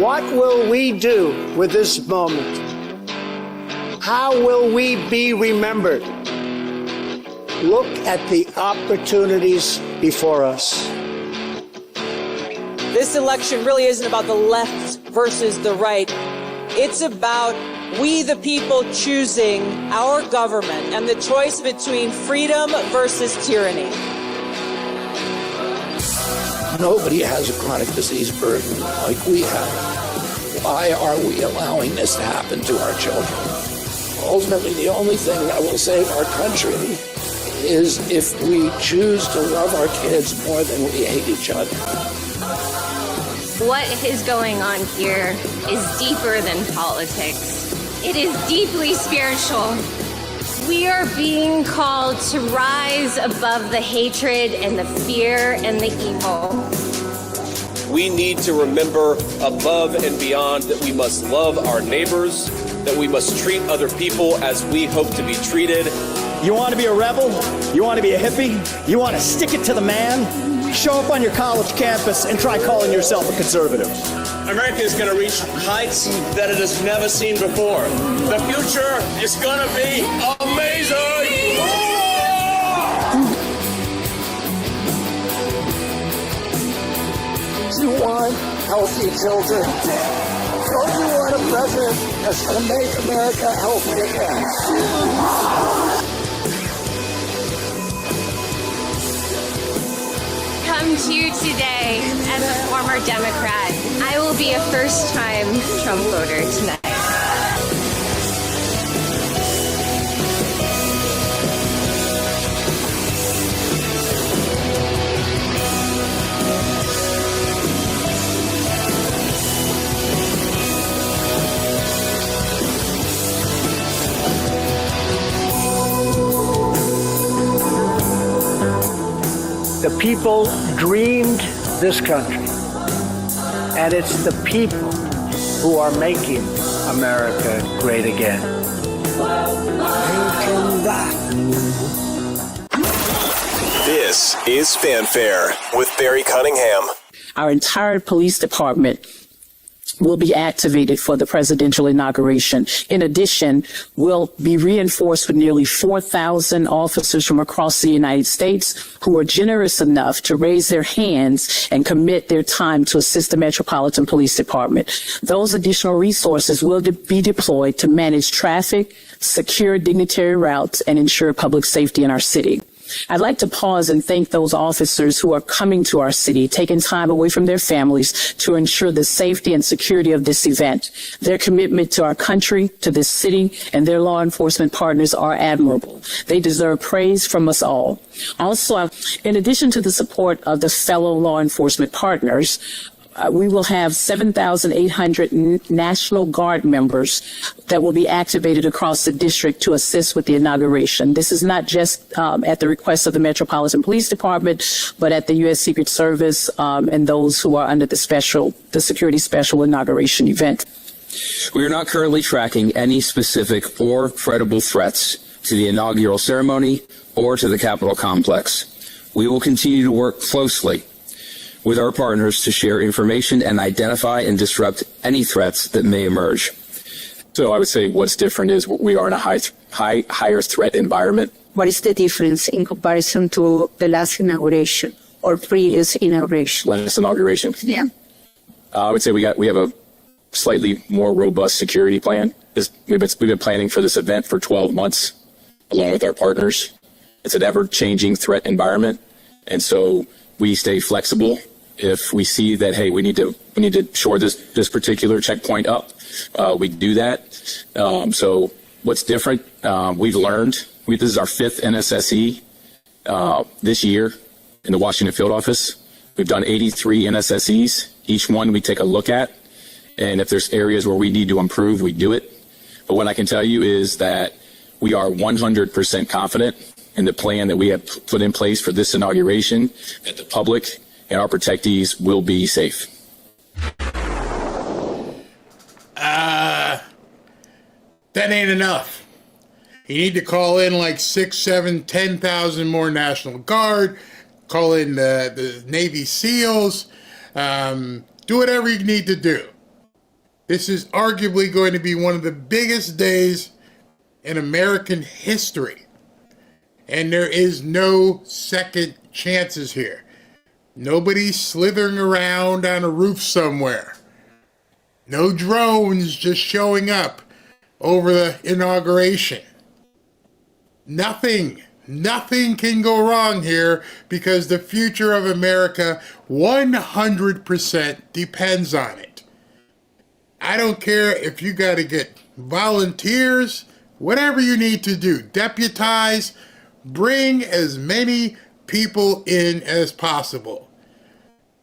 What will we do with this moment? How will we be remembered? Look at the opportunities before us. This election really isn't about the left versus the right. It's about we the people choosing our government and the choice between freedom versus tyranny. Nobody has a chronic disease burden like we have. Why are we allowing this to happen to our children? Ultimately, the only thing that will save our country is if we choose to love our kids more than we hate each other. What is going on here is deeper than politics. It is deeply spiritual. We are being called to rise above the hatred and the fear and the evil. We need to remember above and beyond that we must love our neighbors, that we must treat other people as we hope to be treated. You want to be a rebel? You want to be a hippie? You want to stick it to the man? Show up on your college campus and try calling yourself a conservative. America is going to reach heights that it has never seen before. The future is going to be amazing! You want healthy children. Don't you want a president that's going to make America healthy again? Come to you today as a former Democrat. I will be a first-time Trump voter tonight. The people dreamed this country, and it's the people who are making America great again. This is Fanfare with Barry Cunningham. Our entire police department will be activated for the presidential inauguration. In addition, we'll be reinforced with nearly 4,000 officers from across the United States who are generous enough to raise their hands and commit their time to assist the Metropolitan Police Department. Those additional resources will be deployed to manage traffic, secure dignitary routes, and ensure public safety in our city. I'd like to pause and thank those officers who are coming to our city, taking time away from their families to ensure the safety and security of this event. Their commitment to our country, to this city, and their law enforcement partners are admirable. They deserve praise from us all. Also, in addition to the support of the fellow law enforcement partners, we will have 7,800 National Guard members that will be activated across the district to assist with the inauguration. This is not just at the request of the Metropolitan Police Department, but at the U.S. Secret Service and those who are under the security special inauguration event. We are not currently tracking any specific or credible threats to the inaugural ceremony or to the Capitol complex. We will continue to work closely with our partners to share information and identify and disrupt any threats that may emerge. So I would say what's different is we are in a higher threat environment. What is the difference in comparison to the last inauguration or previous inauguration? Last inauguration? Yeah. I would say we have a slightly more robust security plan. We've been planning for this event for 12 months along with our partners. It's an ever-changing threat environment, and so we stay flexible. If we see that, hey, we need to shore this particular checkpoint up, we do that. So what's different? We've learned. This is our 5th NSSE this year in the Washington field office. We've done 83 NSSEs. Each one we take a look at, and if there's areas where we need to improve, we do it. But what I can tell you is that we are 100% confident in the plan that we have put in place for this inauguration, that the public and our protectees will be safe. That ain't enough. You need to call in like 6, 7, 10,000 more National Guard, call in the Navy SEALs, do whatever you need to do. This is arguably going to be one of the biggest days in American history. And there is no second chances here. Nobody's slithering around on a roof somewhere. No drones just showing up over the inauguration. Nothing can go wrong here because the future of America 100% depends on it. I don't care if you got to get volunteers, whatever you need to do, deputize, bring as many people in as possible.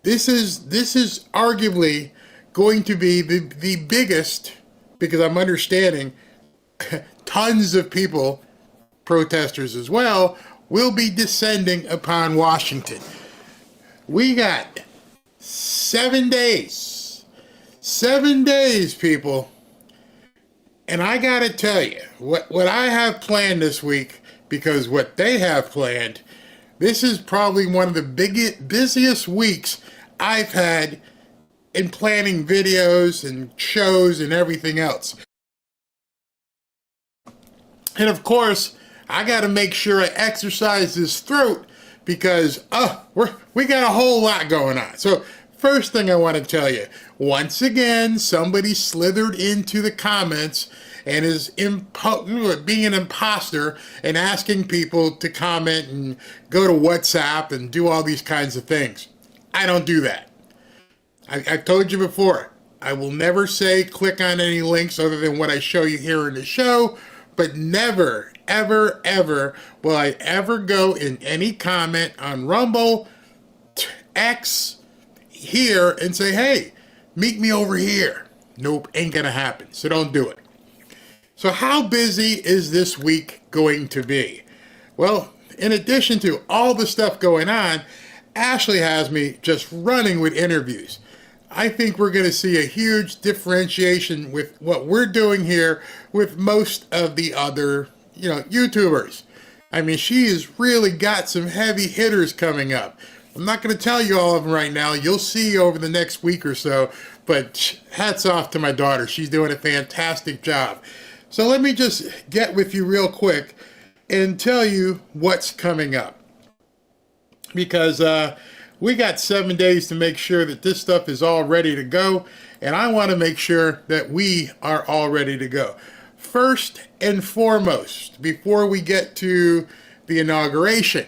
This is arguably going to be the biggest, because I'm understanding tons of people, protesters as well, will be descending upon Washington. We got 7 days. 7 days, people. And I gotta tell you, what I have planned this week, because what they have planned, this is probably one of the busiest weeks I've had in planning videos and shows and everything else. And of course, I got to make sure I exercise this throat because we got a whole lot going on. So first thing I want to tell you, once again, somebody slithered into the comments and is being an imposter and asking people to comment and go to WhatsApp and do all these kinds of things. I don't do that. I've told you before, I will never say click on any links other than what I show you here in the show, but never, ever, ever will I ever go in any comment on Rumble, X, here, and say, hey, meet me over here. Nope, ain't gonna happen, so don't do it. So how busy is this week going to be? Well, in addition to all the stuff going on, Ashley has me just running with interviews. I think we're going to see a huge differentiation with what we're doing here with most of the other, YouTubers. I mean, she has really got some heavy hitters coming up. I'm not going to tell you all of them right now. You'll see over the next week or so, but hats off to my daughter. She's doing a fantastic job. So let me just get with you real quick and tell you what's coming up. Because we got 7 days to make sure that this stuff is all ready to go, and I want to make sure that we are all ready to go. First and foremost, before we get to the inauguration,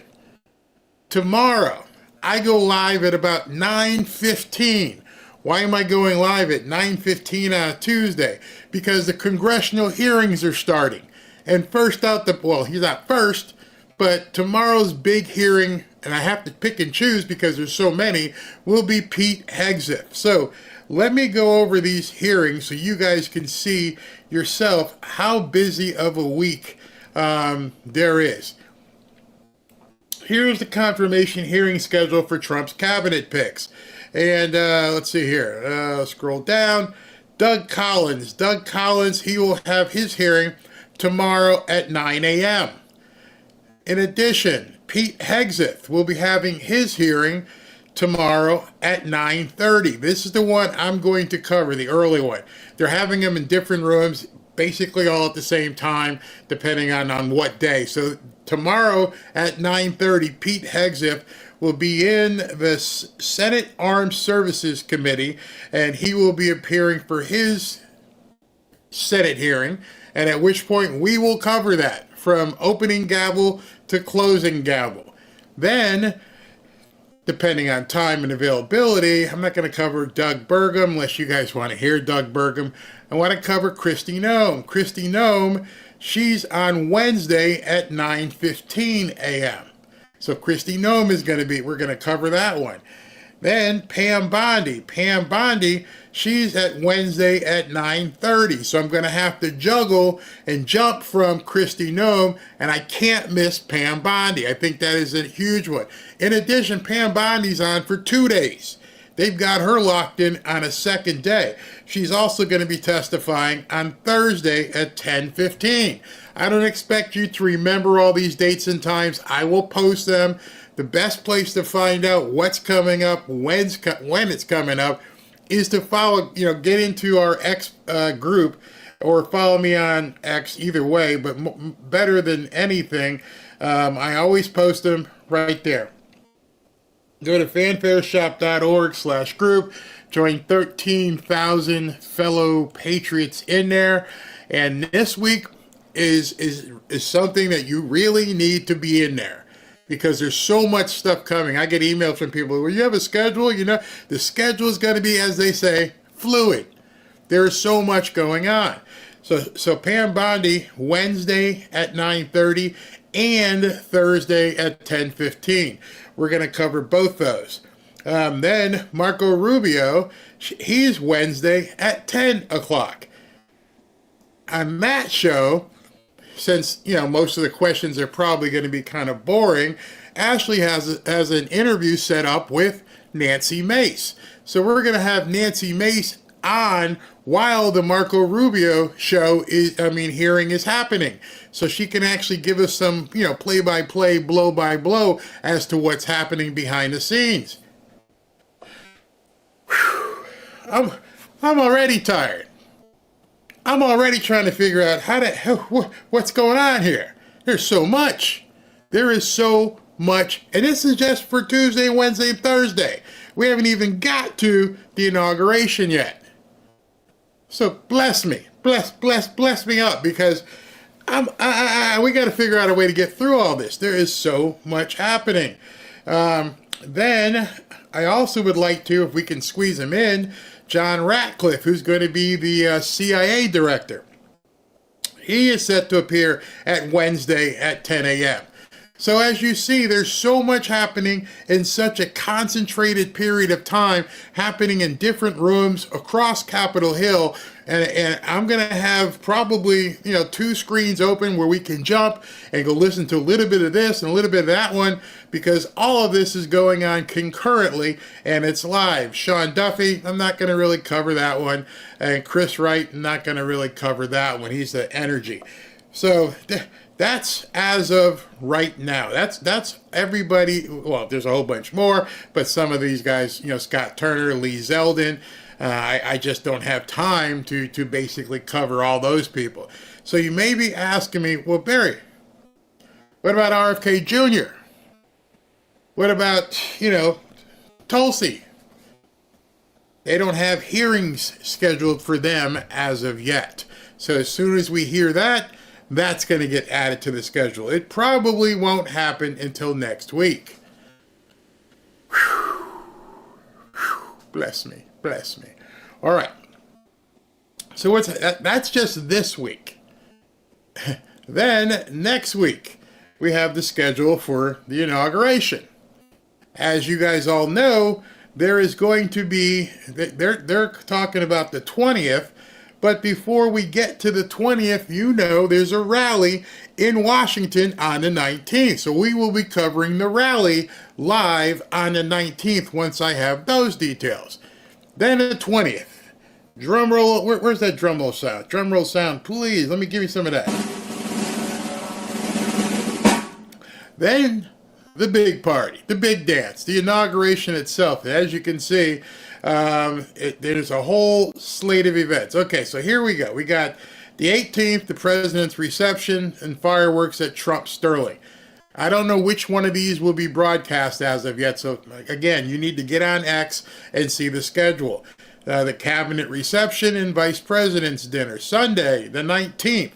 tomorrow I go live at about 9:15. Why am I going live at 9:15 on a Tuesday? Because the congressional hearings are starting. And first out he's not first, but tomorrow's big hearing, and I have to pick and choose because there's so many, will be Pete Hegseth. So let me go over these hearings so you guys can see yourself how busy of a week there is. Here's the confirmation hearing schedule for Trump's cabinet picks. And let's see here. Scroll down. Doug Collins, he will have his hearing tomorrow at 9 a.m. In addition, Pete Hegseth will be having his hearing tomorrow at 9:30. This is the one I'm going to cover, the early one. They're having them in different rooms, basically all at the same time, depending on what day. So tomorrow at 9:30, Pete Hegseth will be in the Senate Armed Services Committee, and he will be appearing for his Senate hearing, and at which point we will cover that from opening gavel to closing gavel. Then, depending on time and availability, I'm not going to cover Doug Burgum unless you guys want to hear Doug Burgum. I want to cover Kristi Noem. Kristi Noem, she's on Wednesday at 9:15 a.m. So Kristi Noem is going to be, we're going to cover that one. Then Pam Bondi, she's at Wednesday at 9:30. So I'm going to have to juggle and jump from Kristi Noem, and I can't miss Pam Bondi. I think that is a huge one. In addition, Pam Bondi's on for 2 days. They've got her locked in on a second day. She's also going to be testifying on Thursday at 10:15. I don't expect you to remember all these dates and times. I will post them. The best place to find out what's coming up, when it's coming up, is to follow, get into our X group, or follow me on X, either way, but better than anything, I always post them right there. Go to fanfareshop.org/group, join 13,000 fellow patriots in there, and this week is something that you really need to be in there, because there's so much stuff coming. I get emails from people, well, you have a schedule? The schedule is going to be, as they say, fluid. There's so much going on. So Pam Bondi, Wednesday at 9:30 and Thursday at 10:15. We're going to cover both those. Then Marco Rubio, he's Wednesday at 10 o'clock. On that show, since, most of the questions are probably going to be kind of boring, Ashley has an interview set up with Nancy Mace. So we're going to have Nancy Mace on while the Marco Rubio hearing is happening. So she can actually give us some, play-by-play, blow-by-blow as to what's happening behind the scenes. Whew. I'm already tired. I'm already trying to figure out what's going on here. There's so much. There is so much. And this is just for Tuesday, Wednesday, and Thursday. We haven't even got to the inauguration yet. So bless me. Bless me up, because we got to figure out a way to get through all this. There is so much happening. Then I also would like to, if we can squeeze him in, John Ratcliffe, who's going to be the CIA director. He is set to appear at Wednesday at 10 a.m. So as you see, there's so much happening in such a concentrated period of time, happening in different rooms across Capitol Hill. And I'm going to have probably, 2 screens open where we can jump and go listen to a little bit of this and a little bit of that one, because all of this is going on concurrently and it's live. Sean Duffy, I'm not going to really cover that one. And Chris Wright, I'm not going to really cover that one. He's the energy. So that's as of right now. That's everybody. Well, there's a whole bunch more, but some of these guys, Scott Turner, Lee Zeldin, I just don't have time to basically cover all those people. So you may be asking me, well, Barry, what about RFK Jr.? What about, Tulsi? They don't have hearings scheduled for them as of yet. So as soon as we hear that, that's going to get added to the schedule. It probably won't happen until next week. Whew. Whew. Bless me. All right. So that's just this week. Then next week, we have the schedule for the inauguration. As you guys all know, there is going to be, they're talking about the 20th, but before we get to the 20th, there's a rally in Washington on the 19th. So we will be covering the rally live on the 19th once I have those details. Then the 20th. Drum roll. Where's that drum roll sound? Drum roll sound, please. Let me give you some of that. Then the big party, the big dance, the inauguration itself. As you can see, there's a whole slate of events. Okay, so here we go. We got the 18th, the president's reception and fireworks at Trump Sterling. I don't know which one of these will be broadcast as of yet. So again, you need to get on X and see the schedule. The cabinet reception and vice president's dinner, Sunday, the 19th.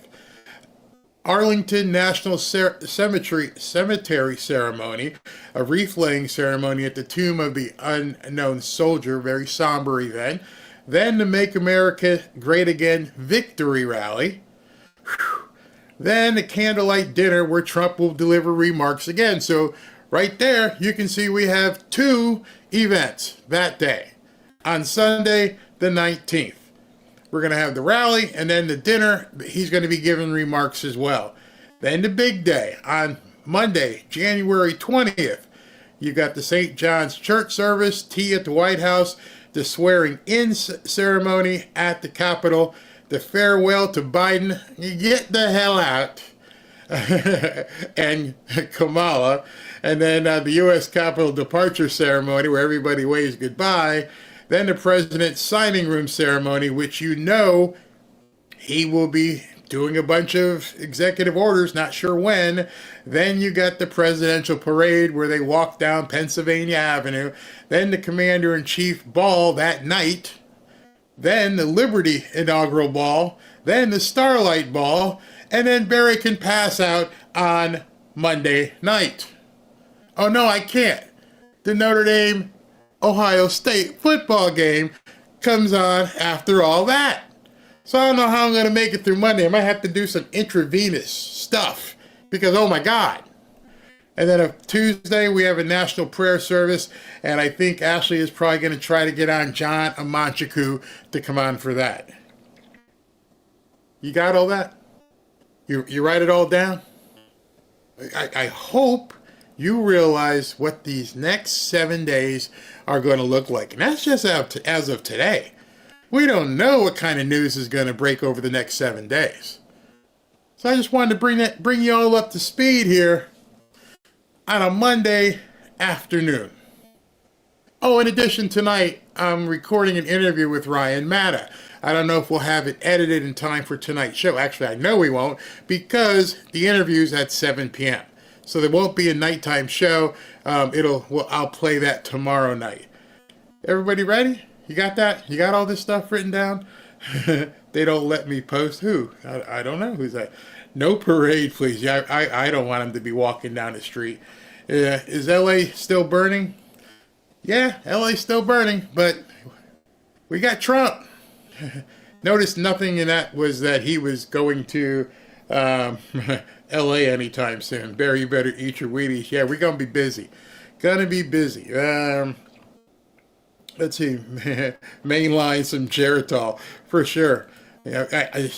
Arlington National Cemetery ceremony, a wreath-laying ceremony at the tomb of the unknown soldier, very somber event. Then the Make America Great Again victory rally. Whew. Then a candlelight dinner where Trump will deliver remarks again. So right there, you can see we have 2 events that day. On Sunday, the 19th. We're going to have the rally, and then the dinner, he's going to be giving remarks as well. Then the big day, on Monday, January 20th, you got the St. John's Church service, tea at the White House, the swearing-in ceremony at the Capitol, the farewell to Biden, you get the hell out, and Kamala, and then the U.S. Capitol departure ceremony where everybody waves goodbye. Then the president's signing room ceremony, which you know he will be doing a bunch of executive orders, not sure when. Then you got the presidential parade where they walk down Pennsylvania Avenue. Then the commander-in-chief ball that night. Then the Liberty inaugural ball. Then the Starlight ball. And then Barry can pass out on Monday night. Oh no, I can't. The Notre Dame Ohio State football game comes on after all that. So I don't know how I'm going to make it through Monday. I might have to do some intravenous stuff because, oh my God. And then on Tuesday, we have a national prayer service, and I think Ashley is probably going to try to get on John Amanchaku to come on for that. You got all that? You write it all down? I hope you realize what these next 7 days are going to look like. And that's just as of today. We don't know what kind of news is going to break over the next 7 days. So I just wanted to bring you all up to speed here on a Monday afternoon. Oh, in addition, tonight I'm recording an interview with Ryan Matta. I don't know if we'll have it edited in time for tonight's show. Actually, I know we won't because the interview's at 7 p.m. So there won't be a nighttime show. I'll play that tomorrow night. Everybody ready? You got that? You got all this stuff written down? They don't let me post who? I don't know who's that. No parade, please. Yeah, I don't want him to be walking down the street. Is LA still burning? Yeah, LA's still burning, but we got Trump. Notice nothing in that was that he was going to LA anytime soon. Barry, you better eat your Wheaties. Yeah, we're going to be busy. Gonna be busy. Let's see. Mainline some Geritol for sure. Yeah, I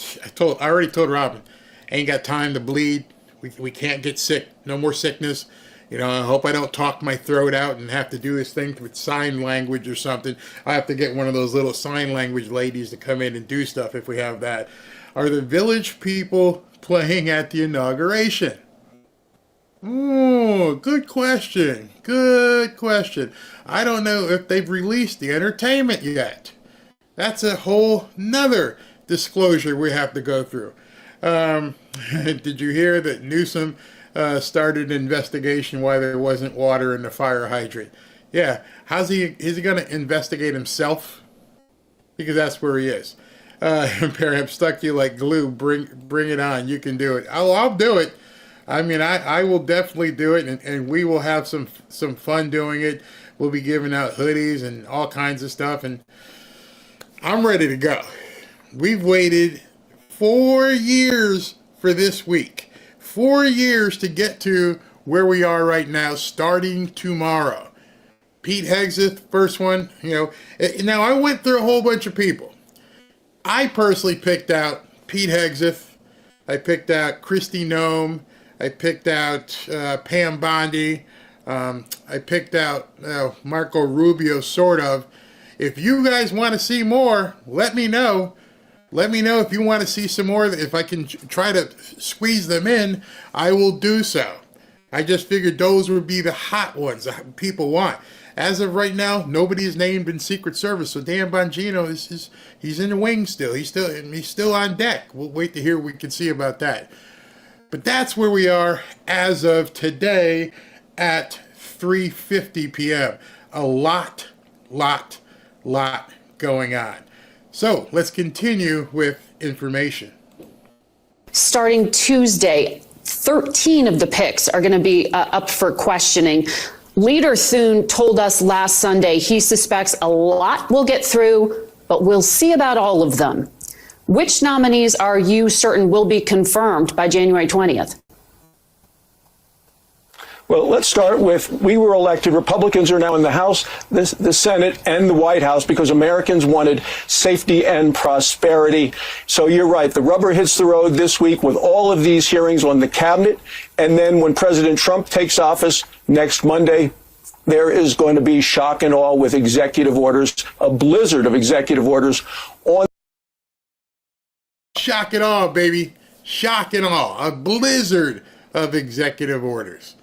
already told Robin, ain't got time to bleed. We can't get sick. No more sickness. You know, I hope I don't talk my throat out and have to do this thing with sign language or something. I have to get one of those little sign language ladies to come in and do stuff if we have that. Are the Village People playing at the inauguration? Oh, good question. Good question. I don't know if they've released the entertainment yet. That's a whole nother disclosure we have to go through. Did you hear that Newsom started an investigation why there wasn't water in the fire hydrant? Yeah, is he going to investigate himself? Because that's where he is. Perry, I'm stuck to you like glue. Bring it on. You can do it. I'll do it. I mean, I will definitely do it, and we will have some fun doing it. We'll be giving out hoodies and all kinds of stuff, and I'm ready to go. We've waited 4 years for this week. 4 years to get to where we are right now, starting tomorrow. Pete Hegseth, first one. You know, now I went through a whole bunch of people. I personally picked out Pete Hegseth. I picked out Kristi Noem. I picked out Pam Bondi. I picked out Marco Rubio, sort of. If you guys want to see more, let me know. Let me know if you want to see some more. If I can try to squeeze them in, I will do so. I just figured those would be the hot ones that people want. As of right now, nobody is named in Secret Service, so Dan Bongino he's in the wings still. He's still on deck. We'll wait to hear what we can see about that. But that's where we are as of today at 3:50 p.m. A lot going on. So let's continue with information. Starting Tuesday, 13 of the picks are going to be up for questioning. Leader Thune told us last Sunday he suspects a lot will get through, but we'll see about all of them. Which nominees are you certain will be confirmed by January 20th? Well, let's start with, we were elected, Republicans are now in the House, the Senate, and the White House because Americans wanted safety and prosperity. So you're right, the rubber hits the road this week with all of these hearings on the cabinet. And then when President Trump takes office next Monday, there is going to be shock and awe with executive orders, a blizzard of executive orders on. Shock and awe, baby. Shock and awe. A blizzard of executive orders.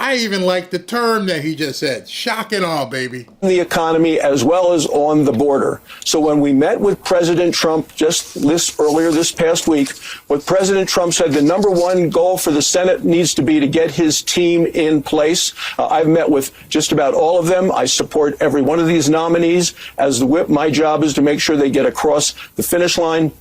I even like the term that he just said. Shock and awe, baby. The economy as well as on the border. So when we met with President Trump earlier this past week, what President Trump said, the number one goal for the Senate needs to be to get his team in place. I've met with just about all of them. I support every one of these nominees. As the whip, my job is to make sure they get across the finish line,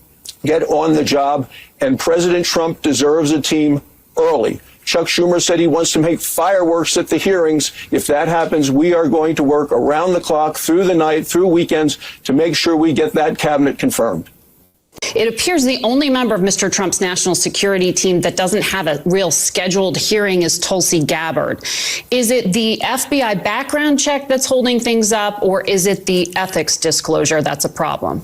get on the job, and President Trump deserves a team early. Chuck Schumer said he wants to make fireworks at the hearings. If that happens, we are going to work around the clock, through the night, through weekends, to make sure we get that cabinet confirmed. It appears the only member of Mr. Trump's national security team that doesn't have a real scheduled hearing is Tulsi Gabbard. Is it the FBI background check that's holding things up, or is it the ethics disclosure that's a problem?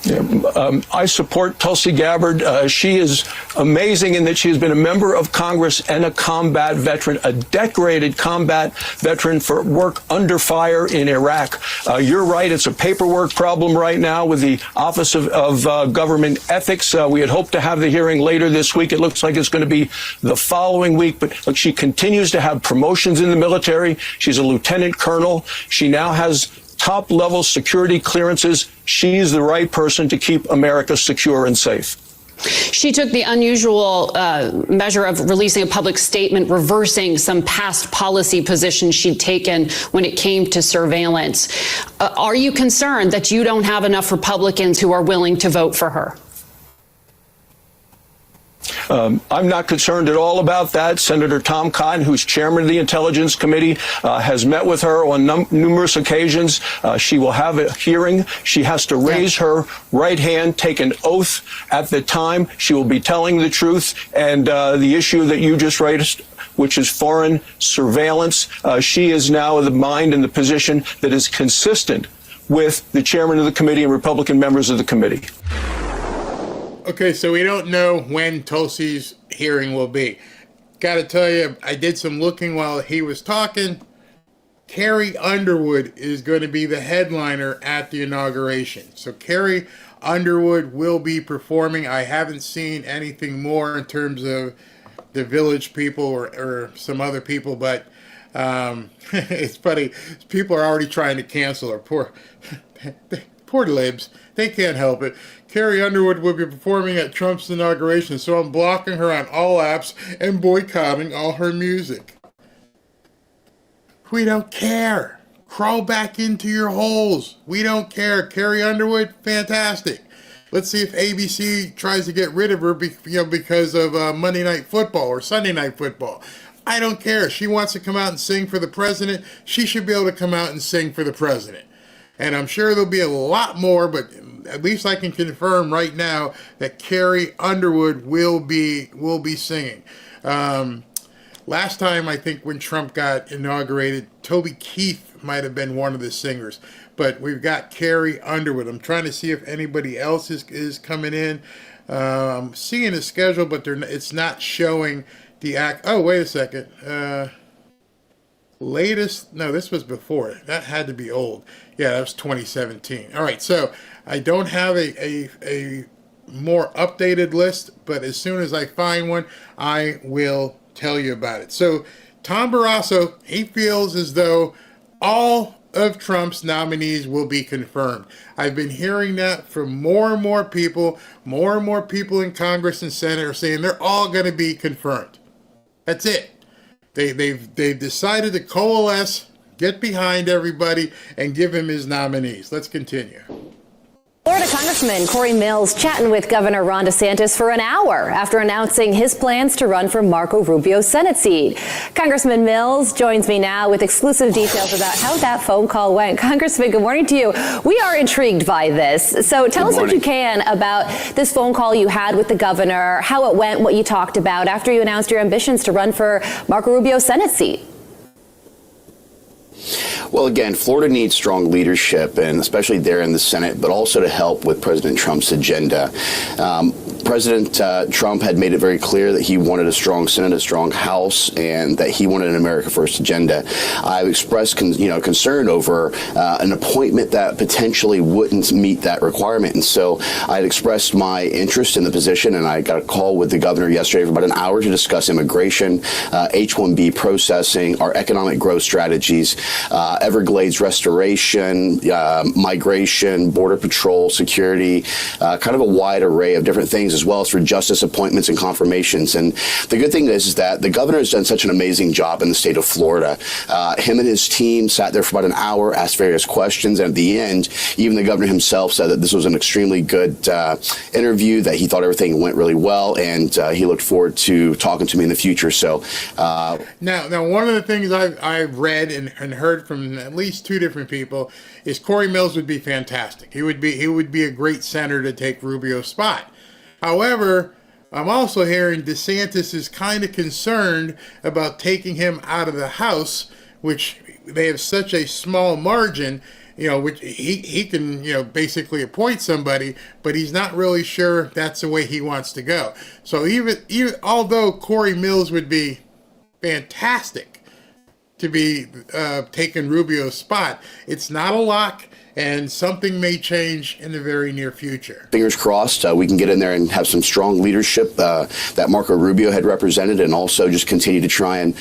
I support Tulsi Gabbard. She is amazing in that she has been a member of Congress and a combat veteran, a decorated combat veteran for work under fire in Iraq. You're right, it's a paperwork problem right now with the Office of Government Ethics. We had hoped to have the hearing later this week. It looks like it's going to be the following week. But look, she continues to have promotions in the military. She's a lieutenant colonel. She now has top-level security clearances. She's the right person to keep America secure and safe. She took the unusual measure of releasing a public statement reversing some past policy positions she'd taken when it came to surveillance. Are you concerned that you don't have enough Republicans who are willing to vote for her? I'm not concerned at all about that. Senator Tom Cotton, who's chairman of the Intelligence Committee, has met with her on numerous occasions. She will have a hearing. She has to raise her right hand, take an oath at the time. She will be telling the truth. And the issue that you just raised, which is foreign surveillance, she is now the mind and the position that is consistent with the chairman of the committee and Republican members of the committee. Okay, so we don't know when Tulsi's hearing will be. Got to tell you, I did some looking while he was talking. Carrie Underwood is going to be the headliner at the inauguration. So Carrie Underwood will be performing. I haven't seen anything more in terms of the Village people or some other people, but it's funny. People are already trying to cancel her. Poor libs. They can't help it. Carrie Underwood will be performing at Trump's inauguration, so I'm blocking her on all apps and boycotting all her music. We don't care. Crawl back into your holes. We don't care. Carrie Underwood, fantastic. Let's see if ABC tries to get rid of her because of Monday Night Football or Sunday Night Football. I don't care. She wants to come out and sing for the president. She should be able to come out and sing for the president. And I'm sure there'll be a lot more, but at least I can confirm right now that Carrie Underwood will be singing. Last time, I think when Trump got inaugurated, Toby Keith might have been one of the singers. But we've got Carrie Underwood. I'm trying to see if anybody else is coming in. I'm seeing the schedule, but it's not showing the act. Oh, wait a second. No, this was before. That had to be old. Yeah, that was 2017. All right, so I don't have a more updated list, but as soon as I find one, I will tell you about it. So Tom Barrasso, he feels as though all of Trump's nominees will be confirmed. I've been hearing that from more and more people in Congress and Senate are saying they're all going to be confirmed. That's it. They've decided to coalesce, get behind everybody, and give him his nominees. Let's continue. Florida Congressman Corey Mills chatting with Governor Ron DeSantis for an hour after announcing his plans to run for Marco Rubio's Senate seat. Congressman Mills joins me now with exclusive details about how that phone call went. Congressman, good morning to you. We are intrigued by this. So tell us what you can about this phone call you had with the governor, how it went, what you talked about after you announced your ambitions to run for Marco Rubio's Senate seat. Well, again, Florida needs strong leadership, and especially there in the Senate, but also to help with President Trump's agenda. President Trump had made it very clear that he wanted a strong Senate, a strong House, and that he wanted an America First agenda. I've expressed concern over an appointment that potentially wouldn't meet that requirement. And so I had expressed my interest in the position, and I got a call with the governor yesterday for about an hour to discuss immigration, H-1B processing, our economic growth strategies, Everglades restoration, migration, border patrol, security, kind of a wide array of different things, as well as for justice appointments and confirmations. And the good thing is that the governor has done such an amazing job in the state of Florida. Him and his team sat there for about an hour, asked various questions, and at the end, even the governor himself said that this was an extremely good interview, that he thought everything went really well, and he looked forward to talking to me in the future. So now one of the things I've read and heard from at least two different people is Corey Mills would be fantastic. He would be a great senator to take Rubio's spot. However, I'm also hearing DeSantis is kind of concerned about taking him out of the House, which they have such a small margin, which he can, basically appoint somebody, but he's not really sure if that's the way he wants to go. So even although Corey Mills would be fantastic to be taking Rubio's spot, it's not a lock, and something may change in the very near future. Fingers crossed we can get in there and have some strong leadership that Marco Rubio had represented, and also just continue to try and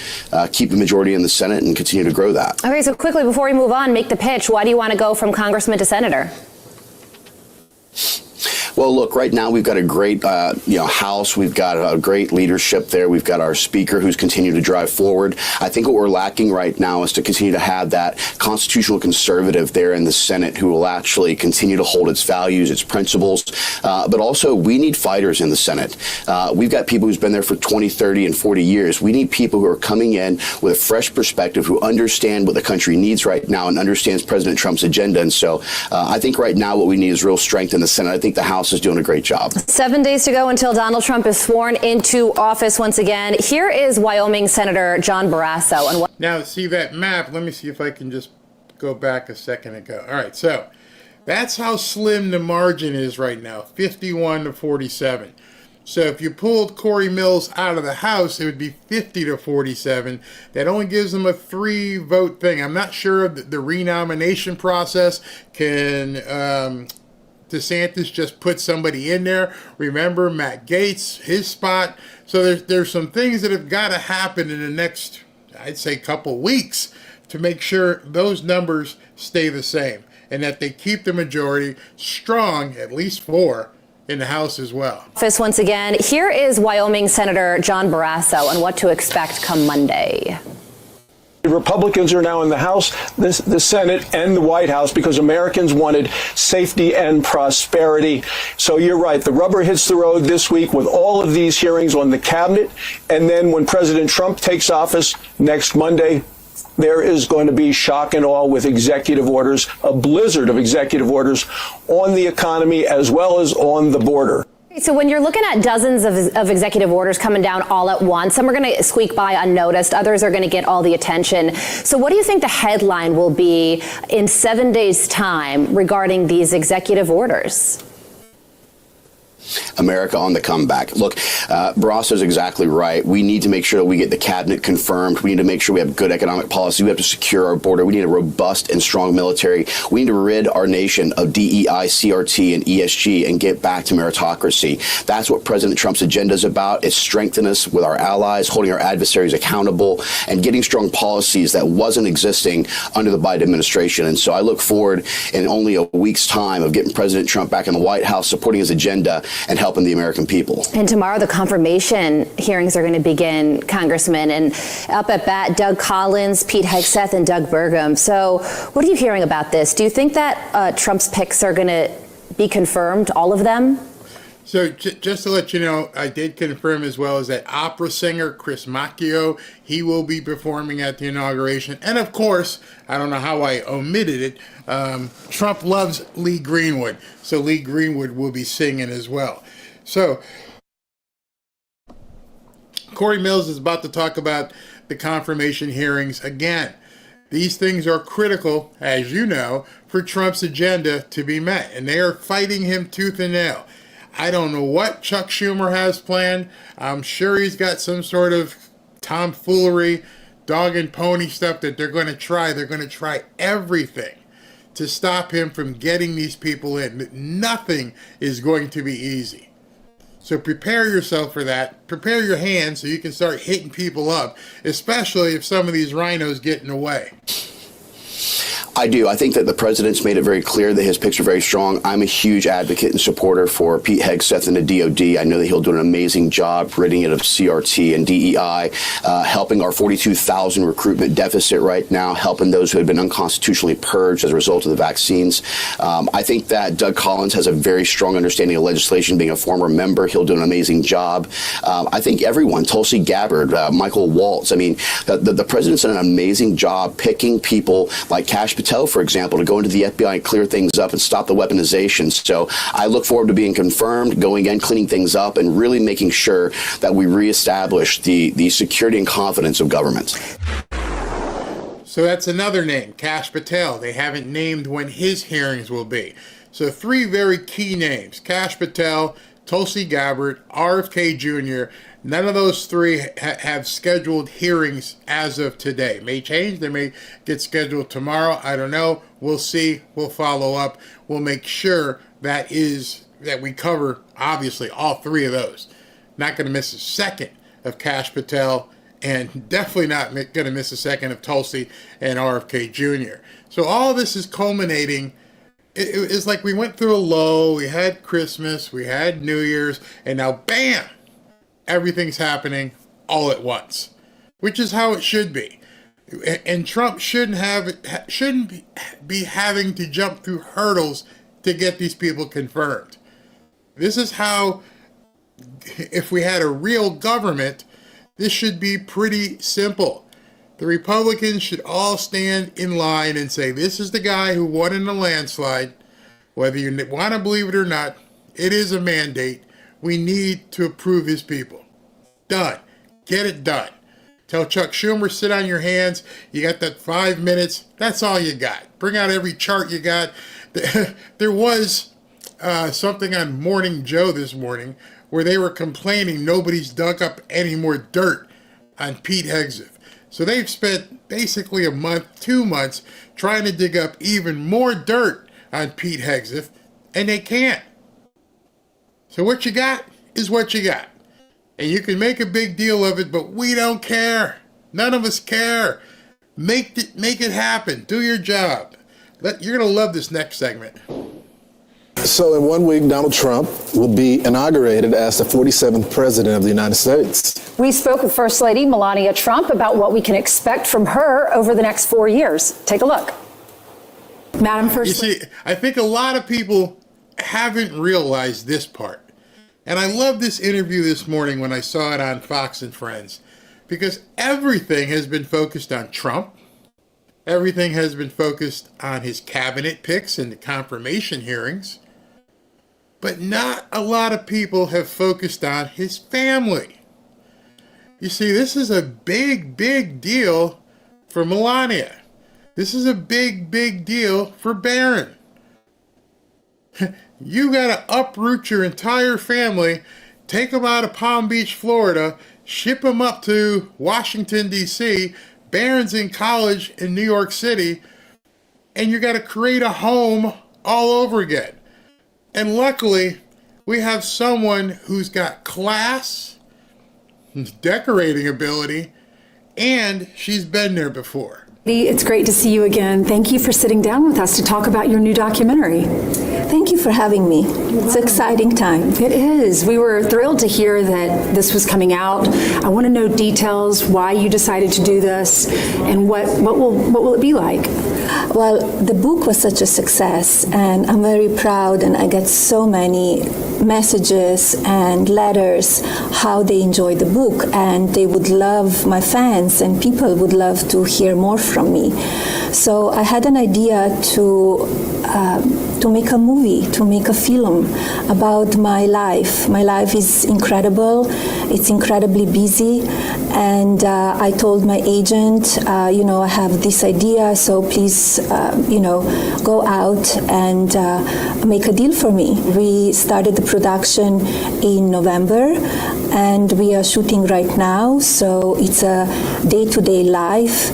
keep the majority in the Senate and continue to grow that. Okay, so quickly before we move on, make the pitch. Why do you want to go from congressman to senator? Well, look, right now we've got a great, House. We've got a great leadership there. We've got our speaker who's continued to drive forward. I think what we're lacking right now is to continue to have that constitutional conservative there in the Senate who will actually continue to hold its values, its principles. But also, we need fighters in the Senate. We've got people who's been there for 20, 30, and 40 years. We need people who are coming in with a fresh perspective, who understand what the country needs right now and understands President Trump's agenda. And so I think right now what we need is real strength in the Senate. I think the House is doing a great job. 7 days to go until Donald Trump is sworn into office once again. Here is Wyoming Senator John Barrasso. Now, see that map? Let me see if I can just go back a second ago. All right, so that's how slim the margin is right now, 51 to 47. So if you pulled Corey Mills out of the House, it would be 50 to 47. That only gives them a 3-vote thing. I'm not sure if the renomination process can DeSantis just put somebody in there. Remember Matt Gaetz, his spot. So there's some things that have got to happen in the next, I'd say, couple weeks to make sure those numbers stay the same and that they keep the majority strong, at least 4, in the House as well. Office once again. Here is Wyoming Senator John Barrasso on what to expect come Monday. The Republicans are now in the House, the Senate, and the White House because Americans wanted safety and prosperity. So you're right. The rubber hits the road this week with all of these hearings on the cabinet. And then when President Trump takes office next Monday, there is going to be shock and awe with executive orders, a blizzard of executive orders on the economy as well as on the border. So when you're looking at dozens of executive orders coming down all at once, some are going to squeak by unnoticed, others are going to get all the attention. So what do you think the headline will be in 7 days' time regarding these executive orders? America on the comeback. Look, Barrasso's exactly right. We need to make sure that we get the cabinet confirmed. We need to make sure we have good economic policy. We have to secure our border. We need a robust and strong military. We need to rid our nation of DEI, CRT, and ESG and get back to meritocracy. That's what President Trump's agenda is about. It's strengthening us with our allies, holding our adversaries accountable, and getting strong policies that wasn't existing under the Biden administration. And so I look forward in only a week's time of getting President Trump back in the White House, supporting his agenda, and helping the American people. And tomorrow the confirmation hearings are going to begin, Congressman. And up at bat, Doug Collins, Pete Hegseth, and Doug Burgum. So what are you hearing about this? Do you think that Trump's picks are going to be confirmed, all of them? So just to let you know, I did confirm as well as that opera singer Chris Macchio, he will be performing at the inauguration. And of course, I don't know how I omitted it, Trump loves Lee Greenwood. So Lee Greenwood will be singing as well. So Corey Mills is about to talk about the confirmation hearings again. These things are critical, as you know, for Trump's agenda to be met. And they are fighting him tooth and nail. I don't know what Chuck Schumer has planned. I'm sure he's got some sort of tomfoolery, dog and pony stuff that they're going to try. They're going to try everything to stop him from getting these people in. Nothing is going to be easy. So prepare yourself for that. Prepare your hands so you can start hitting people up, especially if some of these rhinos get in the way. I do. I think that the president's made it very clear that his picks are very strong. I'm a huge advocate and supporter for Pete Hegseth and the DOD. I know that he'll do an amazing job ridding it of CRT and DEI, helping our 42,000 recruitment deficit right now, helping those who have been unconstitutionally purged as a result of the vaccines. I think that Doug Collins has a very strong understanding of legislation. Being a former member, he'll do an amazing job. I think everyone, Tulsi Gabbard, Michael Waltz, I mean, the president's done an amazing job picking people like Kash Patel, for example, to go into the FBI and clear things up and stop the weaponization. So I look forward to being confirmed, going in, cleaning things up, and really making sure that we reestablish the security and confidence of government. So that's another name, Kash Patel. They haven't named when his hearings will be. So 3 very key names, Kash Patel, Tulsi Gabbard, RFK Jr. None of those 3 have scheduled hearings as of today. May change. They may get scheduled tomorrow. I don't know. We'll see. We'll follow up. We'll make sure that we cover, obviously, all 3 of those. Not going to miss a second of Kash Patel, and definitely not going to miss a second of Tulsi and RFK Jr. So all of this is culminating. It's like we went through a low. We had Christmas. We had New Year's. And now, bam! Everything's happening all at once, which is how it should be. And Trump shouldn't be having to jump through hurdles to get these people confirmed. This is how, if we had a real government, this should be pretty simple. The Republicans should all stand in line and say, this is the guy who won in a landslide. Whether you want to believe it or not, it is a mandate. We need to approve his people. Done. Get it done. Tell Chuck Schumer, sit on your hands. You got that 5 minutes. That's all you got. Bring out every chart you got. There was something on Morning Joe this morning where they were complaining nobody's dug up any more dirt on Pete Hegseth. So they've spent basically a month, 2 months, trying to dig up even more dirt on Pete Hegseth, and they can't. So what you got is what you got. And you can make a big deal of it, but we don't care. None of us care. Make it happen. Do your job. You're going to love this next segment. So in 1 week, Donald Trump will be inaugurated as the 47th president of the United States. We spoke with First Lady Melania Trump about what we can expect from her over the next 4 years. Take a look. Madam First Lady. You see, I think a lot of people haven't realized this part. And I love this interview this morning when I saw it on Fox and Friends, because everything has been focused on Trump. Everything has been focused on his cabinet picks and the confirmation hearings. But not a lot of people have focused on his family. You see, this is a big, big deal for Melania. This is a big, big deal for Barron. You got to uproot your entire family, take them out of Palm Beach, Florida, ship them up to Washington, D.C., Barron's in college in New York City, and you got to create a home all over again. And luckily, we have someone who's got class, decorating ability, and she's been there before. It's great to see you again. Thank you for sitting down with us to talk about your new documentary. Thank you for having me. It's an exciting time. It is. We were thrilled to hear that this was coming out. I want to know details, why you decided to do this, and what will it be like? Well, the book was such a success, and I'm very proud, and I get so many messages and letters how they enjoy the book, and they would love, my fans and people would love to hear more from me. So I had an idea to to make a movie, to make a film about my life. My life is incredible. It's incredibly busy. And I told my agent, I have this idea, so please, go out and make a deal for me. We started the production in November, and we are shooting right now, so it's a day-to-day life.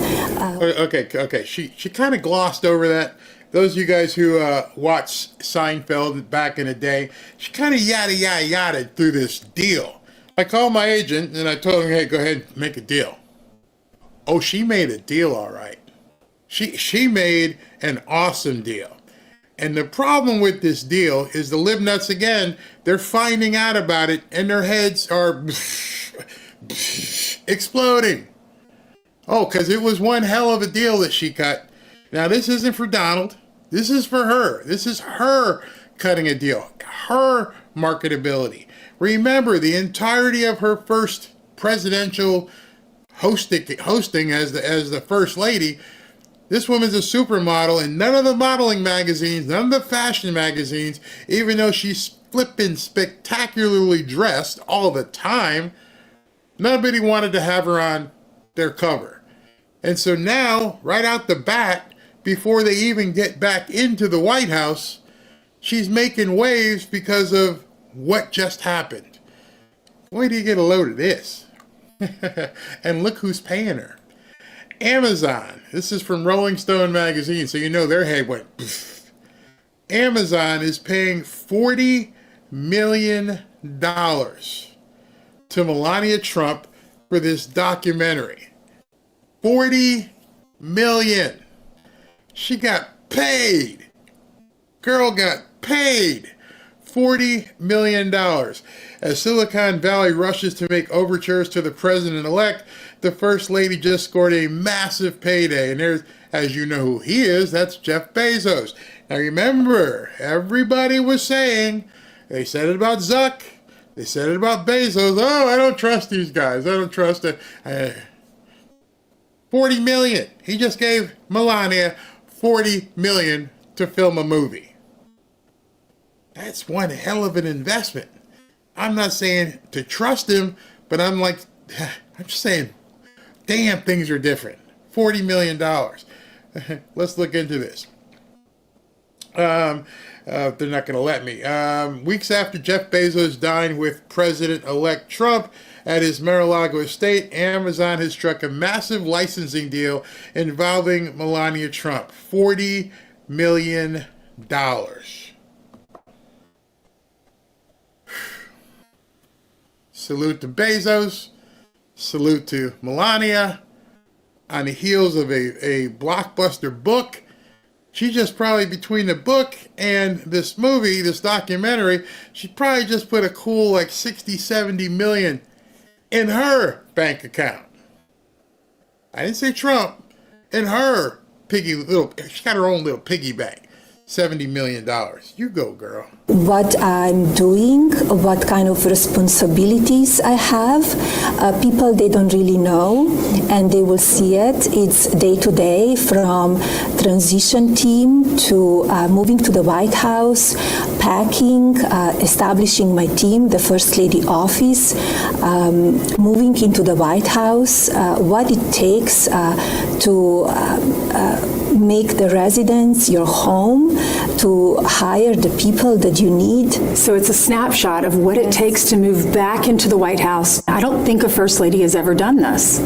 Okay. She kind of glossed over that. Those of you guys who watched Seinfeld back in the day, she kind of yada through this deal. I called my agent and I told him, hey, go ahead and make a deal. Oh, she made a deal, all right. She made an awesome deal. And the problem with this deal is the live nuts again, they're finding out about it and their heads are exploding. Oh, because it was one hell of a deal that she cut. Now, this isn't for Donald. This is for her. This is her cutting a deal, her marketability. Remember, the entirety of her first presidential hosting as the first lady, this woman's a supermodel, and none of the modeling magazines, none of the fashion magazines, even though she's flippin' spectacularly dressed all the time, nobody wanted to have her on their cover. And so now, right out the bat, before they even get back into the White House, she's making waves because of what just happened. Wait till you get a load of this. And look who's paying her. Amazon. This is from Rolling Stone magazine, so you know their head went pfft. Amazon is paying $40 million to Melania Trump for this documentary. $40 million. She got paid. Girl got paid $40 million. As Silicon Valley rushes to make overtures to the president-elect, the First Lady just scored a massive payday. And there's, as you know who he is, that's Jeff Bezos. Now remember, everybody was saying, they said it about Zuck, they said it about Bezos, oh, I don't trust these guys, I don't trust it. $40 million. He just gave Melania $40 million to film a movie. That's one hell of an investment. I'm not saying to trust him, but I'm just saying, damn, things are different. $40 million. Let's look into this. They're not going to let me. Weeks after Jeff Bezos dined with President-elect Trump at his Mar-a-Lago estate, Amazon has struck a massive licensing deal involving Melania Trump. $40 million. Salute to Bezos. Salute to Melania. On the heels of a blockbuster book. She just probably, between the book and this movie, this documentary, she probably just put a cool like 60, 70 million in her bank account. I didn't say Trump. In her she got her own little piggy bank. $70 million. You go, girl. What I'm doing, what kind of responsibilities I have, people, they don't really know, and they will see it. It's day to day, from transition team to moving to the White House, packing, establishing my team, the First Lady office, moving into the White House, what it takes to make the residence your home, to hire the people that you need. So it's a snapshot of what it takes to move back into the White House. I don't think a First Lady has ever done this.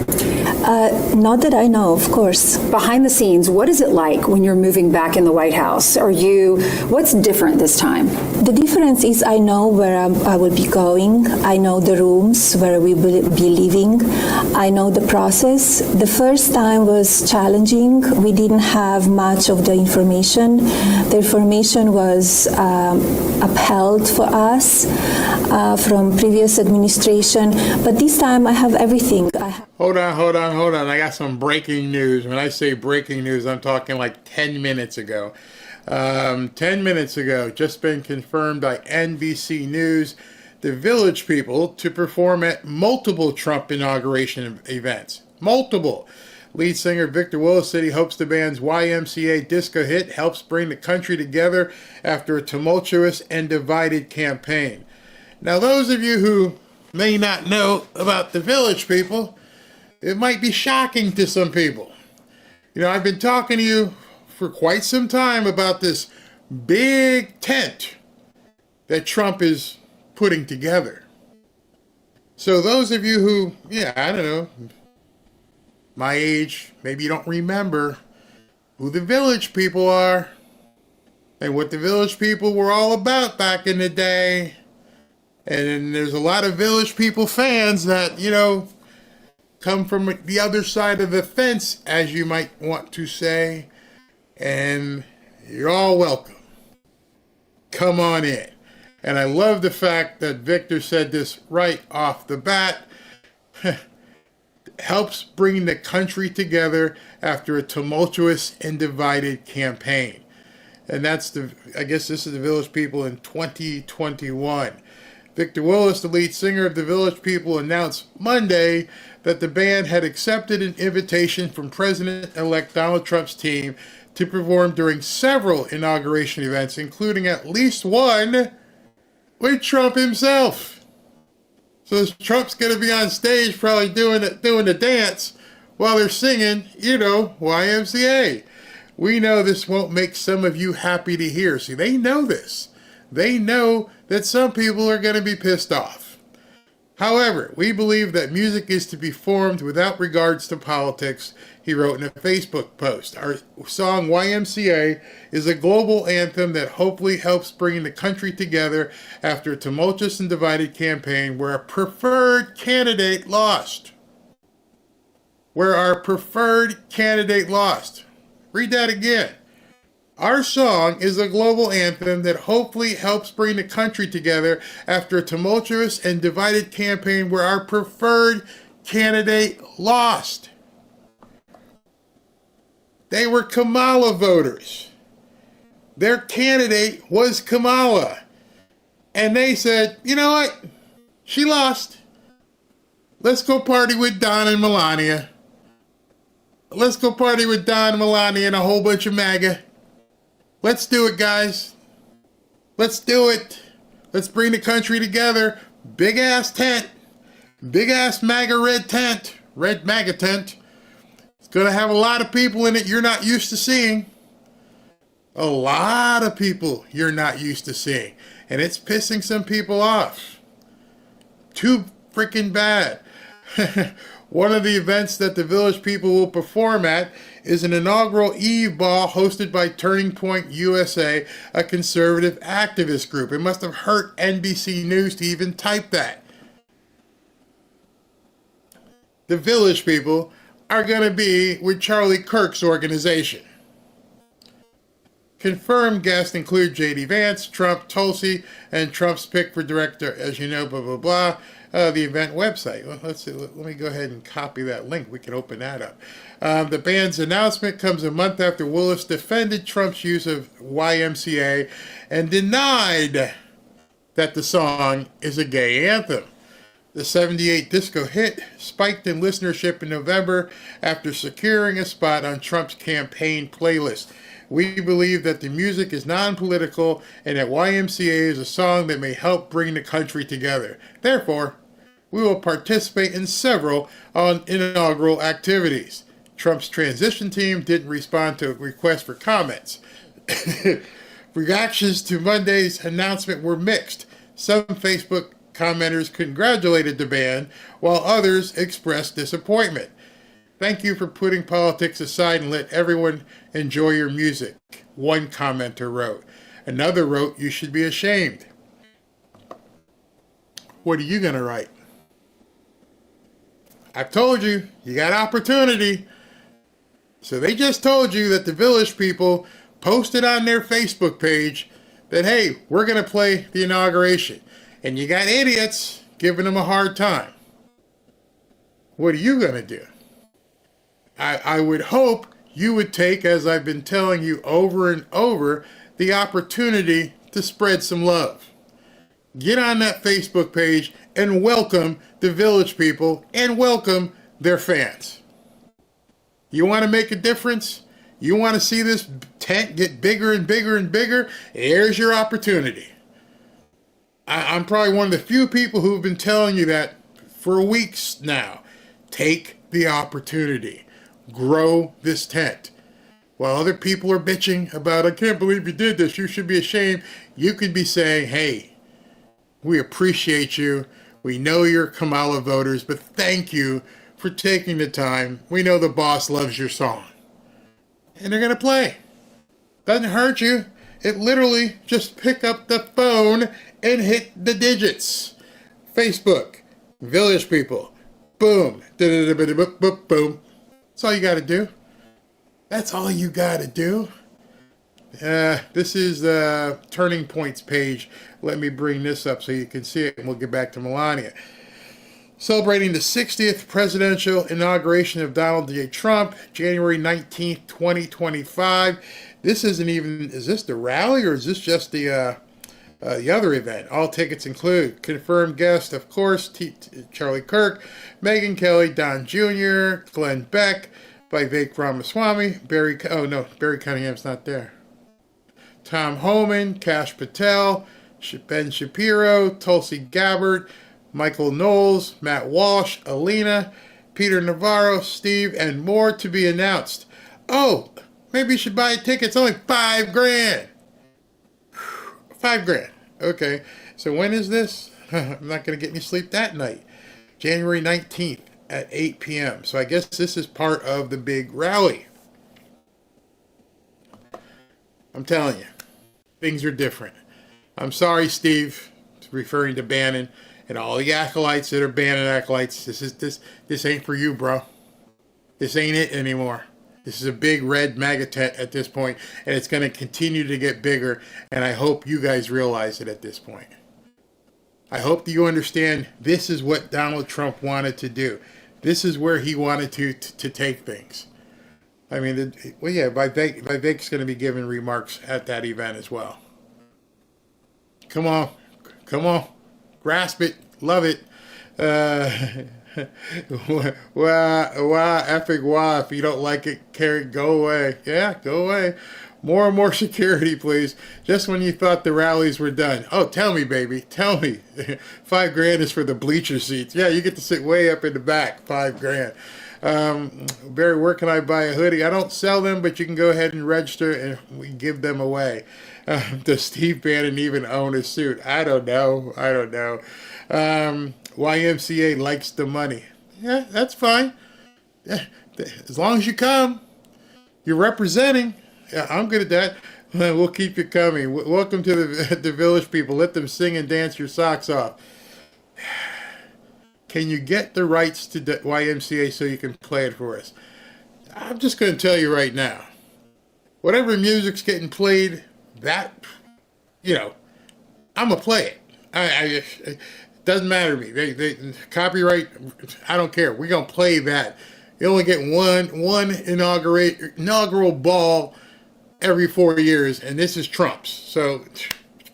Not that I know, of course. Behind the scenes, what is it like when you're moving back in the White House? What's different this time? The difference is I know where I will be going. I know the rooms where we will be living. I know the process. The first time was challenging. We didn't have much of the information. The information was upheld for us from previous administration, but this time I have everything. Hold on. I got some breaking news. When I say breaking news, I'm talking like 10 minutes ago. 10 minutes ago, just been confirmed by NBC News, the Village People to perform at multiple Trump inauguration events. Multiple. Lead singer Victor Willis said he hopes the band's YMCA disco hit helps bring the country together after a tumultuous and divided campaign. Now, those of you who may not know about the Village People, it might be shocking to some people. You know, I've been talking to you for quite some time about this big tent that Trump is putting together. So those of you who, I don't know, my age, maybe you don't remember who the Village People are and what the Village People were all about back in the day. And there's a lot of Village People fans that, come from the other side of the fence, as you might want to say. And you're all welcome. Come on in. And I love the fact that Victor said this right off the bat. Helps bring the country together after a tumultuous and divided campaign. And I guess this is the Village People in 2021. Victor Willis, the lead singer of the Village People, announced Monday that the band had accepted an invitation from President-elect Donald Trump's team to perform during several inauguration events, including at least one with Trump himself. So Trump's going to be on stage probably doing the dance while they're singing, YMCA. We know this won't make some of you happy to hear. See, they know this. They know that some people are going to be pissed off. However, we believe that music is to be formed without regards to politics, he wrote in a Facebook post. Our song YMCA is a global anthem that hopefully helps bring the country together after a tumultuous and divided campaign where our preferred candidate lost. Read that again. Our song is a global anthem that hopefully helps bring the country together after a tumultuous and divided campaign where our preferred candidate lost. They were Kamala voters. Their candidate was Kamala. And they said, you know what? She lost. Let's go party with Don and Melania. Let's go party with Don, Melania, and a whole bunch of MAGA. Let's do it, guys. Let's do it. Let's bring the country together. Big ass tent. Big ass MAGA red tent. Red MAGA tent. It's going to have a lot of people in it you're not used to seeing. A lot of people you're not used to seeing. And it's pissing some people off. Too freaking bad. One of the events that the Village People will perform at is an inaugural Eve Ball hosted by Turning Point USA, a conservative activist group. It must have hurt NBC News to even type that. The Village People are going to be with Charlie Kirk's organization. Confirmed guests include J.D. Vance, Trump, Tulsi, and Trump's pick for director, as you know, blah, blah, blah. The event website. Well, let's see. Let me go ahead and copy that link. We can open that up. The band's announcement comes a month after Willis defended Trump's use of YMCA and denied that the song is a gay anthem. The 78 disco hit spiked in listenership in November after securing a spot on Trump's campaign playlist. We believe that the music is non-political and that YMCA is a song that may help bring the country together. Therefore, we will participate in several inaugural activities. Trump's transition team didn't respond to a request for comments. Reactions to Monday's announcement were mixed. Some Facebook commenters congratulated the band, while others expressed disappointment. Thank you for putting politics aside and let everyone enjoy your music, one commenter wrote. Another wrote, you should be ashamed. What are you going to write? I've told you, you got opportunity. So they just told you that the Village People posted on their Facebook page that, hey, we're going to play the inauguration. And you got idiots giving them a hard time. What are you going to do? I would hope you would take, as I've been telling you over and over, the opportunity to spread some love. Get on that Facebook page and welcome the Village People and welcome their fans. You want to make a difference? You want to see this tent get bigger and bigger and bigger? Here's your opportunity. I'm probably one of the few people who've been telling you that for weeks now. Take the opportunity. Grow this tent. While other people are bitching about, I can't believe you did this, you should be ashamed, you could be saying, hey, we appreciate you. We know you're Kamala voters, but thank you for taking the time. We know the boss loves your song. And they're going to play. Doesn't hurt you. It literally just pick up the phone and hit the digits. Facebook, Village People, boom, boom. That's all you got to do. That's all you got to do. This is the Turning Points page. Let me bring this up so you can see it, and we'll get back to Melania. Celebrating the 60th presidential inauguration of Donald J. Trump, January 19th, 2025. This isn't even, is this the rally or is this just the other event? All tickets include confirmed guests, of course, Charlie Kirk, Megyn Kelly, Don Jr., Glenn Beck, Vivek Ramaswamy, Barry Cunningham's not there. Tom Homan, Kash Patel, Ben Shapiro, Tulsi Gabbard, Michael Knowles, Matt Walsh, Alina, Peter Navarro, Steve, and more to be announced. Oh, maybe you should buy a ticket. It's only $5,000. $5,000. Okay, so when is this? I'm not going to get any sleep that night. January 19th at 8 p.m. So I guess this is part of the big rally. I'm telling you, things are different. I'm sorry, Steve, referring to Bannon and all the acolytes that are Bannon acolytes. This ain't for you, bro. This ain't it anymore. This is a big red MAGA tent at this point, and it's going to continue to get bigger, and I hope you guys realize it at this point. I hope that you understand this is what Donald Trump wanted to do. This is where he wanted to take things. I mean, Vivek's going to be giving remarks at that event as well. Come on. Grasp it. Love it. Wah. If you don't like it, go away. Yeah, go away. More and more security, please. Just when you thought the rallies were done. Oh, tell me, baby. Tell me. $5,000 is for the bleacher seats. Yeah, you get to sit way up in the back. $5,000. Barry, where can I buy a hoodie? I don't sell them, but you can go ahead and register and we give them away. Does Steve Bannon even own a suit? I don't know. YMCA likes the money. Yeah, that's fine. Yeah, as long as you come, you're representing. Yeah, I'm good at that. We'll keep you coming. Welcome to the Village People. Let them sing and dance your socks off. Can you get the rights to the YMCA so you can play it for us? I'm just going to tell you right now. Whatever music's getting played, I'm going to play it. It doesn't matter to me. They copyright, I don't care. We're going to play that. You only get one inaugural ball every 4 years, and this is Trump's. So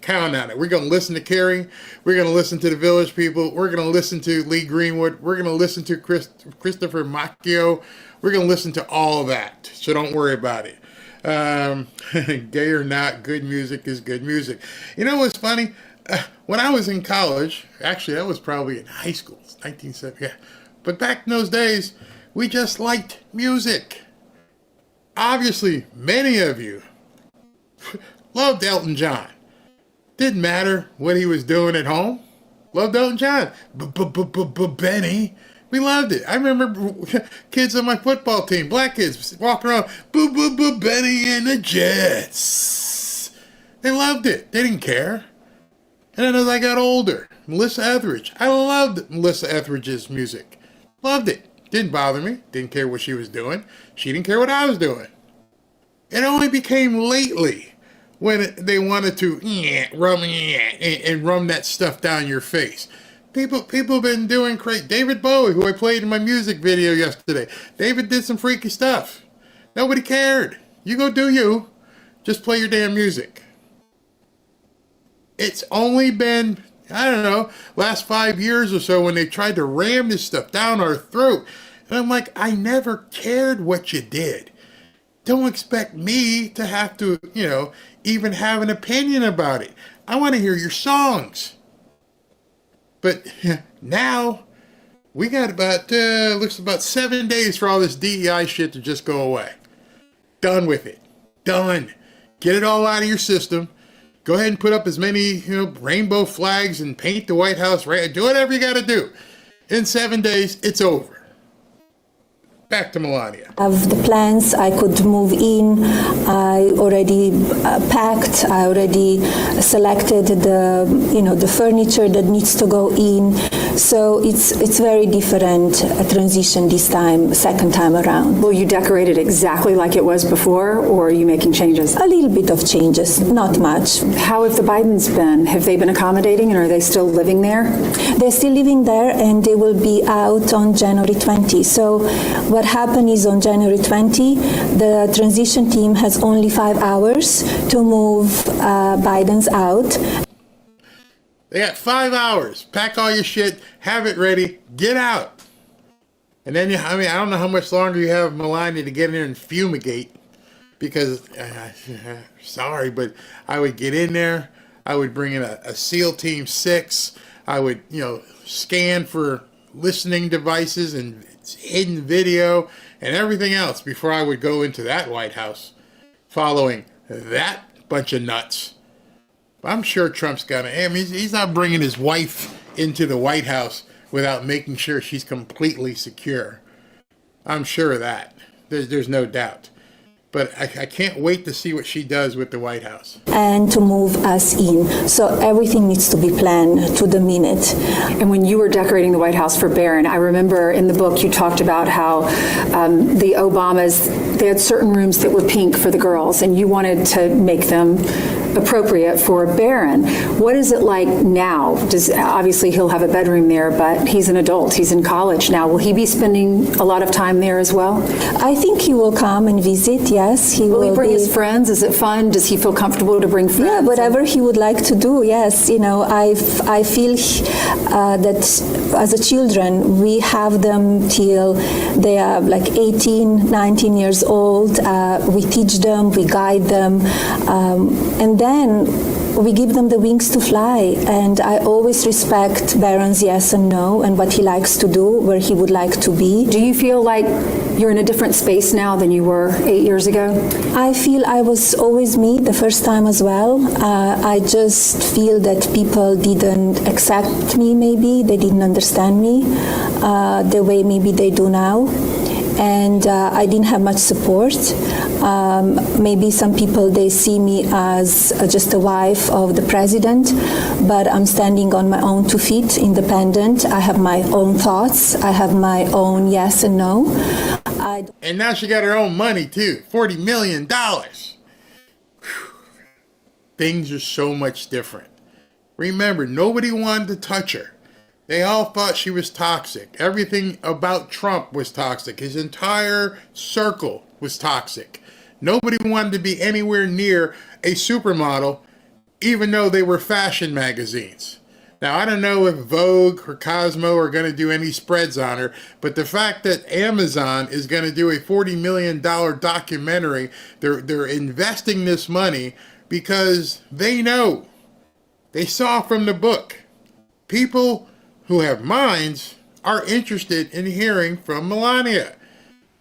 count on it. We're going to listen to Kerry. We're going to listen to the Village People. We're going to listen to Lee Greenwood. We're going to listen to Christopher Macchio. We're going to listen to all of that. So don't worry about it. Gay or not, good music is good music. You know what's funny? When I was in college, actually that was probably in high school, 1970. Yeah. But back in those days, we just liked music. Obviously, many of you loved Elton John. Didn't matter what he was doing at home. Loved Elton John. Benny. We loved it. I remember kids on my football team, black kids, walking around, Benny and the Jets. They loved it. They didn't care. And then as I got older, Melissa Etheridge. I loved Melissa Etheridge's music. Loved it. Didn't bother me. Didn't care what she was doing. She didn't care what I was doing. It only became lately when they wanted to rum that stuff down your face. People have been doing crazy. David Bowie, who I played in my music video yesterday. David did some freaky stuff. Nobody cared. You go do you. Just play your damn music. It's only been, I don't know, last 5 years or so when they tried to ram this stuff down our throat. And I'm like, I never cared what you did. Don't expect me to have to, even have an opinion about it. I want to hear your songs. But now we got looks about 7 days for all this DEI shit to just go away. Done with it. Done. Get it all out of your system. Go ahead and put up as many, rainbow flags and paint the White House red. Do whatever you got to do. In 7 days, it's over. Back to Melania. Of the plans, I could move in. I already packed. I already selected the furniture that needs to go in. So it's very different transition this time, second time around. Will you decorate it exactly like it was before, or are you making changes? A little bit of changes, not much. How have the Bidens been? Have they been accommodating, and are they still living there? They're still living there, and they will be out on January 20. So what happened is on January 20, the transition team has only 5 hours to move Biden's out. They got 5 hours. Pack all your shit, have it ready, get out. And then, I don't know how much longer you have Melania to get in there and fumigate, because, sorry, but I would get in there, I would bring in a SEAL Team 6, I would, scan for listening devices and hidden video and everything else before I would go into that White House following that bunch of nuts. I'm sure Trump's gonna, he's not bringing his wife into the White House without making sure she's completely secure. I'm sure of that. There's no doubt. But I can't wait to see what she does with the White House. And to move us in. So everything needs to be planned to the minute. And when you were decorating the White House for Barron, I remember in the book you talked about how the Obamas, they had certain rooms that were pink for the girls, and you wanted to make them appropriate for Barron. What is it like now? Obviously he'll have a bedroom there, but he's an adult. He's in college now. Will he be spending a lot of time there as well? I think he will come and visit, yes. Will he bring his friends? Is it fun? Does he feel comfortable to bring friends? Yeah, whatever he would like to do, yes. I feel that as a children, we have them till they are like 18, 19 years old. We teach them, we guide them, and then we give them the wings to fly. And I always respect Barron's yes and no and what he likes to do, where he would like to be. Do you feel like you're in a different space now than you were 8 years ago? I feel I was always me the first time as well. I just feel that people didn't accept me, maybe. They didn't understand me the way maybe they do now. And I didn't have much support. Maybe some people, they see me as just a wife of the president, but I'm standing on my own 2 feet, independent. I have my own thoughts. I have my own yes and no. And now she got her own money too, $40 million. Things are so much different. Remember, nobody wanted to touch her. They all thought she was toxic. Everything about Trump was toxic. His entire circle was toxic. Nobody wanted to be anywhere near a supermodel, even though they were fashion magazines. Now, I don't know if Vogue or Cosmo are going to do any spreads on her, but the fact that Amazon is going to do a $40 million documentary, they're investing this money because they know. They saw from the book. People who have minds are interested in hearing from Melania.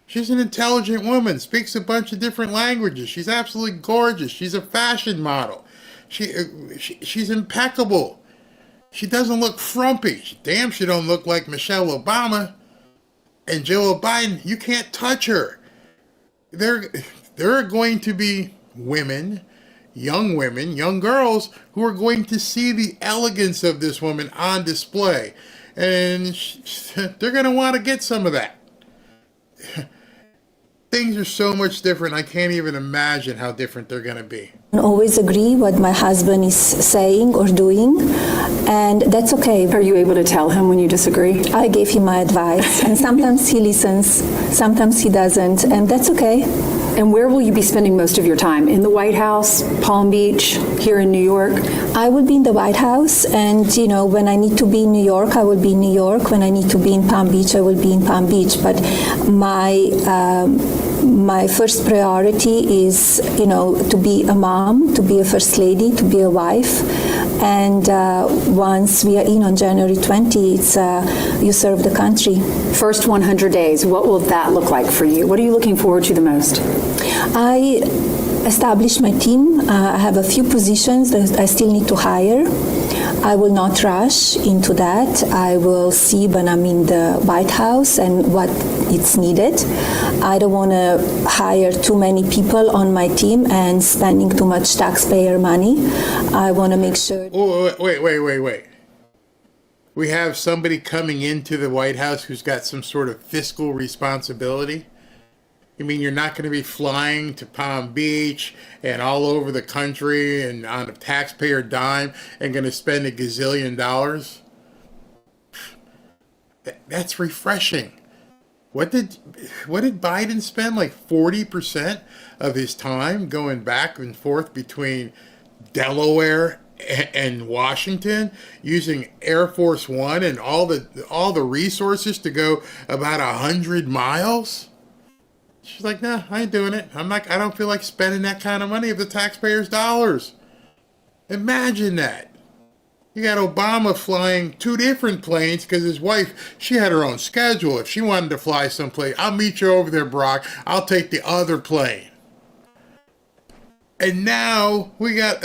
She's an intelligent woman, speaks a bunch of different languages. She's absolutely gorgeous. She's a fashion model. She's impeccable. She doesn't look frumpy. Damn, she don't look like Michelle Obama. And Joe Biden, you can't touch her. There are going to be women, young girls, who are going to see the elegance of this woman on display. And they're going to want to get some of that. Things are so much different. I can't even imagine how different they're going to be. I always agree what my husband is saying or doing, and that's okay. Are you able to tell him when you disagree? I gave him my advice, and sometimes he listens, sometimes he doesn't, and that's okay. And where will you be spending most of your time? In the White House, Palm Beach, here in New York? I will be in the White House, and when I need to be in New York, I will be in New York. When I need to be in Palm Beach, I will be in Palm Beach. But my first priority is, to be a mom, to be a first lady, to be a wife. And once we are in on January 20, it's you serve the country. First 100 days, what will that look like for you? What are you looking forward to the most? I established my team. I have a few positions that I still need to hire. I will not rush into that. I will see when I'm in the White House and what it's needed. I don't want to hire too many people on my team and spending too much taxpayer money. I want to make sure. Oh, wait. We have somebody coming into the White House who's got some sort of fiscal responsibility? You mean you're not going to be flying to Palm Beach and all over the country and on a taxpayer dime and going to spend $1 gazillion? That's refreshing. What did Biden spend? Like 40% of his time going back and forth between Delaware and Washington, using Air Force One and all the resources to go about 100 miles? She's like, nah, I ain't doing it. I don't feel like spending that kind of money of the taxpayers' dollars. Imagine that. You got Obama flying 2 different planes because his wife, she had her own schedule. If she wanted to fly someplace, I'll meet you over there, Brock. I'll take the other plane. And now we got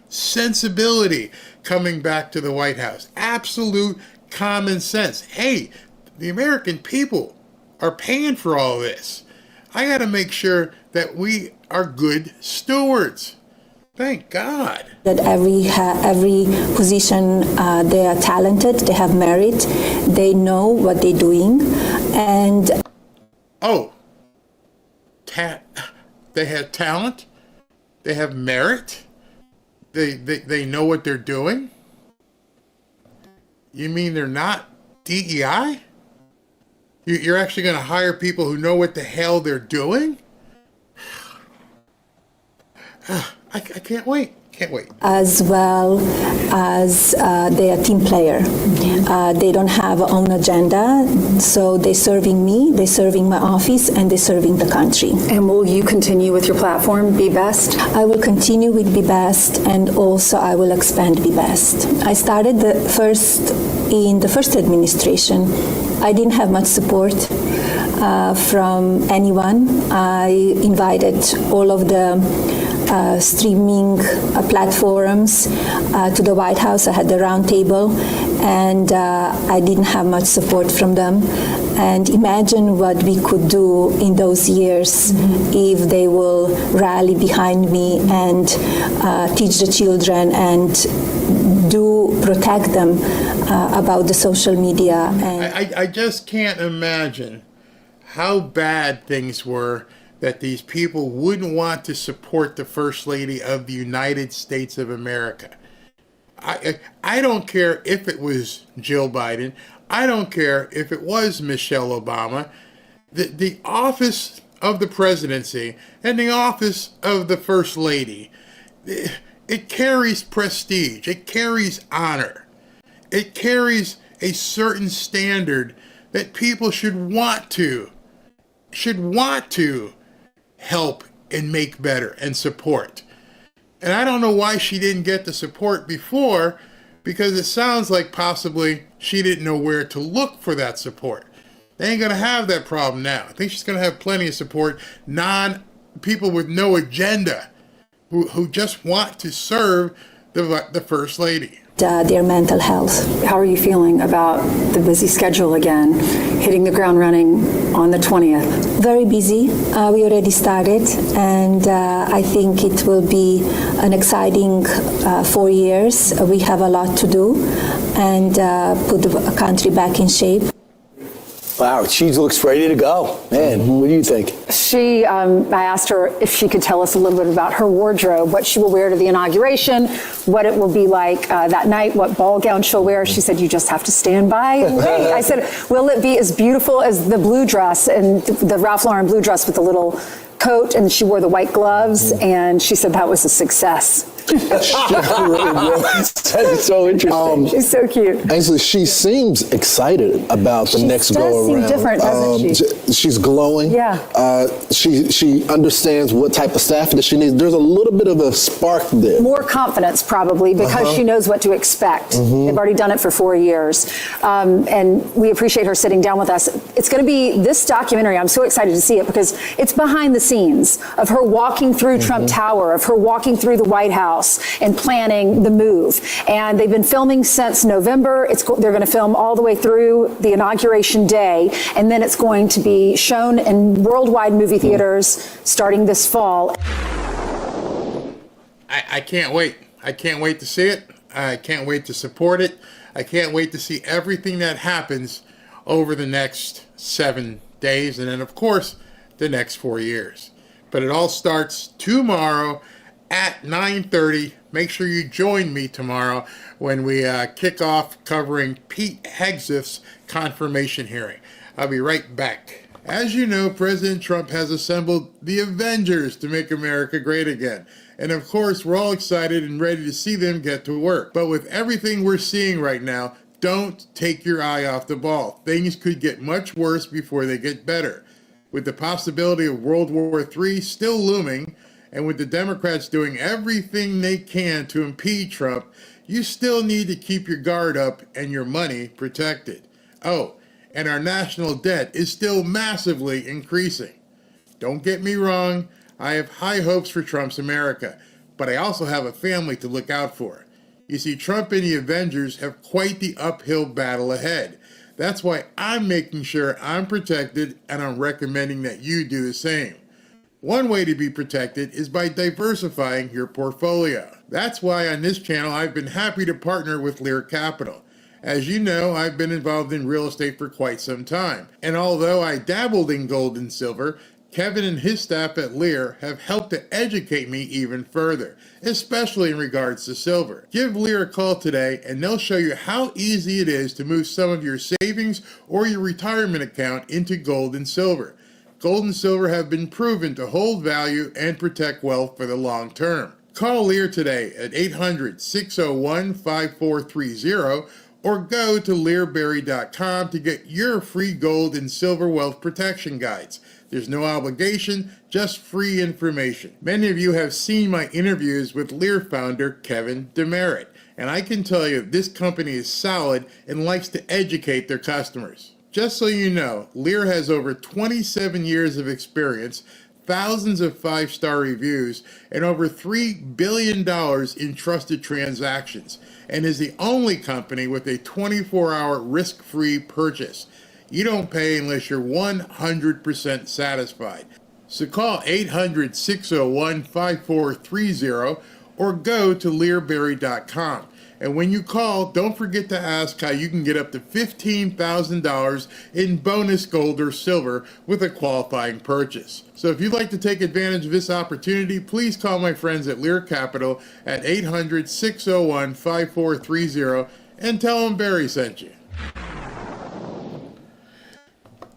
sensibility coming back to the White House. Absolute common sense. Hey, the American people are paying for all this. I got to make sure that we are good stewards. Thank God. That every position, they are talented, they have merit, they know what they're doing, and they have talent, they have merit, they know what they're doing. You mean they're not DEI? You're actually going to hire people who know what the hell they're doing? I can't wait. As well as they are team player. They don't have their own agenda, so they're serving me, they're serving my office, and they're serving the country. And will you continue with your platform, Be Best? I will continue with Be Best, and also I will expand Be Best. I started in the first administration. I didn't have much support from anyone. I invited all of the streaming platforms to the White House. I had the round table, and I didn't have much support from them. And imagine what we could do in those years if they will rally behind me and teach the children and protect them about the social media. And I just can't imagine how bad things were that these people wouldn't want to support the First Lady of the United States of America. I don't care if it was Jill Biden. I don't care if it was Michelle Obama. The office of the presidency and the office of the First Lady, it carries prestige. It carries honor. It carries a certain standard that people should want to help and make better and support. And I don't know why she didn't get the support before, because it sounds like possibly she didn't know where to look for that support. They ain't gonna have that problem now. I think she's gonna have plenty of support, people with no agenda, who just want to serve the First Lady. Their mental health. How are you feeling about the busy schedule again, hitting the ground running on the 20th? Very busy. We already started, and I think it will be an exciting 4 years. We have a lot to do and put the country back in shape. Wow, she looks ready to go. Man, what do you think? I asked her if she could tell us a little bit about her wardrobe, what she will wear to the inauguration, what it will be like that night, what ball gown she'll wear. She said, you just have to stand by and wait. I said, will it be as beautiful as the blue dress and the Ralph Lauren blue dress with the little coat and she wore the white gloves, and she said that was a success. That's so interesting. She's so cute. Ainsley, she seems excited about the next go around. She does seem different, doesn't she? She's glowing. Yeah. She understands what type of staffing that she needs. There's a little bit of a spark there. More confidence, probably, because she knows what to expect. They've already done it for 4 years. And we appreciate her sitting down with us. It's going to be this documentary. I'm so excited to see it because it's behind the scenes of her walking through Trump Tower, of her walking through the White House and planning the move. And they've been filming since November. They're going to film all the way through the inauguration day, and then it's going to be shown in worldwide movie theaters starting this fall. I can't wait. I can't wait to see it. I can't wait to support it. I can't wait to see everything that happens over the next 7 days, and then, of course, the next 4 years. But it all starts tomorrow at 9:30. Make sure you join me tomorrow when we kick off covering Pete Hegseth's confirmation hearing. I'll be right back. As you know, President Trump has assembled the Avengers to make America great again. And of course, we're all excited and ready to see them get to work. But with everything we're seeing right now, don't take your eye off the ball. Things could get much worse before they get better. With the possibility of World War III still looming, and with the Democrats doing everything they can to impede Trump, you still need to keep your guard up and your money protected. Oh, and our national debt is still massively increasing. Don't get me wrong, I have high hopes for Trump's America, but I also have a family to look out for. You see, Trump and the Avengers have quite the uphill battle ahead. That's why I'm making sure I'm protected, and I'm recommending that you do the same. One way to be protected is by diversifying your portfolio. That's why on this channel I've been happy to partner with Lear Capital. As you know, I've been involved in real estate for quite some time. And although I dabbled in gold and silver, Kevin and his staff at Lear have helped to educate me even further, especially in regards to silver. Give Lear a call today and they'll show you how easy it is to move some of your savings or your retirement account into gold and silver. Gold and silver have been proven to hold value and protect wealth for the long term. Call Lear today at 800-601-5430 or go to learberry.com to get your free gold and silver wealth protection guides. There's no obligation, just free information. Many of you have seen my interviews with Lear founder Kevin Demerit, and I can tell you this company is solid and likes to educate their customers. Just so you know, Lear has over 27 years of experience, thousands of 5-star reviews, and over $3 billion in trusted transactions, and is the only company with a 24-hour risk-free purchase. You don't pay unless you're 100% satisfied. So call 800-601-5430 or go to learberry.com. And when you call, don't forget to ask how you can get up to $15,000 in bonus gold or silver with a qualifying purchase. So if you'd like to take advantage of this opportunity, please call my friends at Lear Capital at 800-601-5430 and tell them Barry sent you.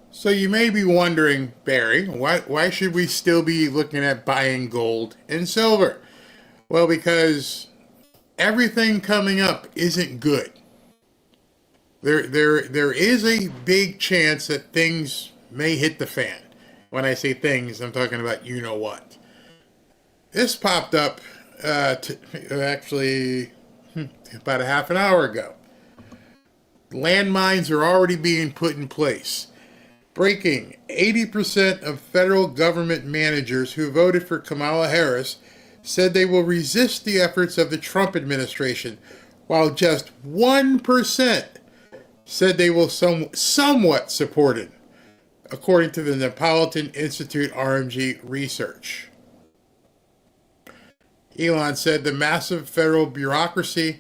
So you may be wondering, Barry, why should we still be looking at buying gold and silver? Well, because everything coming up isn't good. There is a big chance that things may hit the fan. When I say things, I'm talking about you know what. This popped up actually about a half an hour ago. Landmines are already being put in place. Breaking, 80% of federal government managers who voted for Kamala Harris said they will resist the efforts of the Trump administration, while just 1% said they will somewhat support it, according to the Neapolitan Institute RMG research. Elon said the massive federal bureaucracy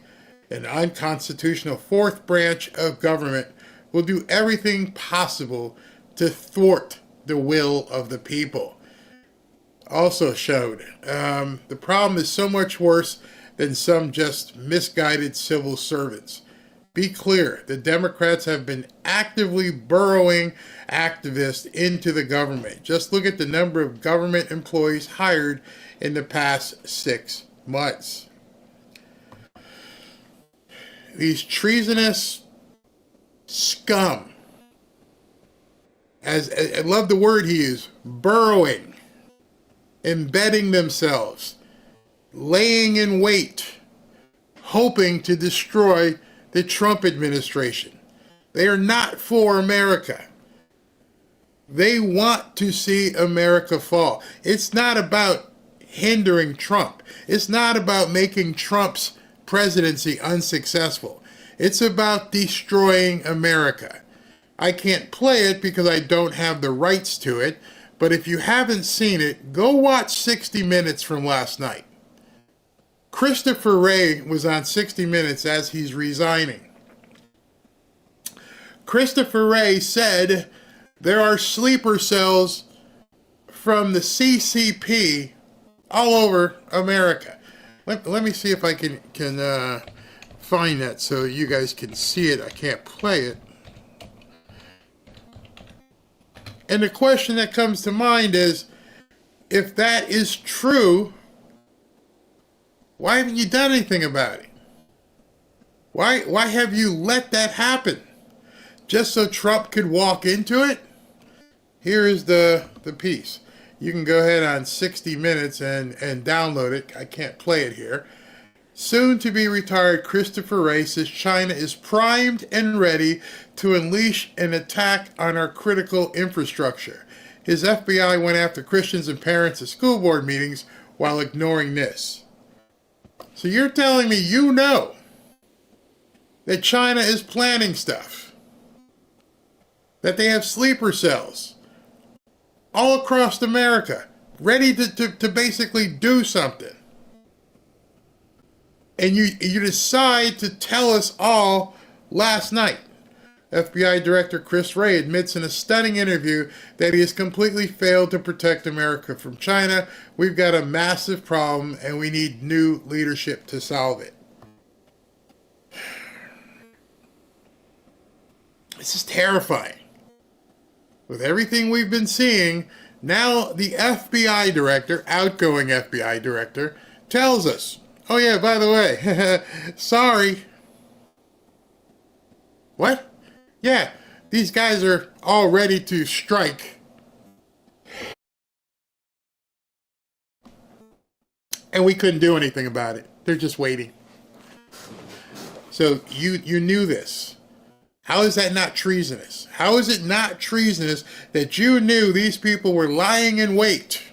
and unconstitutional fourth branch of government will do everything possible to thwart the will of the people. Also showed the problem is so much worse than some just misguided civil servants. be clear, the Democrats have been actively burrowing activists into the government. Just look at the number of government employees hired in the past 6 months. These treasonous scum, as I love the word he used, burrowing, embedding themselves, laying in wait, hoping to destroy the Trump administration. They are not for America. They want to see America fall. It's not about hindering Trump. It's not about making Trump's presidency unsuccessful. It's about destroying America. I can't play it because I don't have the rights to it, but if you haven't seen it, go watch 60 Minutes from last night. Christopher Wray was on 60 Minutes as he's resigning. Christopher Wray said there are sleeper cells from the CCP all over America. Let me see if I can find that so you guys can see it. I can't play it. And the question that comes to mind is, if that is true, why haven't you done anything about it? Why have you let that happen? Just so Trump could walk into it? Here is the piece. You can go ahead on 60 Minutes and download it. I can't play it here. Soon to be retired Christopher Wray says China is primed and ready to unleash an attack on our critical infrastructure. His FBI went after Christians and parents at school board meetings while ignoring this. So you're telling me you know that China is planning stuff, that they have sleeper cells all across America, ready to basically do something. And you decide to tell us all last night. FBI Director Chris Wray admits in a stunning interview that he has completely failed to protect America from China. We've got a massive problem and we need new leadership to solve it. This is terrifying. With everything we've been seeing, now the FBI director, outgoing FBI director, tells us, oh yeah, by the way, sorry. What? Yeah, these guys are all ready to strike. And we couldn't do anything about it. They're just waiting. So you knew this. How is that not treasonous? How is it not treasonous that you knew these people were lying in wait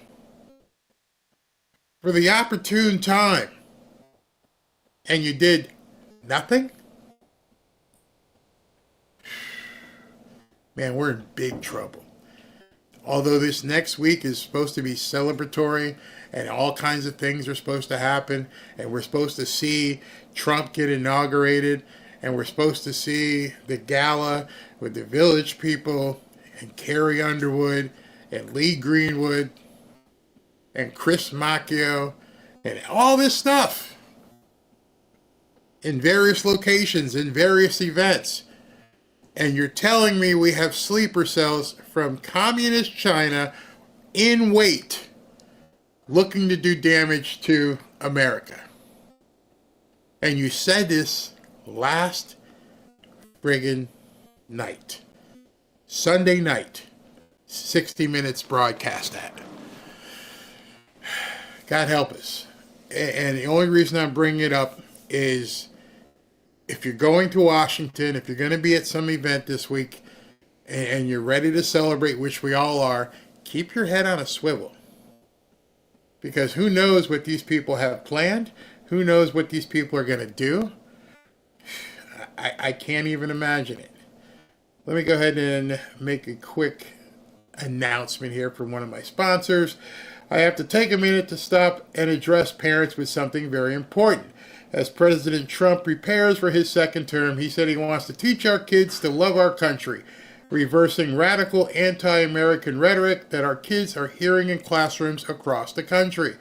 for the opportune time and you did nothing? Man, we're in big trouble. Although this next week is supposed to be celebratory and all kinds of things are supposed to happen, and we're supposed to see Trump get inaugurated, and we're supposed to see the gala with the Village People and Carrie Underwood and Lee Greenwood and Chris Macchio and all this stuff in various locations, in various events. And you're telling me we have sleeper cells from communist China in wait, looking to do damage to America. And you said this last friggin' night. Sunday night. 60 Minutes broadcast that. God help us. And the only reason I'm bringing it up is if you're going to Washington, if you're going to be at some event this week, and you're ready to celebrate, which we all are, keep your head on a swivel. Because who knows what these people have planned? Who knows what these people are going to do? I can't even imagine it. Let me go ahead and make a quick announcement here from one of my sponsors. I have to take a minute to stop and address parents with something very important. As President Trump prepares for his second term, he said he wants to teach our kids to love our country, reversing radical anti-American rhetoric that our kids are hearing in classrooms across the country.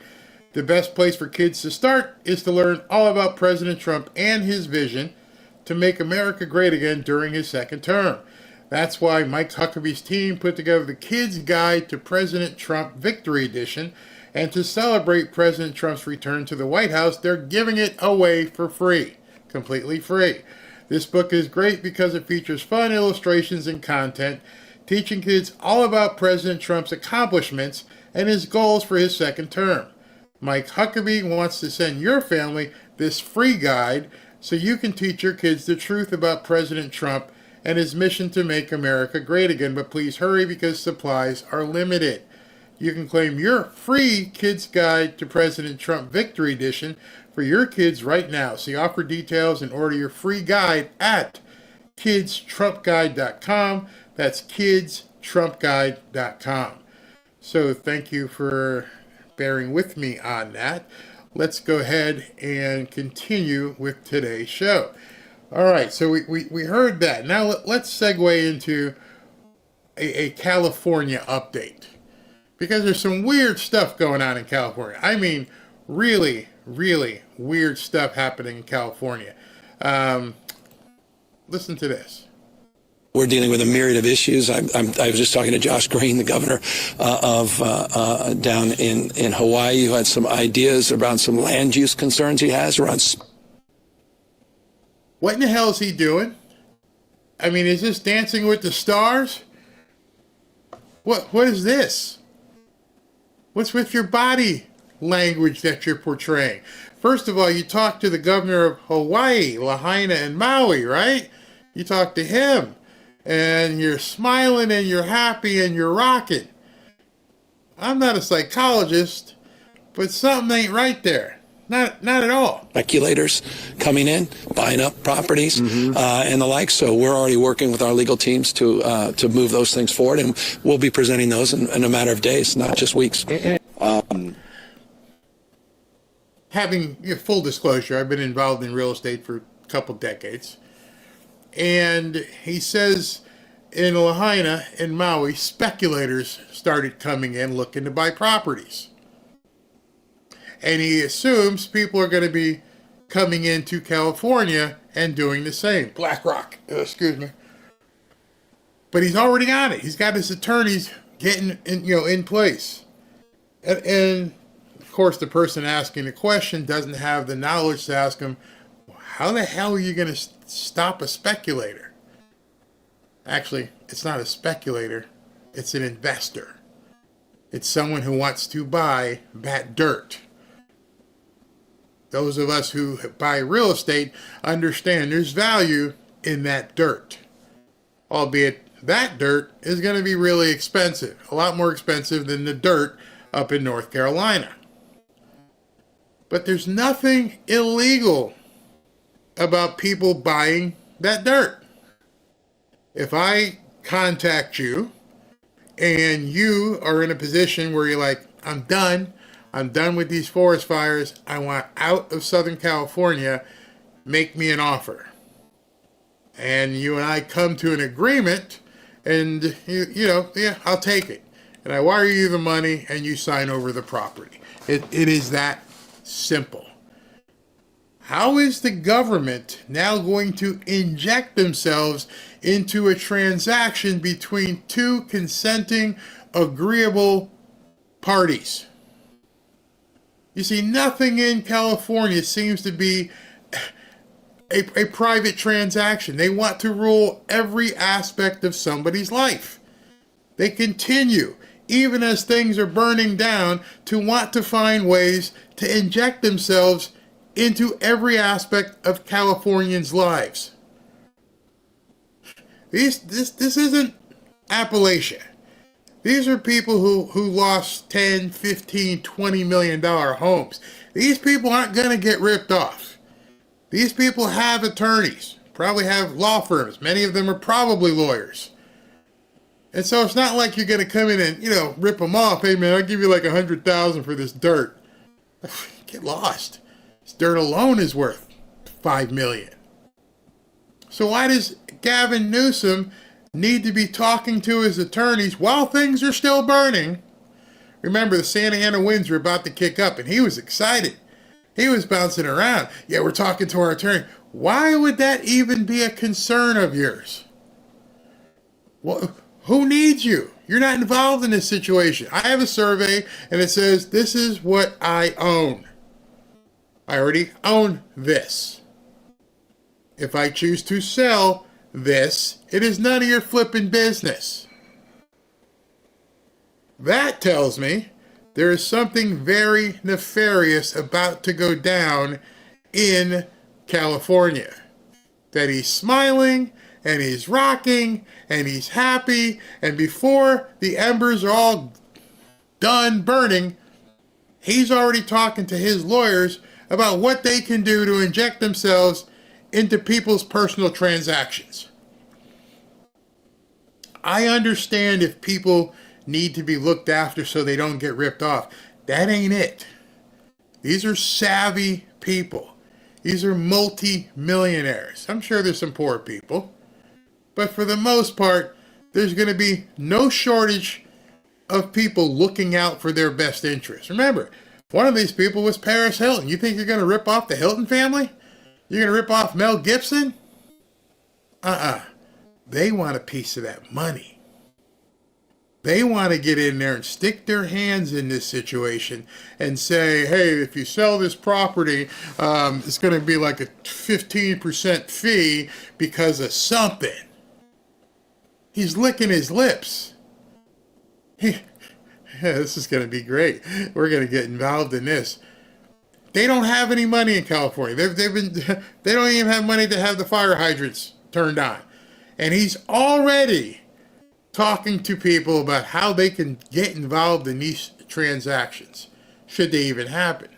The best place for kids to start is to learn all about President Trump and his vision to make America great again during his second term. That's why Mike Huckabee's team put together the Kids Guide to President Trump Victory Edition, and to celebrate President Trump's return to the White House, they're giving it away for free, completely free. This book is great because it features fun illustrations and content, teaching kids all about President Trump's accomplishments and his goals for his second term. Mike Huckabee wants to send your family this free guide so you can teach your kids the truth about President Trump and his mission to make America great again. But please hurry because supplies are limited. You can claim your free Kids Guide to President Trump Victory Edition for your kids right now. See offer details and order your free guide at kidstrumpguide.com. That's kidstrumpguide.com. So thank you for bearing with me on that. Let's go ahead and continue with today's show. All right, so we heard that. Now let's segue into a California update, because there's some weird stuff going on in California. I mean, really, really weird stuff happening in California. Listen to this. We're dealing with a myriad of issues. I was just talking to Josh Green, the governor of down in Hawaii, who had some ideas around some land use concerns he has around. What in the hell is he doing? I mean, is this Dancing with the Stars? What is this? What's with your body language that you're portraying? First of all, you talked to the governor of Hawaii, Lahaina and Maui, right? You talked to him, and you're smiling and you're happy and you're rocking. I'm not a psychologist, but something ain't right there. Not at all. Speculators coming in, buying up properties, and the like. So we're already working with our legal teams to move those things forward, and we'll be presenting those in a matter of days, not just weeks. Having full disclosure, I've been involved in real estate for a couple decades. And he says in Lahaina and Maui, speculators started coming in looking to buy properties. And he assumes people are going to be coming into California and doing the same. BlackRock, excuse me. But he's already on it. He's got his attorneys getting in place. And of course, the person asking the question doesn't have the knowledge to ask him, how the hell are you going to stop a speculator? Actually, it's not a speculator. It's an investor. It's someone who wants to buy that dirt. Those of us who buy real estate understand there's value in that dirt. Albeit that dirt is going to be really expensive. A lot more expensive than the dirt up in North Carolina. But there's nothing illegal about people buying that dirt. If I contact you and you are in a position where you're like, I'm done with these forest fires, I want out of Southern California, make me an offer. And you and I come to an agreement, and I'll take it. And I wire you the money and you sign over the property. It is that simple. How is the government now going to inject themselves into a transaction between two consenting, agreeable parties? You see, nothing in California seems to be a private transaction. They want to rule every aspect of somebody's life. They continue, even as things are burning down, to want to find ways to inject themselves into every aspect of Californians' lives. This isn't Appalachia. These are people who lost 10, 15, $20 million homes. These people aren't going to get ripped off. These people have attorneys, probably have law firms. Many of them are probably lawyers. And so it's not like you're going to come in and, rip them off. Hey, man, I'll give you like $100,000 for this dirt. Get lost. This dirt alone is worth $5 million. So why does Gavin Newsom need to be talking to his attorneys while things are still burning? Remember, the Santa Ana winds were about to kick up, and he was excited. He was bouncing around. Yeah, we're talking to our attorney. Why would that even be a concern of yours? Well, who needs you? You're not involved in this situation. I have a survey and it says this is what I own. I already own this. If I choose to sell this, it is none of your flipping business. That tells me there is something very nefarious about to go down in California. That he's smiling and he's rocking and he's happy, and before the embers are all done burning, he's already talking to his lawyers about what they can do to inject themselves into people's personal transactions. I understand if people need to be looked after so they don't get ripped off. That ain't it. These are savvy people. These are multi-millionaires. I'm sure there's some poor people. But for the most part, there's going to be no shortage of people looking out for their best interests. Remember, one of these people was Paris Hilton. You think you're going to rip off the Hilton family? You're going to rip off Mel Gibson? They want a piece of that money. They want to get in there and stick their hands in this situation and say, hey, if you sell this property, it's going to be like a 15% fee because of something. He's licking his lips. This is going to be great. We're going to get involved in this. They don't have any money in California. They don't even have money to have the fire hydrants turned on. And he's already talking to people about how they can get involved in these transactions, should they even happen.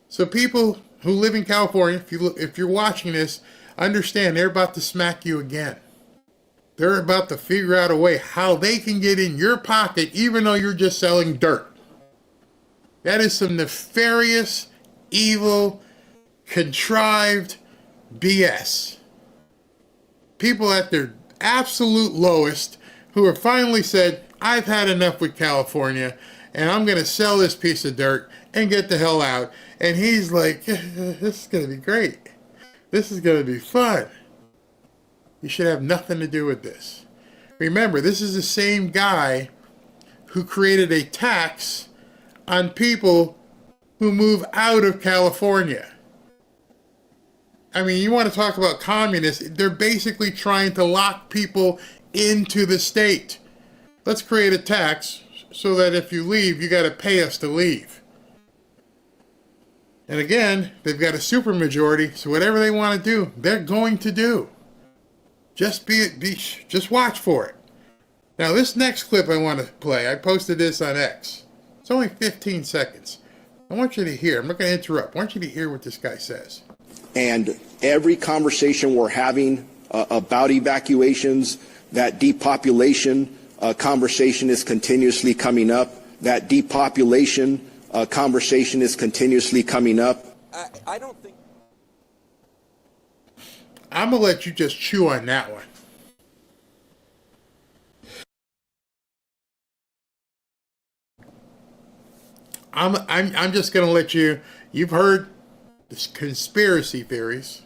So people who live in California, if you're watching this, understand they're about to smack you again. They're about to figure out a way how they can get in your pocket even though you're just selling dirt. That is some nefarious, evil, contrived BS. People at their absolute lowest who have finally said, I've had enough with California and I'm going to sell this piece of dirt and get the hell out. And he's like, this is going to be great. This is going to be fun. You should have nothing to do with this. Remember, this is the same guy who created a tax on people who move out of California. I mean, you want to talk about communists, they're basically trying to lock people into the state. Let's create a tax so that if you leave, you got to pay us to leave. And again, they've got a supermajority, so whatever they want to do, they're going to do. Just watch for it. Now, this next clip I want to play, I posted this on X. It's only 15 seconds. I want you to hear. I'm not going to interrupt. I want you to hear what this guy says. And every conversation we're having about evacuations, that depopulation conversation is continuously coming up. That depopulation conversation is continuously coming up. I don't think. I'm going to let you just chew on that one. I'm just going to let you've heard this conspiracy theories,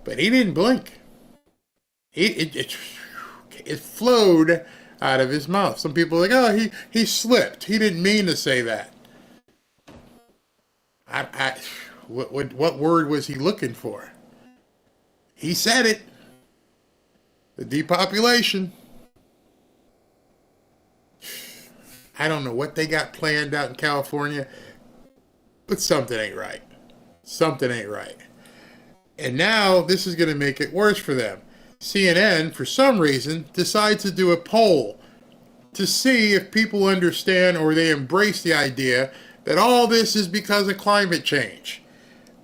but he didn't blink. It flowed out of his mouth. Some people are like, oh, he slipped. He didn't mean to say that. What word was he looking for? He said it. The depopulation. I don't know what they got planned out in California, but something ain't right. Something ain't right. And now this is going to make it worse for them. CNN, for some reason, decides to do a poll to see if people understand or they embrace the idea that all this is because of climate change.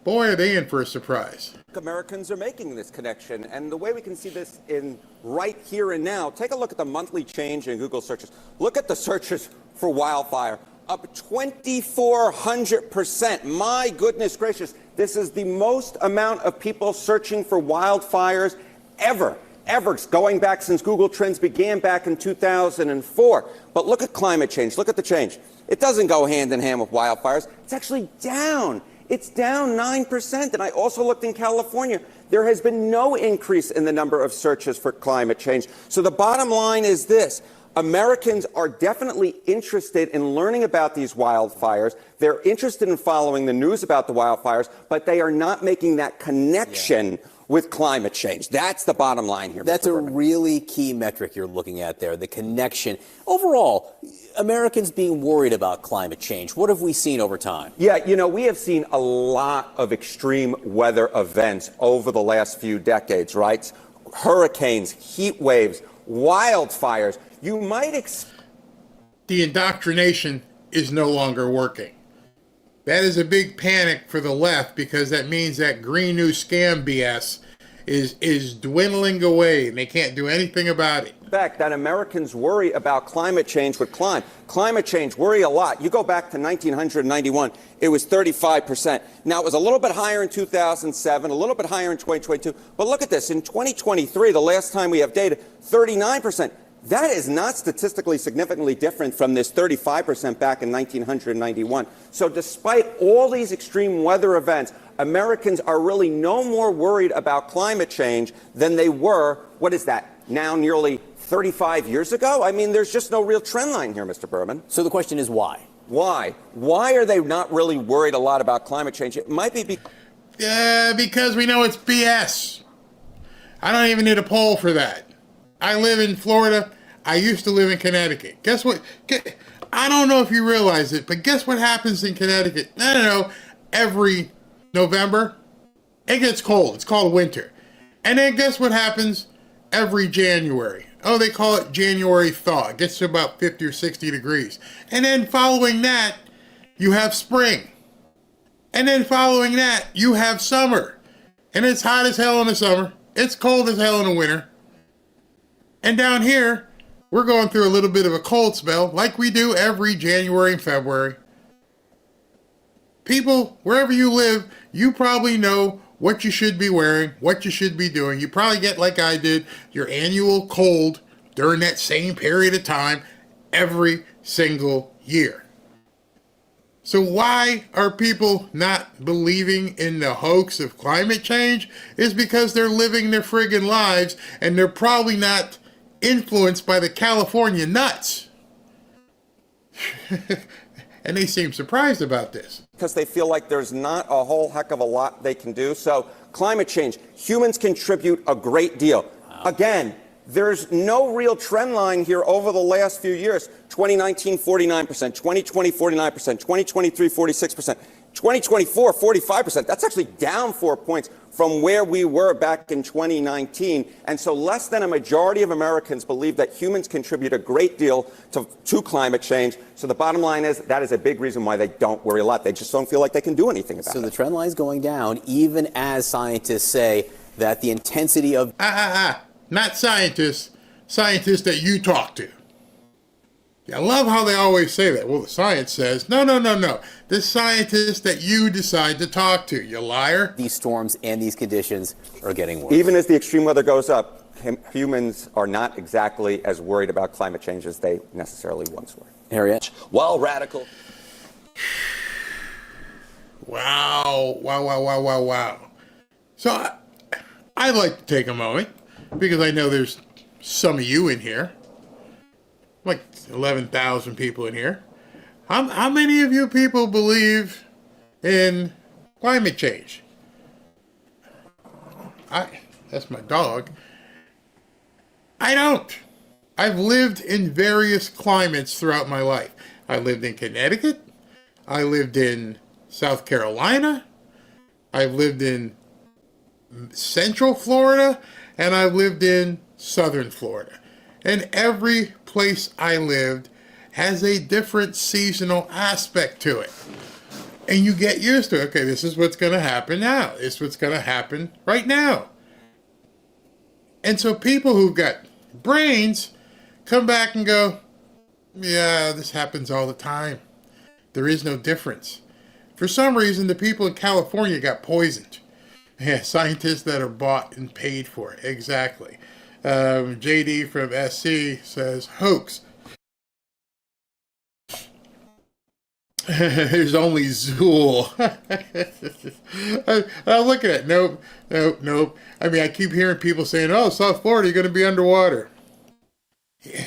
Boy, are they in for a surprise. Americans are making this connection, and the way we can see this in right here and now, take a look at the monthly change in Google searches. Look at the searches for wildfire, up 2,400%. My goodness gracious, this is the most amount of people searching for wildfires ever, going back since Google Trends began back in 2004. But look at climate change. Look at the change. It doesn't go hand in hand with wildfires. It's actually down. It's down 9%. And I also looked in California. There has been no increase in the number of searches for climate change. So the bottom line is this. Americans are definitely interested in learning about these wildfires. They're interested in following the news about the wildfires, but they are not making that connection with climate change. That's the bottom line here. That's a really key metric you're looking at there, the connection. Overall, Americans being worried about climate change, what have we seen over time? Yeah, you know, we have seen a lot of extreme weather events over the last few decades, right? Hurricanes, heat waves, wildfires. You might the indoctrination is no longer working. That is a big panic for the left because that means that green new scam BS is dwindling away and they can't do anything about it. Fact that Americans worry about climate change with climate change worry a lot. You go back to 1991, it was 35%. Now it was a little bit higher in 2007, a little bit higher in 2022. But look at this, in 2023, the last time we have data, 39%. That is not statistically significantly different from this 35% back in 1991. So despite all these extreme weather events, Americans are really no more worried about climate change than they were, what is that, now nearly 35 years ago? I mean, there's just no real trend line here, Mr. Berman. So the question is why? Why? Why are they not really worried a lot about climate change? It might be because we know it's BS. I don't even need a poll for that. I live in Florida. I used to live in Connecticut. Guess what? I don't know if you realize it, but guess what happens in Connecticut? I don't know. Every November, it gets cold. It's called winter. And then guess what happens every January? Oh, they call it January thaw. It gets to about 50 or 60 degrees. And then following that, you have spring. And then following that, you have summer. And it's hot as hell in the summer. It's cold as hell in the winter. And down here, we're going through a little bit of a cold spell like we do every January and February. People, wherever you live, you probably know what you should be wearing, what you should be doing. You probably get, like I did, your annual cold during that same period of time every single year. So why are people not believing in the hoax of climate change? Is because they're living their friggin' lives and they're probably not influenced by the California nuts. And they seem surprised about this. Because they feel like there's not a whole heck of a lot they can do. So climate change, humans contribute a great deal. Again, there's no real trend line here over the last few years. 2019, 49%, 2020, 49%, 2023, 46%, 2024, 45%. That's actually down 4 points from where we were back in 2019. And so less than a majority of Americans believe that humans contribute a great deal to climate change. So the bottom line is that is a big reason why they don't worry a lot. They just don't feel like they can do anything about it. So the trend line is going down, even as scientists say that the intensity of... Not scientists, scientists that you talk to. I love how they always say that. Well, the science says, no. The scientists that you decide to talk to, you liar. These storms and these conditions are getting worse. Even as the extreme weather goes up, humans are not exactly as worried about climate change as they necessarily once were. Harriet, while radical... Wow. So I'd like to take a moment, because I know there's some of you in here, like 11,000 people in here. How many of you people believe in climate change? That's my dog. I don't. I've lived in various climates throughout my life. I lived in Connecticut. I lived in South Carolina. I've lived in Central Florida. And I've lived in Southern Florida. And every place I lived has a different seasonal aspect to it. And you get used to it. Okay, this is what's going to happen now. This is what's going to happen right now. And so people who've got brains come back and go, yeah, this happens all the time. There is no difference. For some reason, the people in California got poisoned. Yeah, scientists that are bought and paid for it. Exactly. JD from SC says, hoax. There's only Zool. I look at it. Nope. I mean, I keep hearing people saying, oh, South Florida, you're going to be underwater.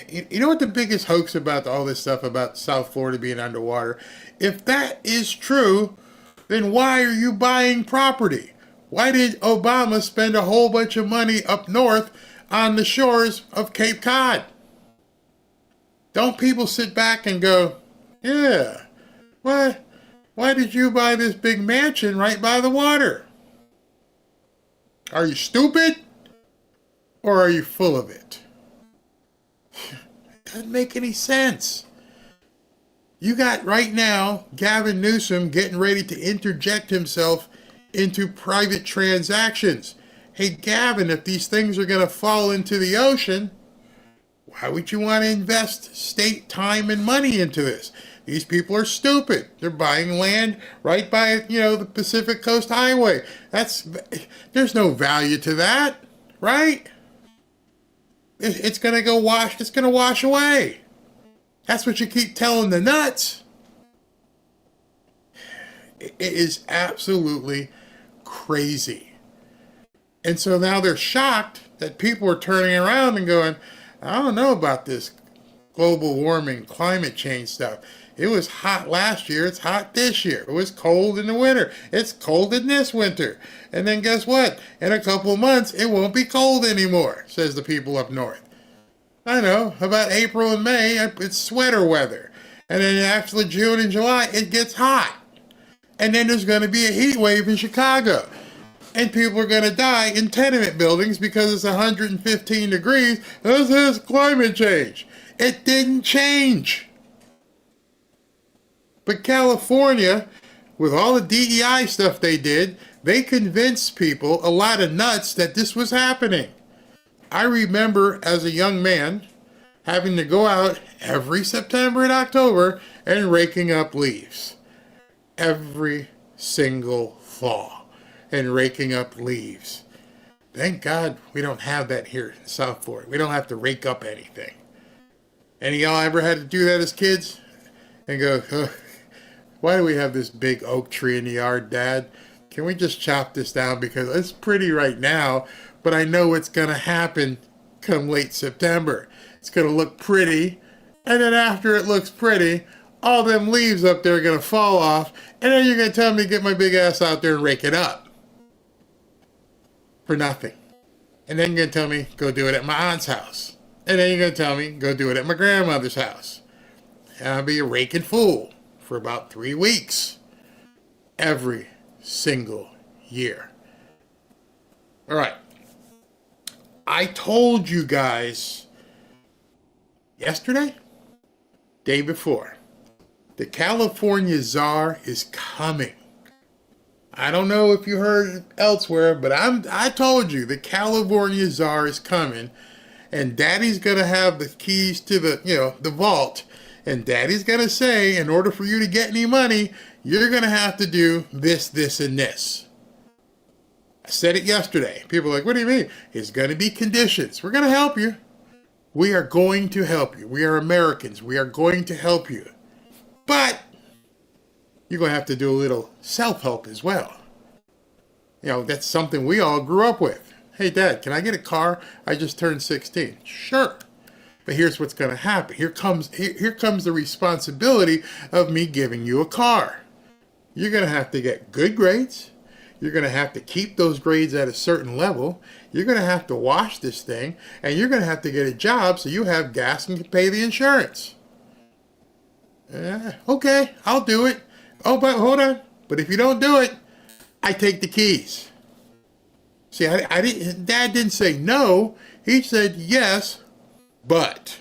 You know what the biggest hoax about all this stuff about South Florida being underwater? If that is true, then why are you buying property? Why did Obama spend a whole bunch of money up north on the shores of Cape Cod? Don't people sit back and go, yeah, why did you buy this big mansion right by the water? Are you stupid? Or are you full of it? It doesn't make any sense. You got right now Gavin Newsom getting ready to interject himself into private transactions. Hey, Gavin, if these things are going to fall into the ocean, why would you want to invest state time and money into this? These people are stupid. They're buying land right by, the Pacific Coast Highway. There's no value to that, right? It's going to wash away. That's what you keep telling the nuts. It is absolutely crazy. And so now they're shocked that people are turning around and going, I don't know about this global warming, climate change stuff. It was hot last year. It's hot this year. It was cold in the winter. It's cold in this winter. And then guess what? In a couple of months, it won't be cold anymore, says the people up north. I know. About April and May, it's sweater weather. And then actually June and July, it gets hot. And then there's going to be a heat wave in Chicago. And people are going to die in tenement buildings because it's 115 degrees. This is climate change. It didn't change. But California, with all the DEI stuff they did, they convinced people, a lot of nuts, that this was happening. I remember as a young man having to go out every September and October and raking up leaves. Every single fall. And raking up leaves. Thank God we don't have that here in South Florida. We don't have to rake up anything. Any of y'all ever had to do that as kids? And go, why do we have this big oak tree in the yard, Dad? Can we just chop this down because it's pretty right now, but I know it's going to happen come late September. It's going to look pretty, and then after it looks pretty, all them leaves up there are going to fall off, and then you're going to tell me to get my big ass out there and rake it up. For nothing. And then you're going to tell me, go do it at my aunt's house. And then you're going to tell me, go do it at my grandmother's house. And I'll be a raking fool for about 3 weeks. Every single year. All right. I told you guys yesterday, day before, the California czar is coming. I don't know if you heard elsewhere, but I told you the California czar is coming, and Daddy's gonna have the keys to the vault, and Daddy's gonna say, in order for you to get any money, you're gonna have to do this, this, and this. I said it yesterday. People are like, what do you mean? It's gonna be conditions. We're gonna help you. We are going to help you. We are Americans. We are going to help you. But you're going to have to do a little self-help as well. That's something we all grew up with. Hey, Dad, can I get a car? I just turned 16. Sure. But here's what's going to happen. Here comes the responsibility of me giving you a car. You're going to have to get good grades. You're going to have to keep those grades at a certain level. You're going to have to wash this thing. And you're going to have to get a job so you have gas and can pay the insurance. Okay, I'll do it. Oh, but hold on. But if you don't do it, I take the keys. See, Dad didn't say no. He said yes, but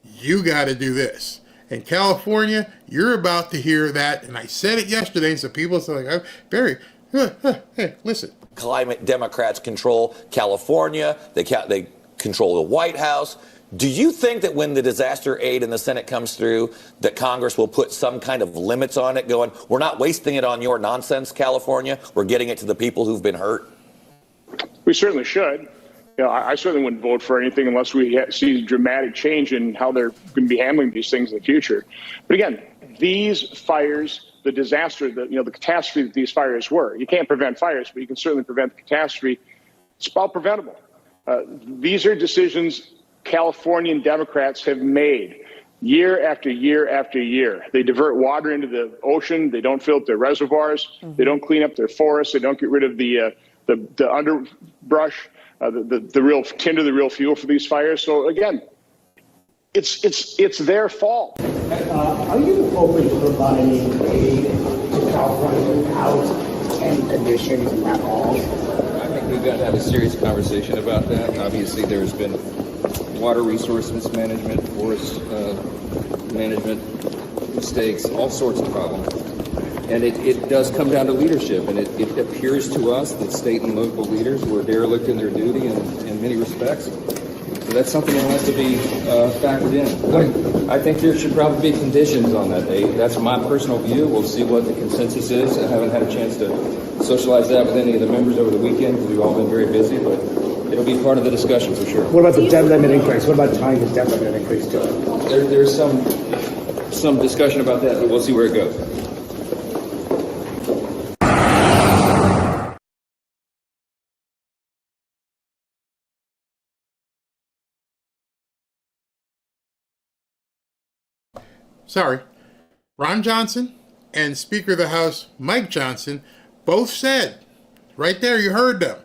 you got to do this. In California, you're about to hear that. And I said it yesterday, so people say, like, Barry, hey, listen. Climate Democrats control California. They control the White House. Do you think that when the disaster aid in the Senate comes through, that Congress will put some kind of limits on it, going, we're not wasting it on your nonsense, California. We're getting it to the people who've been hurt? We certainly should. I certainly wouldn't vote for anything unless we see dramatic change in how they're going to be handling these things in the future. But again, these fires, the disaster, the catastrophe that these fires were. You can't prevent fires, but you can certainly prevent the catastrophe. It's all preventable. These are decisions Californian Democrats have made year after year after year. They divert water into the ocean. They don't fill up their reservoirs. They don't clean up their forests. They don't get rid of the underbrush, the real tinder, the real fuel for these fires. So again, it's their fault. Are you open to providing aid to California without any conditions at all? I think we've got to have a serious conversation about that. Obviously, there's been water resource mismanagement, forest management mistakes, all sorts of problems. And it does come down to leadership, and it appears to us that state and local leaders were derelict in their duty in many respects. So that's something that has to be factored in. I think there should probably be conditions on that aid. That's my personal view. We'll see what the consensus is. I haven't had a chance to socialize that with any of the members over the weekend because we've all been very busy, but it'll be part of the discussion for sure. What about the debt limit increase? What about tying the debt limit increase to it? There's some discussion about that, but we'll see where it goes. Sorry. Ron Johnson and Speaker of the House Mike Johnson both said, right there, you heard them,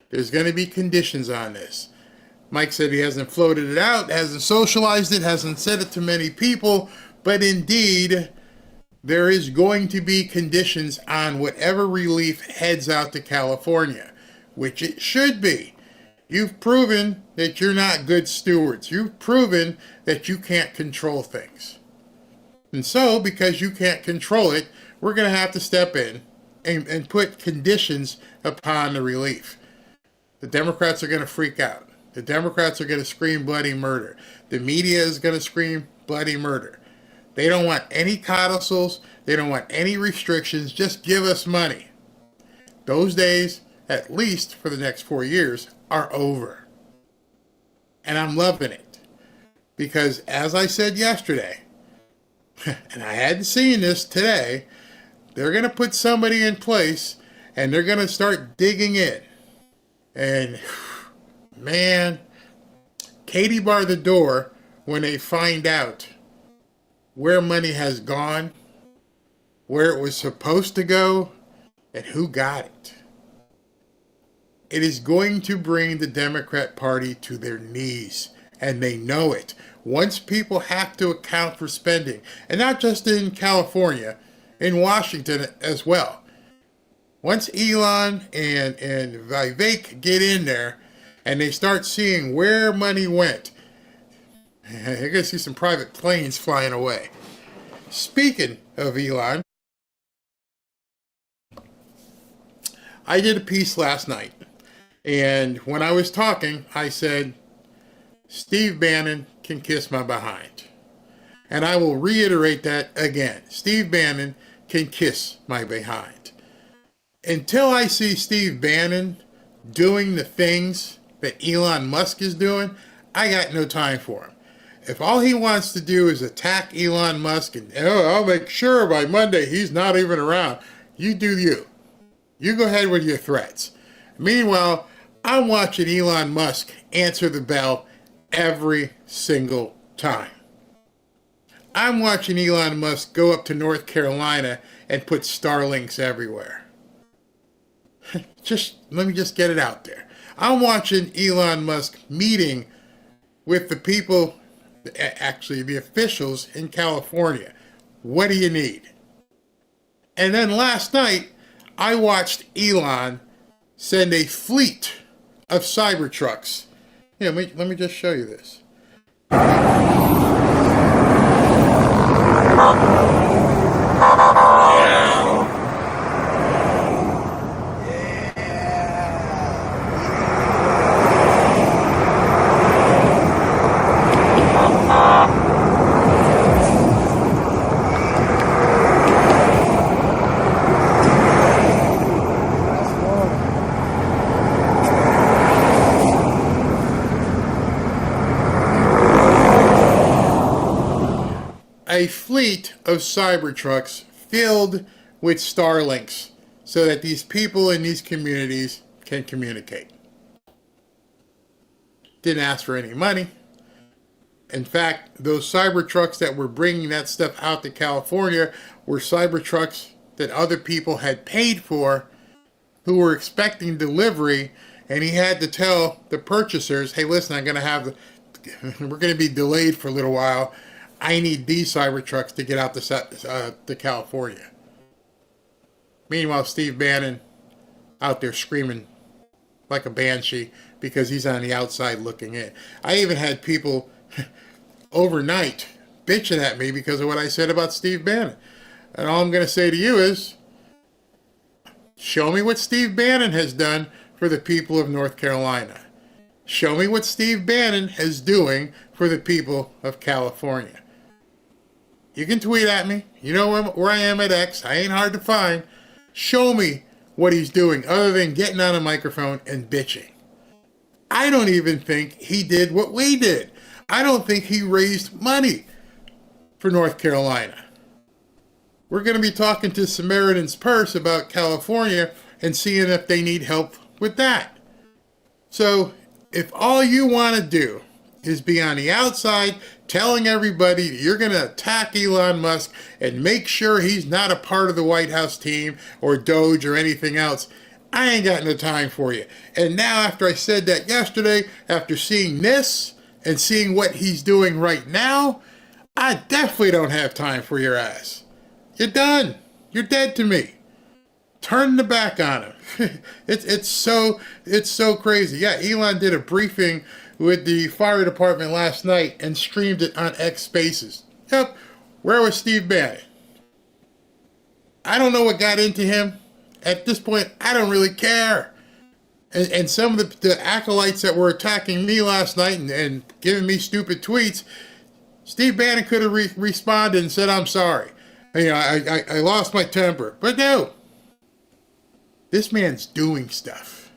there's going to be conditions on this. Mike said he hasn't floated it out, hasn't socialized it, hasn't said it to many people, but indeed, there is going to be conditions on whatever relief heads out to California, which it should be. You've proven that you're not good stewards. You've proven that you can't control things. And so, because you can't control it, we're going to have to step in and put conditions upon the relief. The Democrats are going to freak out. The Democrats are going to scream bloody murder. The media is going to scream bloody murder. They don't want any codicils. They don't want any restrictions. Just give us money. Those days, at least for the next 4 years, are over. And I'm loving it. Because as I said yesterday, and I hadn't seen this today, they're going to put somebody in place and they're going to start digging in. And man, Katie bar the door when they find out where money has gone, where it was supposed to go, and who got it. It is going to bring the Democrat Party to their knees, and they know it. Once people have to account for spending, and not just in California, in Washington as well. Once Elon and Vivek get in there and they start seeing where money went, you're going to see some private planes flying away. Speaking of Elon, I did a piece last night, and when I was talking, I said, Steve Bannon can kiss my behind. And I will reiterate that again. Steve Bannon can kiss my behind. Until I see Steve Bannon doing the things that Elon Musk is doing, I got no time for him. If all he wants to do is attack Elon Musk and, I'll make sure by Monday he's not even around, you do you. You go ahead with your threats. Meanwhile, I'm watching Elon Musk answer the bell every single time. I'm watching Elon Musk go up to North Carolina and put Starlinks everywhere. Let me just get it out there. I'm watching Elon Musk meeting with the people, actually the officials in California. What do you need? And then last night, I watched Elon send a fleet of Cybertrucks. Yeah, let me just show you this. a fleet of Cybertrucks filled with Starlinks so that these people in these communities can communicate. Didn't ask for any money. In fact, those Cybertrucks that were bringing that stuff out to California were Cybertrucks that other people had paid for who were expecting delivery, and he had to tell the purchasers, hey, listen, we're going to be delayed for a little while. I need these Cybertrucks to get out to California. Meanwhile, Steve Bannon out there screaming like a banshee because he's on the outside looking in. I even had people overnight bitching at me because of what I said about Steve Bannon. And all I'm going to say to you is, show me what Steve Bannon has done for the people of North Carolina. Show me what Steve Bannon is doing for the people of California. You can tweet at me. You know where I am at X. I ain't hard to find. Show me what he's doing other than getting on a microphone and bitching. I don't even think he did what we did. I don't think he raised money for North Carolina. We're going to be talking to Samaritan's Purse about California and seeing if they need help with that. So if all you want to do is be on the outside telling everybody you're going to attack Elon Musk and make sure he's not a part of the White House team or Doge or anything else, I ain't got no time for you. And now after I said that yesterday, after seeing this and seeing what he's doing right now, I definitely don't have time for your ass. You're done. You're dead to me. Turn the back on him. It's so crazy. Yeah, Elon did a briefing with the fire department last night and streamed it on X Spaces. Yep. Where was Steve Bannon? I don't know what got into him. At this point, I don't really care. And some of the acolytes that were attacking me last night and giving me stupid tweets, Steve Bannon could have responded and said, I'm sorry. You know, I lost my temper. But no. This man's doing stuff.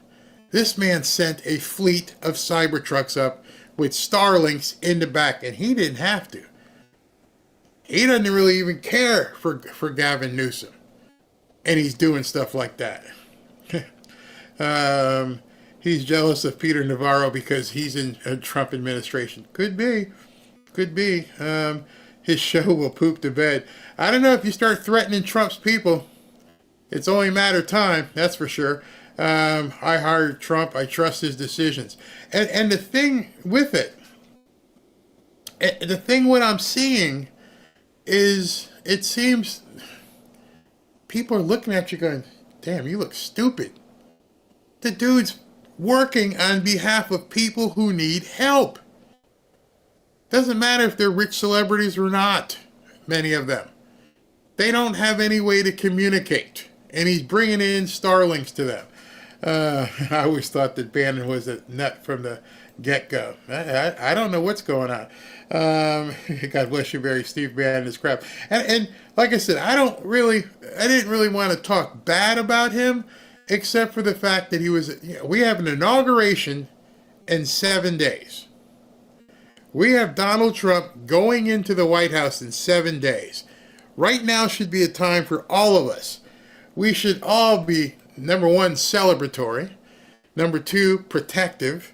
This man sent a fleet of Cybertrucks up with Starlinks in the back, and he didn't have to. He doesn't really even care for Gavin Newsom. And he's doing stuff like that. He's jealous of Peter Navarro because he's in a Trump administration. Could be. Could be. His show will poop to bed. I don't know if you start threatening Trump's people. It's only a matter of time, that's for sure. I hired Trump. I trust his decisions. And the thing with it, the thing what I'm seeing is it seems people are looking at you going, damn, you look stupid. The dude's working on behalf of people who need help. Doesn't matter if they're rich celebrities or not, many of them. They don't have any way to communicate. And he's bringing in Starlinks to them. I always thought that Bannon was a nut from the get-go. I don't know what's going on. God bless you, Barry. Steve Bannon is crap. And like I said, I didn't really want to talk bad about him, except for the fact that we have an inauguration in 7 days. We have Donald Trump going into the White House in 7 days. Right now should be a time for all of us. We should all be, number one, celebratory. Number two, protective.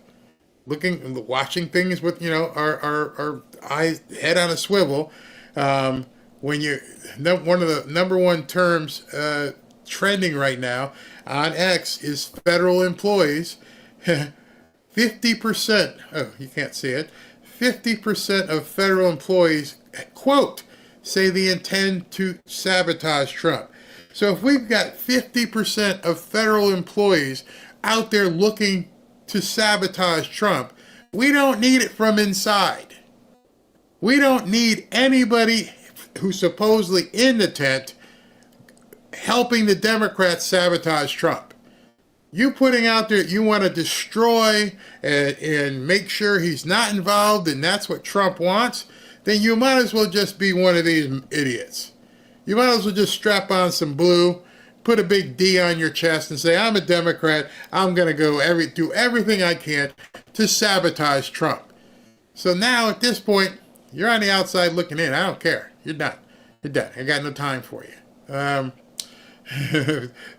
Watching things with, our eyes, head on a swivel. One of the number one terms trending right now on X is federal employees. 50%, oh, you can't see it, 50% of federal employees, quote, say they intend to sabotage Trump. So if we've got 50% of federal employees out there looking to sabotage Trump, we don't need it from inside. We don't need anybody who's supposedly in the tent helping the Democrats sabotage Trump. You putting out there you want to destroy and make sure he's not involved and that's what Trump wants, then you might as well just be one of these idiots. You might as well just strap on some blue, put a big D on your chest and say, I'm a Democrat, I'm going to go do everything I can to sabotage Trump. So now at this point, you're on the outside looking in. I don't care. You're done. You're done. I got no time for you.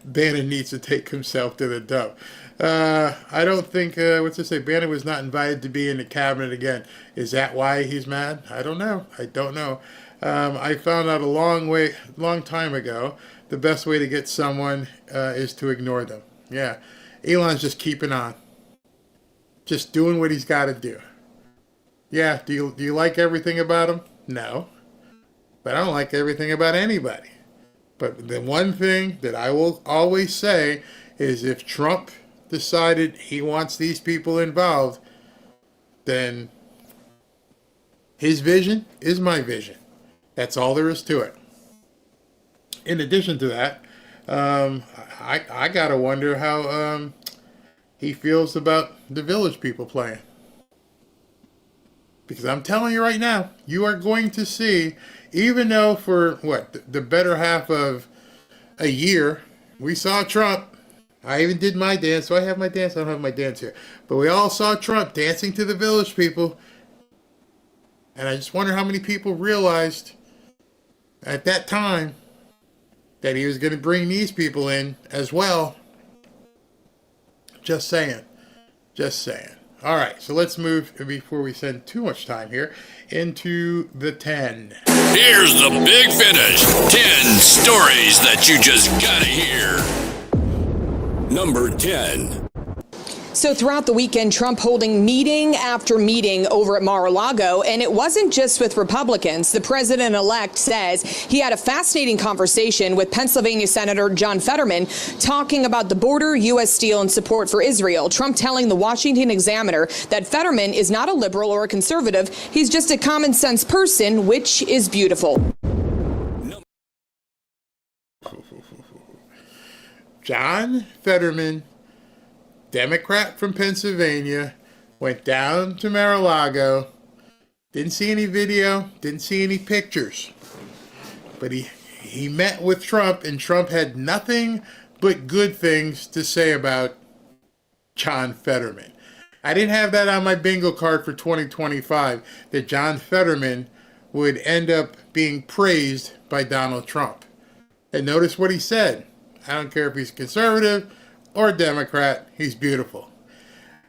Bannon needs to take himself to the dump. I don't think, what's to say, Bannon was not invited to be in the cabinet again. Is that why he's mad? I don't know. I don't know. I found out a long time ago, the best way to get someone is to ignore them. Yeah. Elon's just keeping on. Just doing what he's got to do. Yeah, do you like everything about him? No. But I don't like everything about anybody. But the one thing that I will always say is if Trump decided he wants these people involved, then his vision is my vision. That's all there is to it. In addition to that, I gotta wonder how he feels about the Village People playing. Because I'm telling you right now, you are going to see, even though for the better half of a year, we saw Trump. I even did my dance, so I have my dance. I don't have my dance here. But we all saw Trump dancing to the Village People. And I just wonder how many people realized at that time that he was going to bring these people in as well. Just saying. Just saying. All right, so let's move, before we spend too much time here, into the 10. Here's the big finish. 10 stories that you just gotta hear. Number 10. So throughout the weekend, Trump holding meeting after meeting over at Mar-a-Lago, and it wasn't just with Republicans. The president-elect says he had a fascinating conversation with Pennsylvania Senator John Fetterman talking about the border, U.S. steel, and support for Israel. Trump telling the Washington Examiner that Fetterman is not a liberal or a conservative. He's just a common sense person, which is beautiful. John Fetterman, Democrat from Pennsylvania, went down to Mar-a-Lago, didn't see any video, didn't see any pictures, but he met with Trump, and Trump had nothing but good things to say about John Fetterman. I didn't have that on my bingo card for 2025, that John Fetterman would end up being praised by Donald Trump. And notice what he said. I don't care if he's conservative or Democrat, he's beautiful.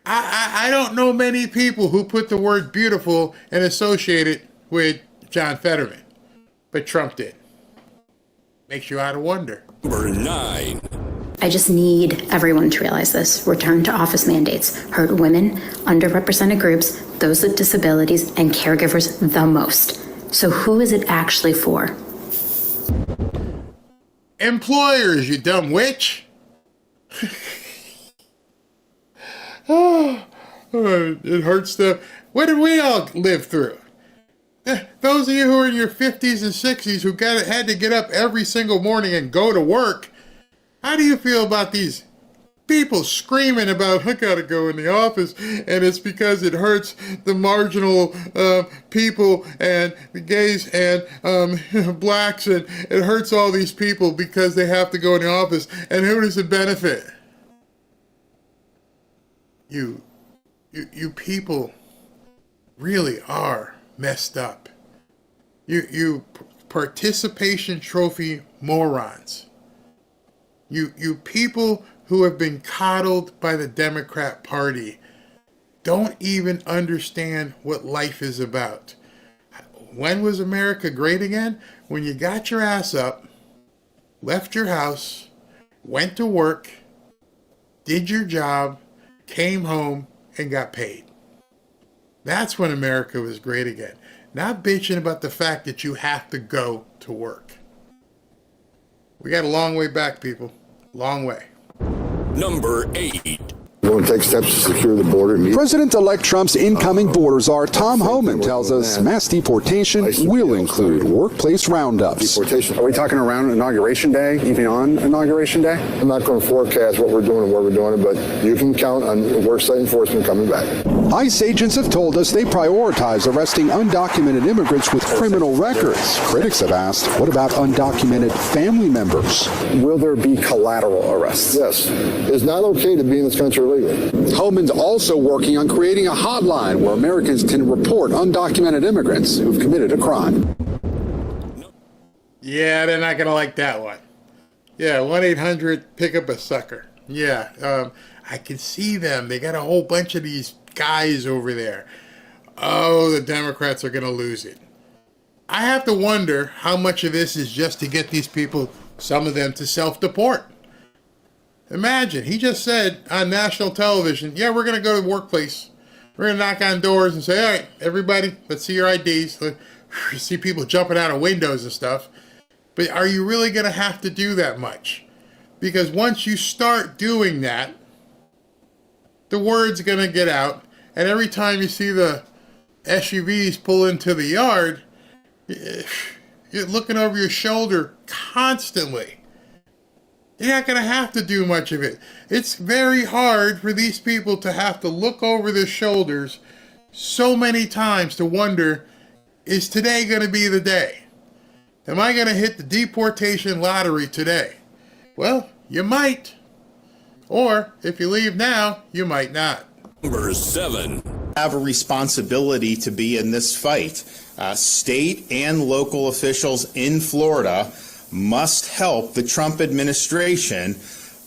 I don't know many people who put the word beautiful and associate it with John Fetterman, but Trump did. Makes you out of wonder. Number 9. I just need everyone to realize this. Return to office mandates hurt women, underrepresented groups, those with disabilities, and caregivers the most. So who is it actually for? Employers, you dumb witch. It hurts to... What did we all live through? Those of you who are in your 50s and 60s who had to get up every single morning and go to work, how do you feel about these people screaming about, I gotta go in the office, and it's because it hurts the marginal people and the gays and blacks, and it hurts all these people because they have to go in the office, and who does it benefit? You people really are messed up. You participation trophy morons. You people who have been coddled by the Democrat Party don't even understand what life is about. When was America great again? When you got your ass up, left your house, went to work, did your job, came home, and got paid. That's when America was great again. Not bitching about the fact that you have to go to work. We got a long way back, people. Long way. Number 8. We're going to take steps to secure the border. President-elect Trump's incoming border czar Tom Homan tells us mass deportation will include workplace roundups. Deportation. Are we talking around Inauguration Day, even on Inauguration Day? I'm not going to forecast what we're doing and where we're doing it, but you can count on worksite enforcement coming back. ICE agents have told us they prioritize arresting undocumented immigrants with criminal records. Critics have asked, what about undocumented family members? Will there be collateral arrests? Yes. It's not okay to be in this country illegally. Homan's also working on creating a hotline where Americans can report undocumented immigrants who've committed a crime. Yeah, they're not going to like that one. Yeah, 1-800-pick-up-a-sucker. Yeah, I can see them. They got a whole bunch of these guys over there. Oh, the Democrats are going to lose it. I have to wonder how much of this is just to get these people, some of them, to self-deport. Imagine, he just said on national television, yeah, we're going to go to the workplace. We're going to knock on doors and say, all right, everybody, let's see your IDs. You see people jumping out of windows and stuff. But are you really going to have to do that much? Because once you start doing that, the word's going to get out. And every time you see the SUVs pull into the yard, you're looking over your shoulder constantly. You're not going to have to do much of it. It's very hard for these people to have to look over their shoulders so many times to wonder, is today going to be the day? Am I going to hit the deportation lottery today? Well, you might. Or if you leave now, you might not. Number 7. Have a responsibility to be in this fight. State and local officials in Florida must help the Trump administration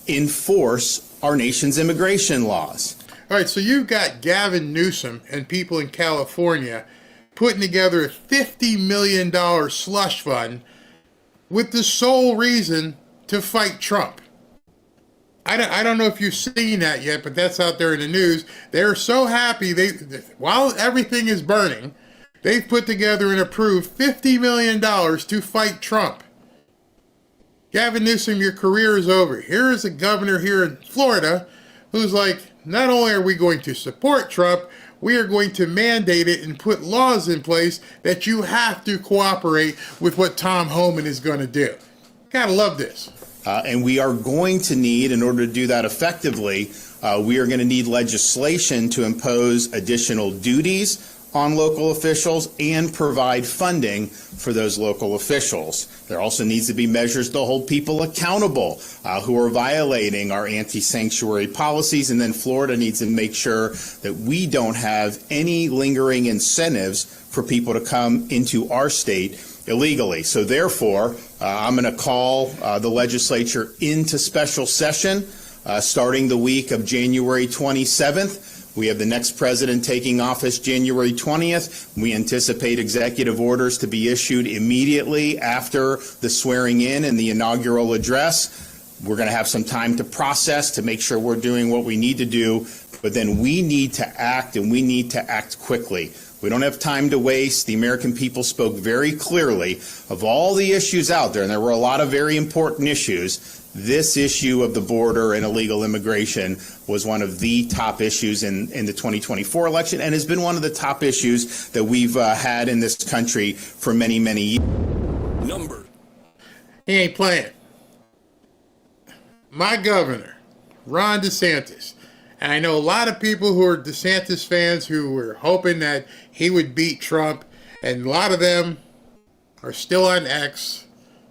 enforce our nation's immigration laws. All right, so you've got Gavin Newsom and people in California putting together a $50 million slush fund with the sole reason to fight Trump. I don't know if you've seen that yet, but that's out there in the news. They're so happy. While everything is burning, they've put together and approved $50 million to fight Trump. Gavin Newsom, your career is over. Here is a governor here in Florida who's like, not only are we going to support Trump, we are going to mandate it and put laws in place that you have to cooperate with what Tom Homan is going to do. Gotta love this. And we are going to need, in order to do that effectively, we are going to need legislation to impose additional duties on local officials and provide funding for those local officials. There also needs to be measures to hold people accountable who are violating our anti-sanctuary policies. And then Florida needs to make sure that we don't have any lingering incentives for people to come into our state illegally. So therefore, I'm going to call the legislature into special session starting the week of January 27th. We have the next president taking office January 20th. We anticipate executive orders to be issued immediately after the swearing in and the inaugural address. We're going to have some time to process to make sure we're doing what we need to do, but then we need to act, and we need to act quickly. We don't have time to waste. The American people spoke very clearly of all the issues out there, and there were a lot of very important issues. This issue of the border and illegal immigration was one of the top issues in the 2024 election, and has been one of the top issues that we've had in this country for many, many years. He ain't playing. My governor, Ron DeSantis, and I know a lot of people who are DeSantis fans who were hoping that he would beat Trump, and a lot of them are still on X,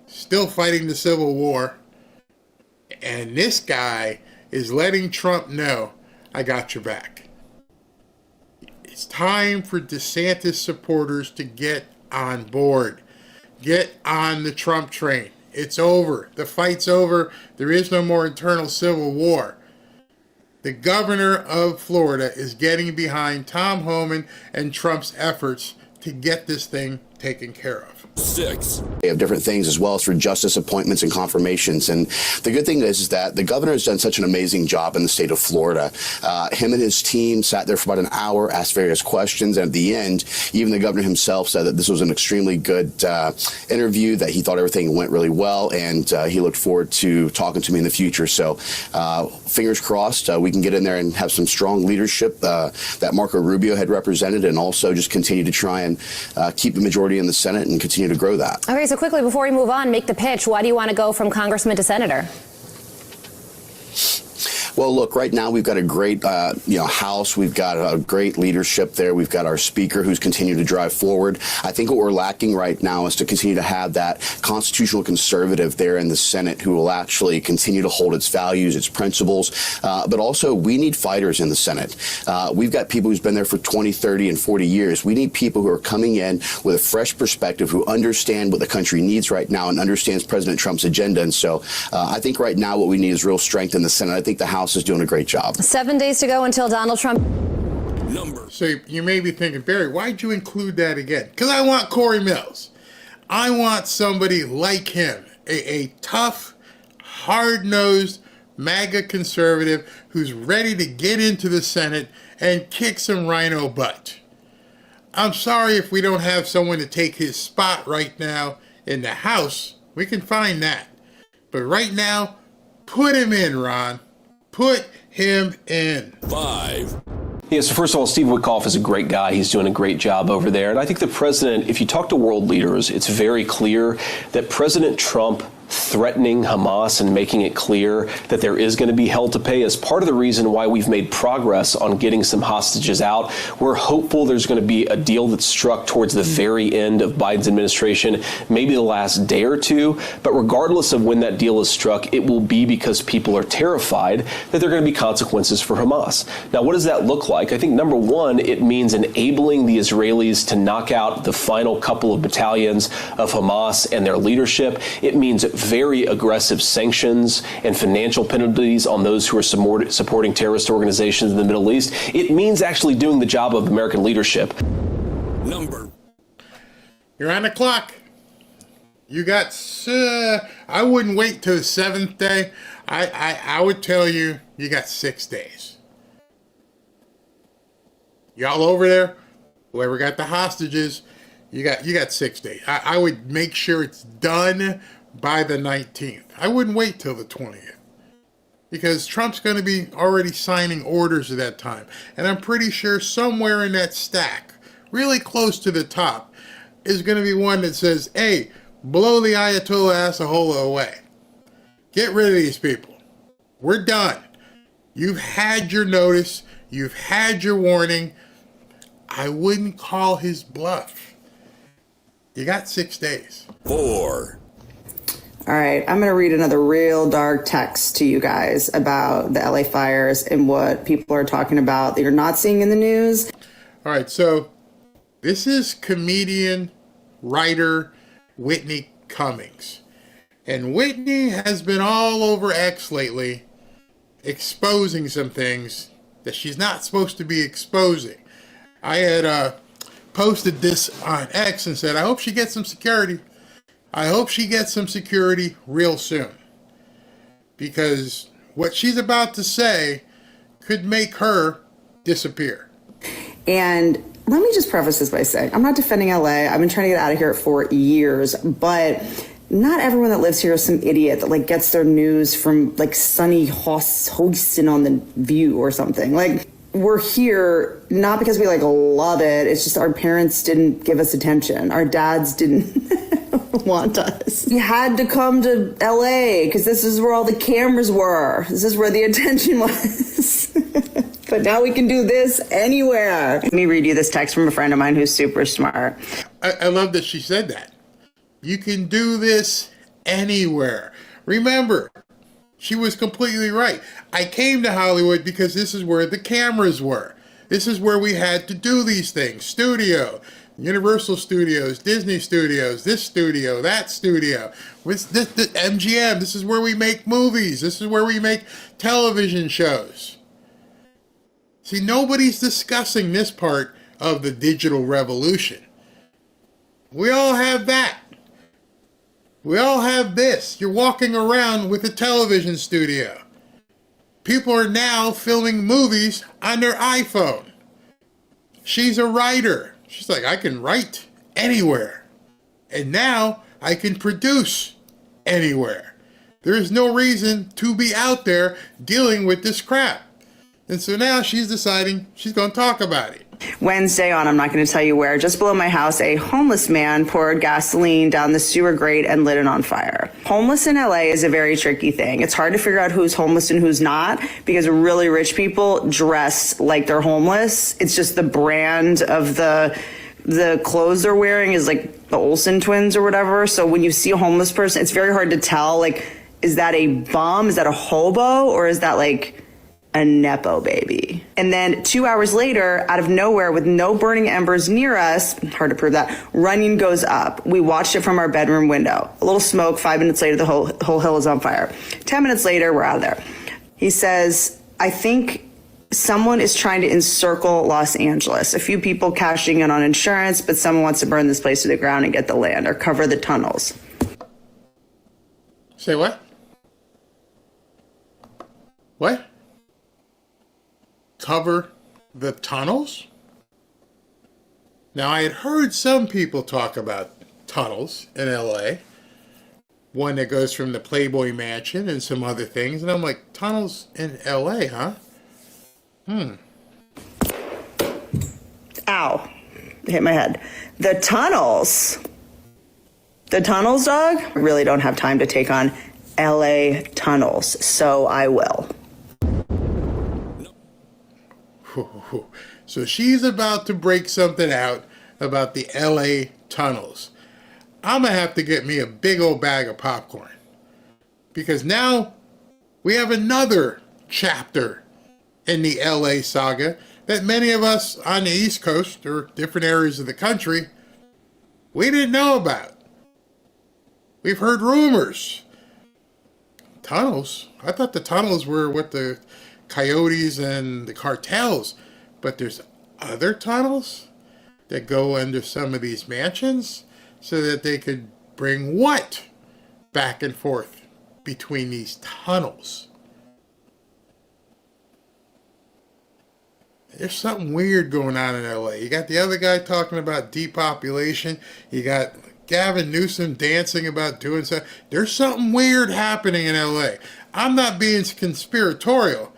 still fighting the Civil War. And this guy is letting Trump know, I got your back. It's time for DeSantis supporters to get on board. Get on the Trump train. It's over. The fight's over. There is no more internal civil war. The governor of Florida is getting behind Tom Homan and Trump's efforts to get this thing taken care of. 6. They have different things as well as for justice appointments and confirmations. And the good thing is that the governor has done such an amazing job in the state of Florida. Him and his team sat there for about an hour, asked various questions. And at the end, even the governor himself said that this was an extremely good interview, that he thought everything went really well. And he looked forward to talking to me in the future. So fingers crossed, we can get in there and have some strong leadership that Marco Rubio had represented, and also just continue to try and keep the majority in the Senate and continue to grow that. Okay, so quickly before we move on, make the pitch. Why do you want to go from congressman to senator? Well, look, right now we've got a great, House. We've got a great leadership there. We've got our Speaker who's continued to drive forward. I think what we're lacking right now is to continue to have that constitutional conservative there in the Senate who will actually continue to hold its values, its principles. But also, we need fighters in the Senate. We've got people who's been there for 20, 30, and 40 years. We need people who are coming in with a fresh perspective, who understand what the country needs right now and understands President Trump's agenda. And so I think right now what we need is real strength in the Senate. I think the House is doing a great job. 7 days to go until Donald Trump. So you may be thinking, Barry, why'd you include that again? Because I want Corey Mills. I want somebody like him, a tough, hard-nosed MAGA conservative who's ready to get into the Senate and kick some rhino butt. I'm sorry if we don't have someone to take his spot right now in the House. We can find that. But right now, put him in, Ron. Put him in. 5. Yeah, so first of all, Steve Witkoff is a great guy. He's doing a great job over there. And I think the president, if you talk to world leaders, it's very clear that President Trump threatening Hamas and making it clear that there is going to be hell to pay is part of the reason why we've made progress on getting some hostages out. We're hopeful there's going to be a deal that's struck towards the very end of Biden's administration, maybe the last day or two. But regardless of when that deal is struck, it will be because people are terrified that there are going to be consequences for Hamas. Now, what does that look like? I think, number one, it means enabling the Israelis to knock out the final couple of battalions of Hamas and their leadership. It means very aggressive sanctions and financial penalties on those who are supporting terrorist organizations in the Middle East. It means actually doing the job of American leadership. You're on the clock. You got, I wouldn't wait till the 7th day. I would tell you, you got 6 days. Y'all over there, whoever got the hostages, you got 6 days. I would make sure it's done by the 19th. I wouldn't wait till the 20th. Because Trump's going to be already signing orders at that time. And I'm pretty sure somewhere in that stack, really close to the top, is going to be one that says, hey, blow the Ayatollah Assahola away. Get rid of these people. We're done. You've had your notice. You've had your warning. I wouldn't call his bluff. You got 6 days. 4. All right, I'm going to read another real dark text to you guys about the LA fires and what people are talking about that you're not seeing in the news. All right, so this is comedian, writer Whitney Cummings. And Whitney has been all over X lately, exposing some things that she's not supposed to be exposing. I had posted this on X and said, I hope she gets some security. I hope she gets some security real soon. Because what she's about to say could make her disappear. And let me just preface this by saying, I'm not defending LA. I've been trying to get out of here for years, but not everyone that lives here is some idiot that gets their news from Sunny Houston on The View or something. We're here not because we love it. It's just our parents didn't give us attention. Our dads didn't want us. We had to come to LA because this is where all the cameras were. This is where the attention was. But now we can do this anywhere. Let me read you this text from a friend of mine who's super smart. I love that she said that. You can do this anywhere. Remember, she was completely right. I came to Hollywood because this is where the cameras were. This is where we had to do these things. Studio, Universal Studios, Disney Studios, this studio, that studio. With the MGM, this is where we make movies. This is where we make television shows. See, nobody's discussing this part of the digital revolution. We all have that. We all have this. You're walking around with a television studio. People are now filming movies on their iPhone. She's a writer. She's like, I can write anywhere. And now I can produce anywhere. There is no reason to be out there dealing with this crap. And so now she's deciding she's going to talk about it. Wednesday on, I'm not going to tell you where, just below my house, a homeless man poured gasoline down the sewer grate and lit it on fire. Homeless in LA is a very tricky thing. It's hard to figure out who's homeless and who's not because really rich people dress like they're homeless. It's just the brand of the clothes they're wearing is like the Olsen twins or whatever. So when you see a homeless person, it's very hard to tell, like, is that a bum? Is that a hobo? Or is that like a Nepo baby? And then 2 hours later, out of nowhere, with no burning embers near us, hard to prove that, Runyon goes up. We watched it from our bedroom window. A little smoke, 5 minutes later, the whole hill is on fire. 10 minutes later, we're out of there. He says, I think someone is trying to encircle Los Angeles. A few people cashing in on insurance, but someone wants to burn this place to the ground and get the land or cover the tunnels. Say what? What? Cover the tunnels? Now, I had heard some people talk about tunnels in LA. One that goes from the Playboy Mansion and some other things. And I'm like, tunnels in LA, huh? Ow. Hit my head. The tunnels, dog? I really don't have time to take on LA tunnels, so I will. So she's about to break something out about the LA tunnels. I'm going to have to get me a big old bag of popcorn. Because now we have another chapter in the LA saga that many of us on the East Coast or different areas of the country, we didn't know about. We've heard rumors. Tunnels? I thought the tunnels were what the coyotes and the cartels, but there's other tunnels that go under some of these mansions so that they could bring what back and forth between these tunnels? There's something weird going on in LA. You got the other guy talking about depopulation. You got Gavin Newsom dancing about doing something. There's something weird happening in LA. I'm not being conspiratorial.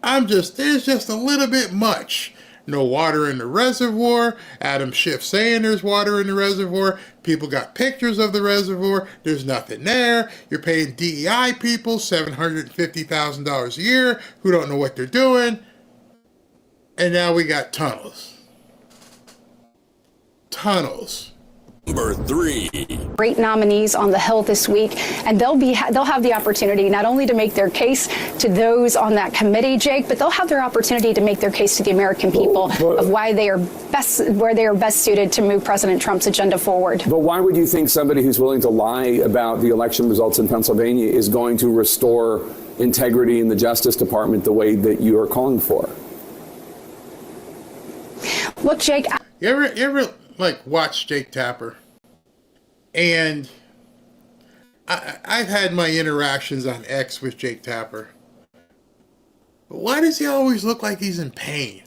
There's just a little bit much. No water in the reservoir. Adam Schiff saying there's water in the reservoir. People got pictures of the reservoir. There's nothing there. You're paying DEI people $750,000 a year who don't know what they're doing. And now we got tunnels. Tunnels. Number 3. Great nominees on the Hill this week, and they'll have the opportunity not only to make their case to those on that committee, Jake, but they'll have their opportunity to make their case to the American people of why they are best suited to move President Trump's agenda forward. But why would you think somebody who's willing to lie about the election results in Pennsylvania is going to restore integrity in the Justice Department the way that you are calling for? Look, Jake. You ever watch Jake Tapper? And I've had my interactions on X with Jake Tapper. But why does he always look like he's in pain?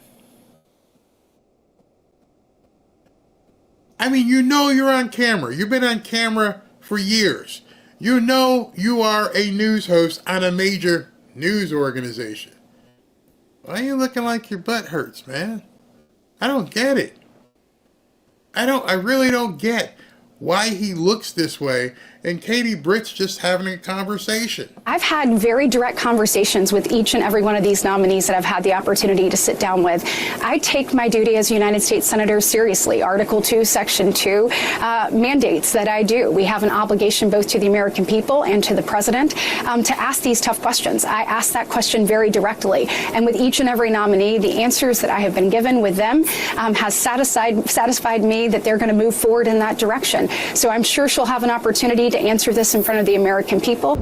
I mean, you know you're on camera. You've been on camera for years. You know you are a news host on a major news organization. Why are you looking like your butt hurts, man? I don't get it. I really don't get why he looks this way, and Katie Britt's just having a conversation. I've had very direct conversations with each and every one of these nominees that I've had the opportunity to sit down with. I take my duty as a United States Senator seriously. Article 2, Section 2 mandates that I do. We have an obligation both to the American people and to the president to ask these tough questions. I ask that question very directly. And with each and every nominee, the answers that I have been given with them has satisfied me that they're going to move forward in that direction. So I'm sure she'll have an opportunity to answer this in front of the American people.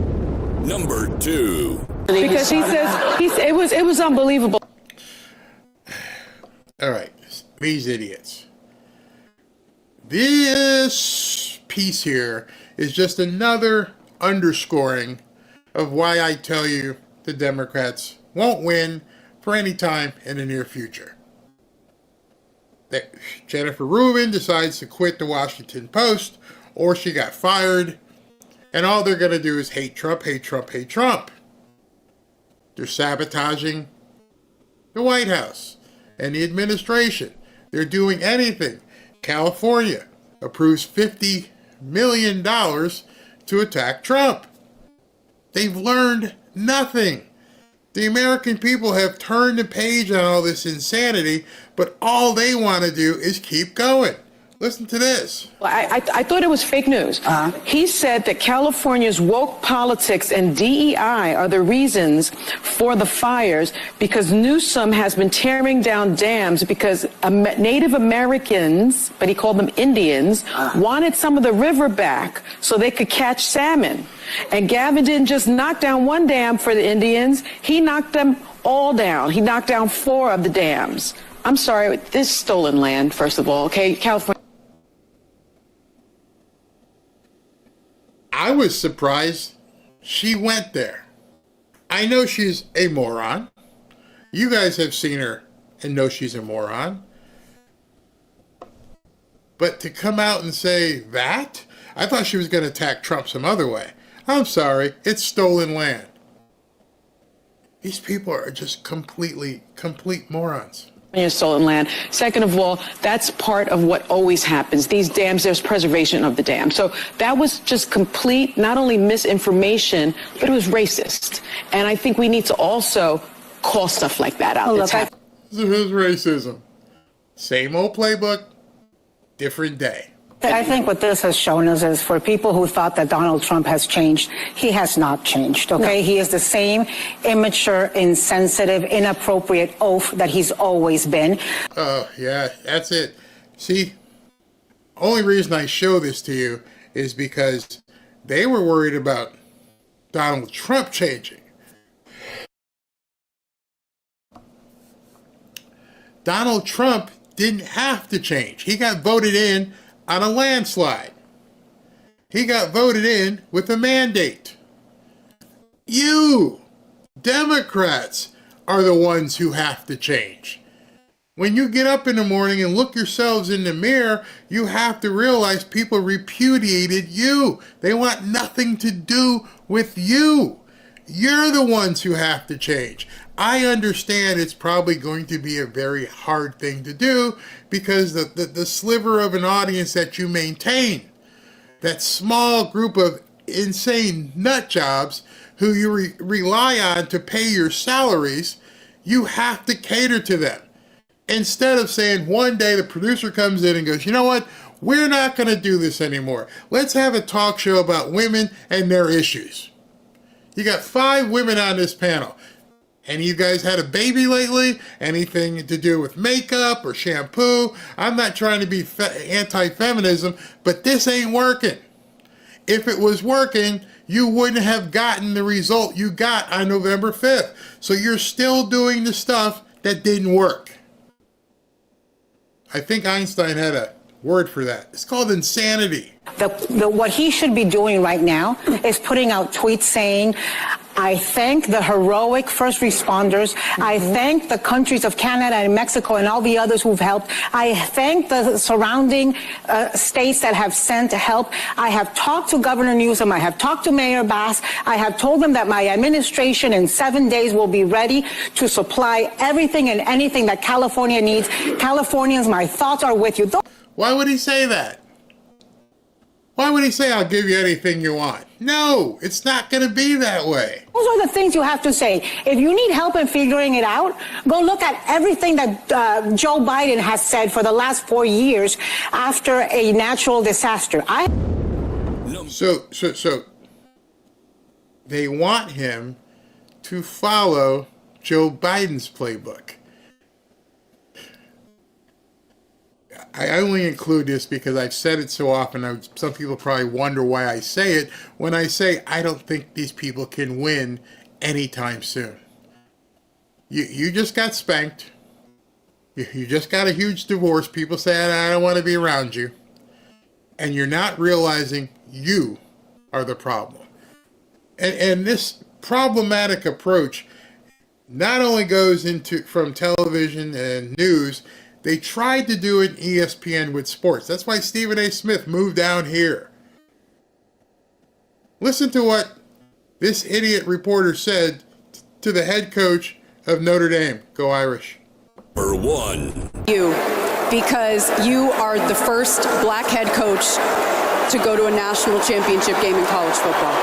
Number 2. Because he says it was unbelievable. All right, these idiots. This piece here is just another underscoring of why I tell you the Democrats won't win for any time in the near future. That Jennifer Rubin decides to quit the Washington Post, or she got fired, and all they're going to do is hate Trump, hate Trump, hate Trump. They're sabotaging the White House and the administration. they're doing anything. California approves $50 million to attack Trump. They've learned nothing. The American people have turned the page on all this insanity, but all they want to do is keep going. Listen to this. Well, I thought it was fake news. He said that California's woke politics and DEI are the reasons for the fires because Newsom has been tearing down dams because Native Americans, but he called them Indians, wanted some of the river back so they could catch salmon. And Gavin didn't just knock down one dam for the Indians, he knocked them all down. He knocked down 4 of the dams. I'm sorry, this is stolen land, first of all, okay? California. I was surprised she went there. I know she's a moron. You guys have seen her and know she's a moron. But to come out and say that? I thought she was going to attack Trump some other way. I'm sorry, it's stolen land. These people are just complete morons. Stolen land. Second of all, that's part of what always happens. These dams, there's preservation of the dam. So that was just complete, not only misinformation, but it was racist. And I think we need to also call stuff like that out. This is racism. Same old playbook, different day. I think what this has shown us is for people who thought that Donald Trump has changed, he has not changed, okay? No. He is the same immature, insensitive, inappropriate oaf that he's always been. Oh, yeah, that's it. See, only reason I show this to you is because they were worried about Donald Trump changing. Donald Trump didn't have to change. He got voted in on a landslide. He got voted in with a mandate. You, Democrats, are the ones who have to change. When you get up in the morning and look yourselves in the mirror, you have to realize people repudiated you. They want nothing to do with you. You're the ones who have to change. I understand it's probably going to be a very hard thing to do because the sliver of an audience that you maintain, that small group of insane nut jobs who you rely on to pay your salaries, you have to cater to them. Instead of saying one day the producer comes in and goes, you know what, we're not going to do this anymore. Let's have a talk show about women and their issues. You got 5 women on this panel. And you guys had a baby lately? Anything to do with makeup or shampoo? I'm not trying to be anti-feminism, but this ain't working. If it was working, you wouldn't have gotten the result you got on November 5th. So you're still doing the stuff that didn't work. I think Einstein had a word for that. It's called insanity. What he should be doing right now is putting out tweets saying, I thank the heroic first responders. I thank the countries of Canada and Mexico and all the others who've helped. I thank the surrounding states that have sent help. I have talked to Governor Newsom. I have talked to Mayor Bass. I have told them that my administration in 7 days will be ready to supply everything and anything that California needs. Californians, my thoughts are with you. Why would he say that? Why would he say, I'll give you anything you want? No, it's not going to be that way. Those are the things you have to say. If you need help in figuring it out, go look at everything that Joe Biden has said for the last 4 years after a natural disaster. So they want him to follow Joe Biden's playbook. I only include this because I've said it so often. Some people probably wonder why I say it. When I say I don't think these people can win anytime soon. You just got spanked. You just got a huge divorce. People say, I don't want to be around you. And you're not realizing you are the problem. And this problematic approach not only goes from television and news. They tried to do it in ESPN with sports. That's why Stephen A. Smith moved down here. Listen to what this idiot reporter said to the head coach of Notre Dame. Go Irish. Number 1. because you are the first black head coach to go to a national championship game in college football.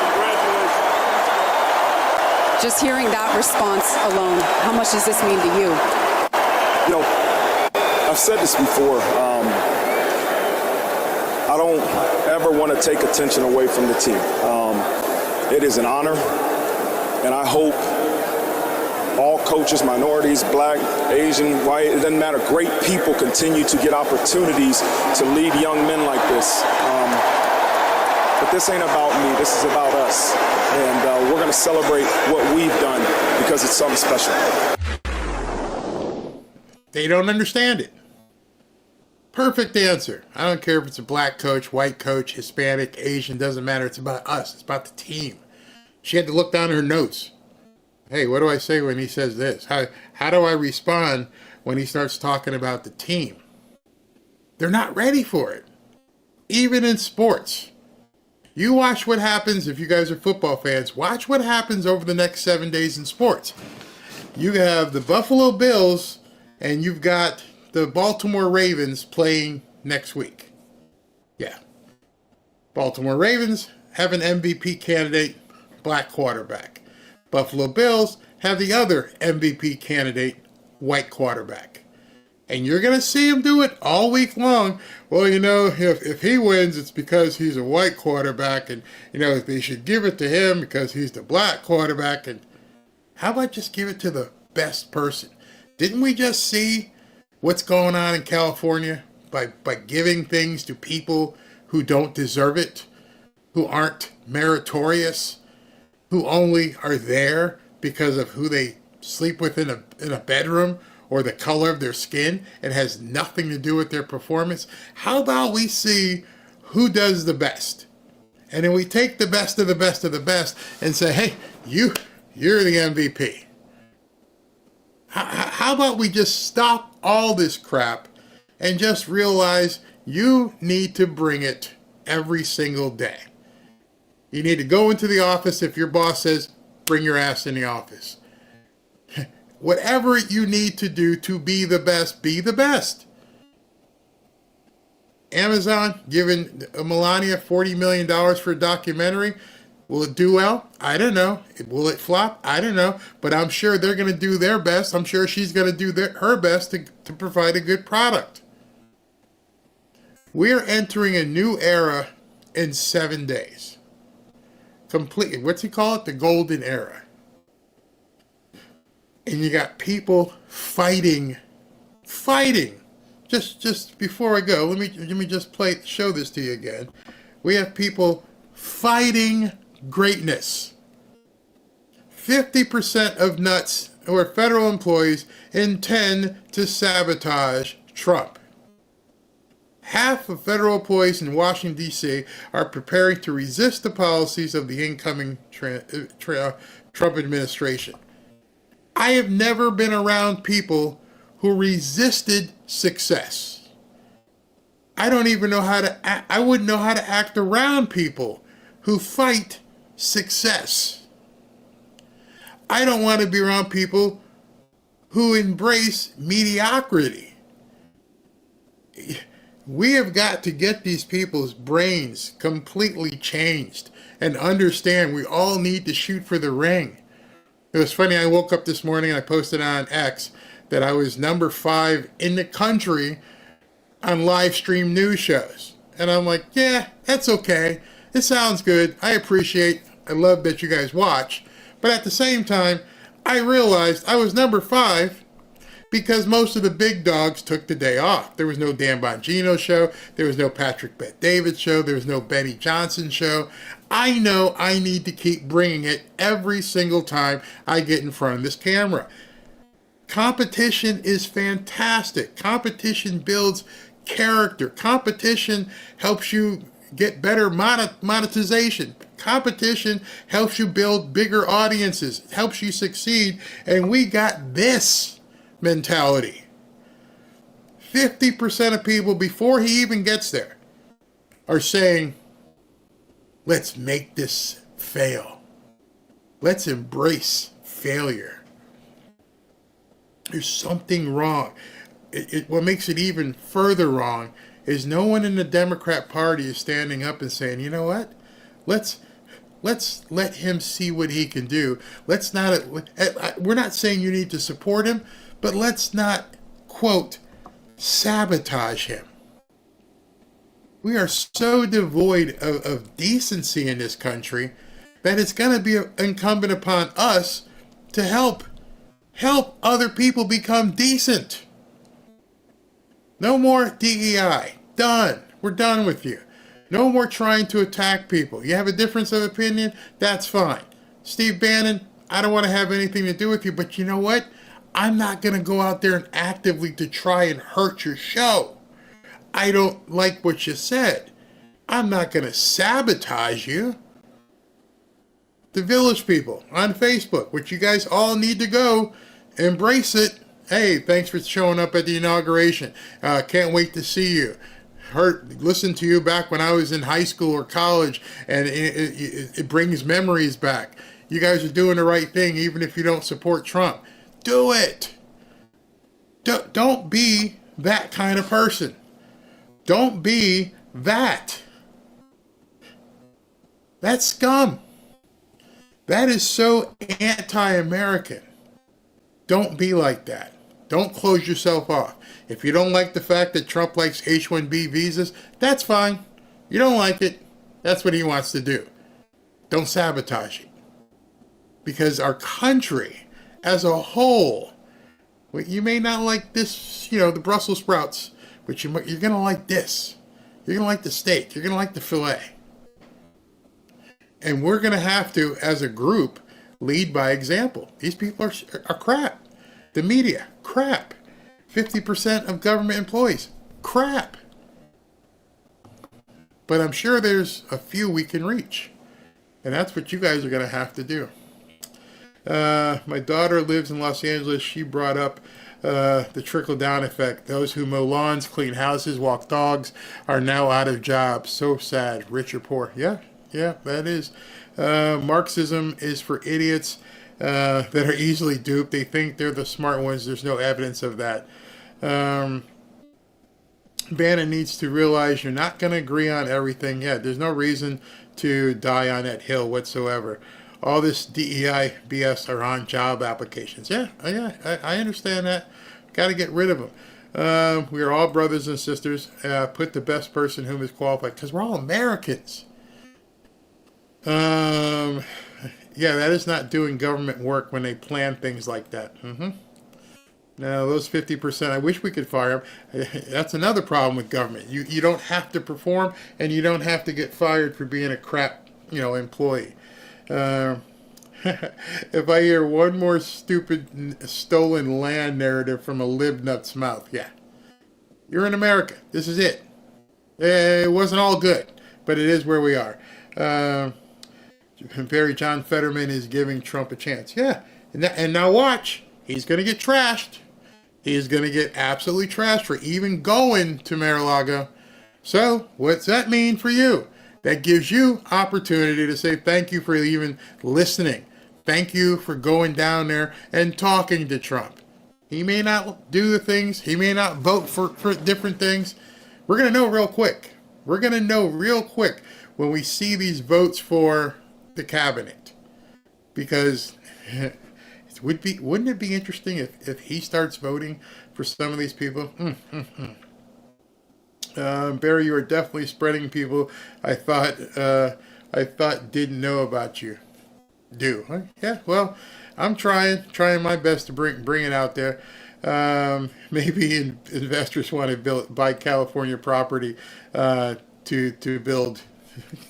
Just hearing that response alone, how much does this mean to you? You know, I've said this before. I don't ever want to take attention away from the team. It is an honor, and I hope all coaches, minorities, black, Asian, white, it doesn't matter, great people continue to get opportunities to lead young men like this. But this ain't about me, this is about us. And we're gonna celebrate what we've done because it's something special. They don't understand it. Perfect answer. I don't care if it's a black coach, white coach, Hispanic, Asian, doesn't matter. It's about us. It's about the team. She had to look down at her notes. Hey, what do I say when he says this? How do I respond when he starts talking about the team? They're not ready for it. Even in sports. You watch what happens, if you guys are football fans, watch what happens over the next 7 days in sports. You have the Buffalo Bills and you've got the Baltimore Ravens playing next week. Yeah. Baltimore Ravens have an MVP candidate, black quarterback. Buffalo Bills have the other MVP candidate, white quarterback. And you're going to see him do it all week long. Well, you know, if he wins, it's because he's a white quarterback. And, you know, they should give it to him because he's the black quarterback. And how about just give it to the best person? Didn't we just see what's going on in California by giving things to people who don't deserve it, who aren't meritorious, who only are there because of who they sleep with in a bedroom or the color of their skin? It has nothing to do with their performance. How about we see who does the best? And then we take the best of the best of the best and say, hey, you're the MVP. How about we just stop all this crap and just realize you need to bring it every single day. You need to go into the office if your boss says, bring your ass in the office. Whatever you need to do to be the best, be the best. Amazon giving Melania $40 million for a documentary. Will it do well? I don't know. Will it flop? I don't know. But I'm sure they're going to do their best. I'm sure she's going to do her best to provide a good product. We're entering a new era in 7 days. Completely. What's he call it? The golden era. And you got people fighting. Just before I go, let me just show this to you again. We have people fighting greatness. 50% of nuts who are federal employees intend to sabotage Trump. Half of federal employees in Washington, D.C. are preparing to resist the policies of the incoming Trump administration. I have never been around people who resisted success. I don't even know how to act. I wouldn't know how to act around people who fight success. I don't want to be around people who embrace mediocrity. We have got to get these people's brains completely changed and understand we all need to shoot for the ring. It was funny, I woke up this morning and I posted on X that I was number 5 in the country on live stream news shows. And I'm like, yeah, that's okay. It sounds good. I love that you guys watch. But at the same time, I realized I was number 5 because most of the big dogs took the day off. There was no Dan Bongino show. There was no Patrick Bet-David show. There was no Benny Johnson show. I know I need to keep bringing it every single time I get in front of this camera. Competition is fantastic. Competition builds character. Competition helps you get better monetization. Competition helps you build bigger audiences, helps you succeed, and we got this mentality. 50% of people, before he even gets there, are saying, let's make this fail. Let's embrace failure. There's something wrong. what makes it even further wrong is no one in the Democrat Party is standing up and saying, you know what, let's let him see what he can do. Let's not, we're not saying you need to support him, but let's not, quote, sabotage him. We are so devoid of decency in this country that it's going to be incumbent upon us to help other people become decent. No more DEI. Done. We're done with you. No more trying to attack people. You have a difference of opinion? That's fine. Steve Bannon, I don't want to have anything to do with you, but you know what? I'm not going to go out there and actively to try and hurt your show. I don't like what you said. I'm not going to sabotage you. The Village People on Facebook, which you guys all need to go embrace it. Hey, thanks for showing up at the inauguration. Can't wait to see you. Listen to you back when I was in high school or college, and it brings memories back. You guys are doing the right thing, even if you don't support Trump. Do it. Don't be that kind of person. Don't be that. That's scum. That is so anti-American. Don't be like that. Don't close yourself off. If you don't like the fact that Trump likes H-1B visas, that's fine. You don't like it. That's what he wants to do. Don't sabotage it. Because our country as a whole, you may not like this, the Brussels sprouts, but you're going to like this. You're going to like the steak. You're going to like the filet. And we're going to have to, as a group, lead by example. These people are crap. The media, crap. 50% of government employees, crap. But I'm sure there's a few we can reach. And that's what you guys are going to have to do. My daughter lives in Los Angeles. She brought up the trickle-down effect. Those who mow lawns, clean houses, walk dogs are now out of jobs. So sad, rich or poor. Yeah, that is. Marxism is for idiots that are easily duped. They think they're the smart ones. There's no evidence of that. Bannon needs to realize you're not going to agree on everything. Yeah, there's no reason to die on that hill whatsoever. All this DEI BS are on job applications. Yeah, I understand that. Got to get rid of them. We are all brothers and sisters. Put the best person whom is qualified, because we're all Americans. Yeah, that is not doing government work when they plan things like that. Now, those 50%, I wish we could fire them. That's another problem with government. You don't have to perform, and you don't have to get fired for being a crap, employee. If I hear one more stupid stolen land narrative from a libnut's mouth, yeah. You're in America. This is it. It wasn't all good, but it is where we are. Barry John Fetterman is giving Trump a chance. Yeah. And now watch. He's going to get trashed. He's going to get absolutely trashed for even going to Mar-a-Lago. So what's that mean for you? That gives you opportunity to say thank you for even listening. Thank you for going down there and talking to Trump. He may not do the things. He may not vote for different things. We're going to know real quick. We're going to know real quick when we see these votes for the cabinet. Because wouldn't it be interesting if he starts voting for some of these people? Barry, you are definitely spreading people I thought didn't know about you. Do. Yeah, well, I'm trying my best to bring it out there. Maybe investors want to buy California property to build